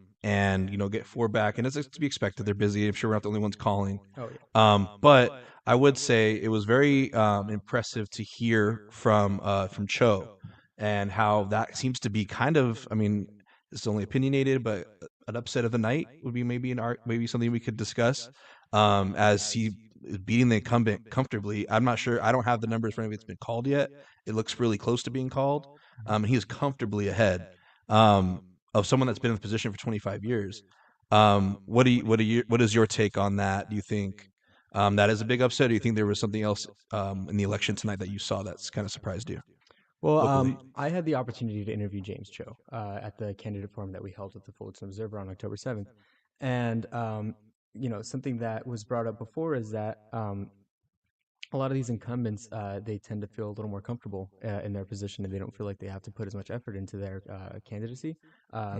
get 4 back, and it's to be expected. They're busy. I'm sure we're not the only ones calling. Oh, yeah. But I would say it was very impressive to hear from Cho, and how that seems to be kind of. I mean, it's only opinionated, but an upset of the night would be maybe something we could discuss. As he is beating the incumbent comfortably. I'm not sure. I don't have the numbers for anything that's been called yet. It looks really close to being called. And he is comfortably ahead of someone that's been in the position for 25 years. What is your take on that? Do you think that is a big upset? Or do you think there was something else in the election tonight that you saw that's kind of surprised you? Well, I had the opportunity to interview James Cho at the candidate forum that we held with the Fullerton Observer on October 7th. And, something that was brought up before is that a lot of these incumbents, they tend to feel a little more comfortable in their position, and they don't feel like they have to put as much effort into their candidacy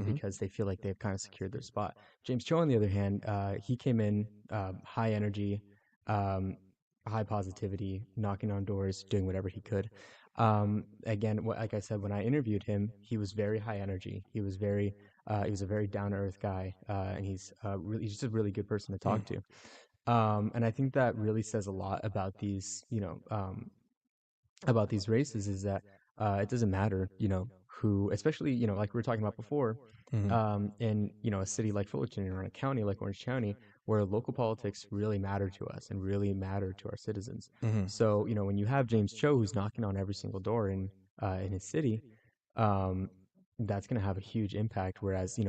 because they feel like they've kind of secured their spot. James Cho, on the other hand, he came in high energy, high positivity, knocking on doors, doing whatever he could. Again, like I said, when I interviewed him, he was very high energy. He was a very down to earth guy, and he's just a really good person to talk to. And I think that really says a lot about these, about these races, is that it doesn't matter, who, especially, like we were talking about before, in, a city like Fullerton or in a county like Orange County, where local politics really matter to us and really matter to our citizens. So, when you have James Cho who's knocking on every single door in his city, that's going to have a huge impact. Whereas,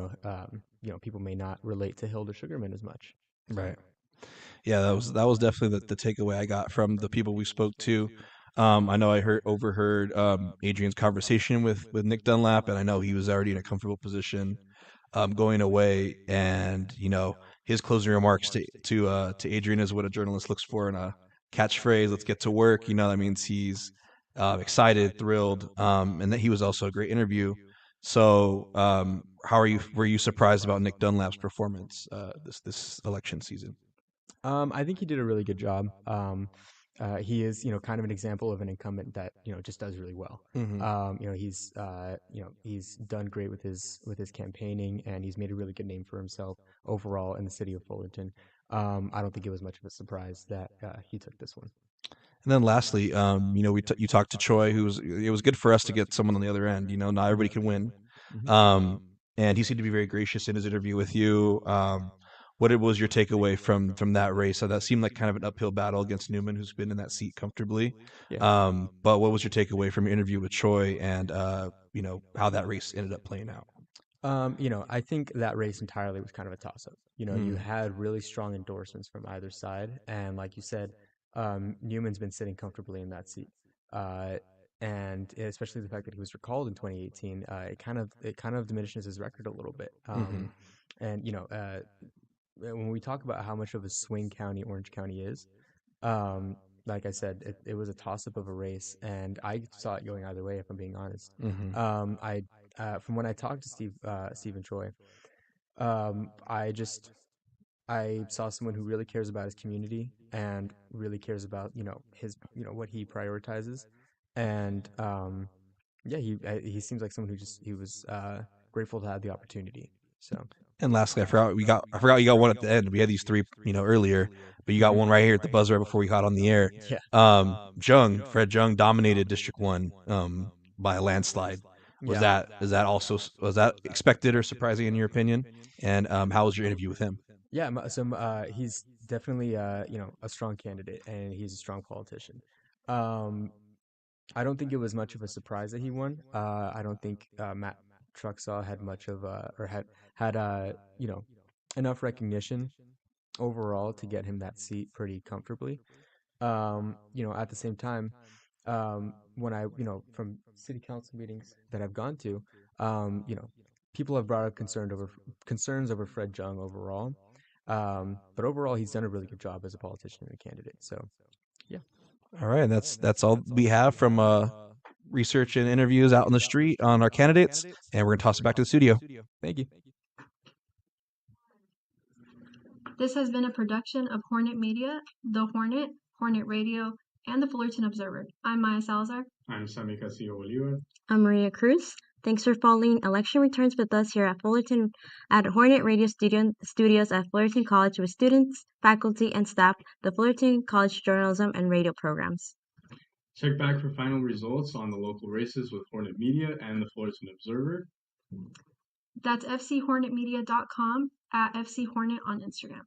people may not relate to Hilda Sugarman as much. Right. Yeah, that was definitely the takeaway I got from the people we spoke to. I know I overheard Adrian's conversation with Nick Dunlap, and I know he was already in a comfortable position going away. And his closing remarks to Adrian is what a journalist looks for in a catchphrase. Let's get to work. That means he's excited, thrilled, and that he was also a great interview. So, were you surprised about Nick Dunlap's performance this election season? I think he did a really good job. he is, kind of an example of an incumbent that, just does really well. He's done great with his campaigning, and he's made a really good name for himself overall in the city of Fullerton. I don't think it was much of a surprise that he took this one. And then lastly, you talked to Troy, it was good for us to get someone on the other end. Not everybody can win. And he seemed to be very gracious in his interview with you. What was your takeaway from that race? So that seemed like kind of an uphill battle against Newman, who's been in that seat comfortably. Yeah. But what was your takeaway from your interview with Troy, and how that race ended up playing out? I think that race entirely was kind of a toss-up. You had really strong endorsements from either side, and like you said, Newman's been sitting comfortably in that seat, and especially the fact that he was recalled in 2018, it kind of diminishes his record a little bit. And when we talk about how much of a swing county Orange County is, like I said, it was a toss-up of a race, and I saw it going either way, if I'm being honest. From when I talked to Steve and Troy, I saw someone who really cares about his community and really cares about his what he prioritizes, and he seems like someone he was grateful to have the opportunity. So. And lastly, I forgot you got one at the end. We had these three, earlier, but you got one right here at the buzzer right before we got on the air. Yeah. Fred Jung dominated District 1 by a landslide. Was that expected or surprising in your opinion? And how was your interview with him? Yeah, he's definitely a strong candidate, and he's a strong politician. I don't think it was much of a surprise that he won. I don't think Matt Truxaw had much of had enough recognition overall to get him that seat pretty comfortably. At the same time, when I from city council meetings that I've gone to, people have brought up concerns over Fred Jung overall. But overall, he's done a really good job as a politician and a candidate. So, yeah. All right, and that's all we have from research and interviews out on the street on our candidates, and we're going to toss it back to the studio. Thank you. This has been a production of Hornet Media, The Hornet, Hornet Radio, and the Fullerton Observer. I'm Maya Salazar. I'm Sammy Castillo Bolivar. I'm Maria Cruz. Thanks for following election returns with us here at Hornet Radio Studios at Fullerton College with students, faculty, and staff, the Fullerton College Journalism and Radio programs. Check back for final results on the local races with Hornet Media and the Fullerton Observer. That's fchornetmedia.com, at fchornet on Instagram.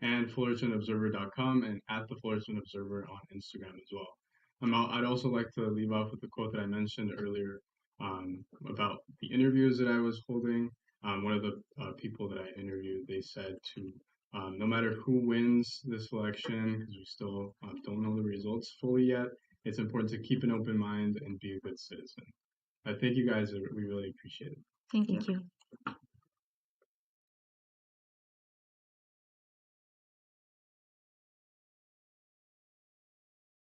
And FullertonObserver.com and at the Fullerton Observer on Instagram as well. I'd also like to leave off with the quote that I mentioned earlier about the interviews that I was holding. One of the people that I interviewed, they said to no matter who wins this election, because we still don't know the results fully yet, it's important to keep an open mind and be a good citizen. Thank you guys. We really appreciate it. Thank you.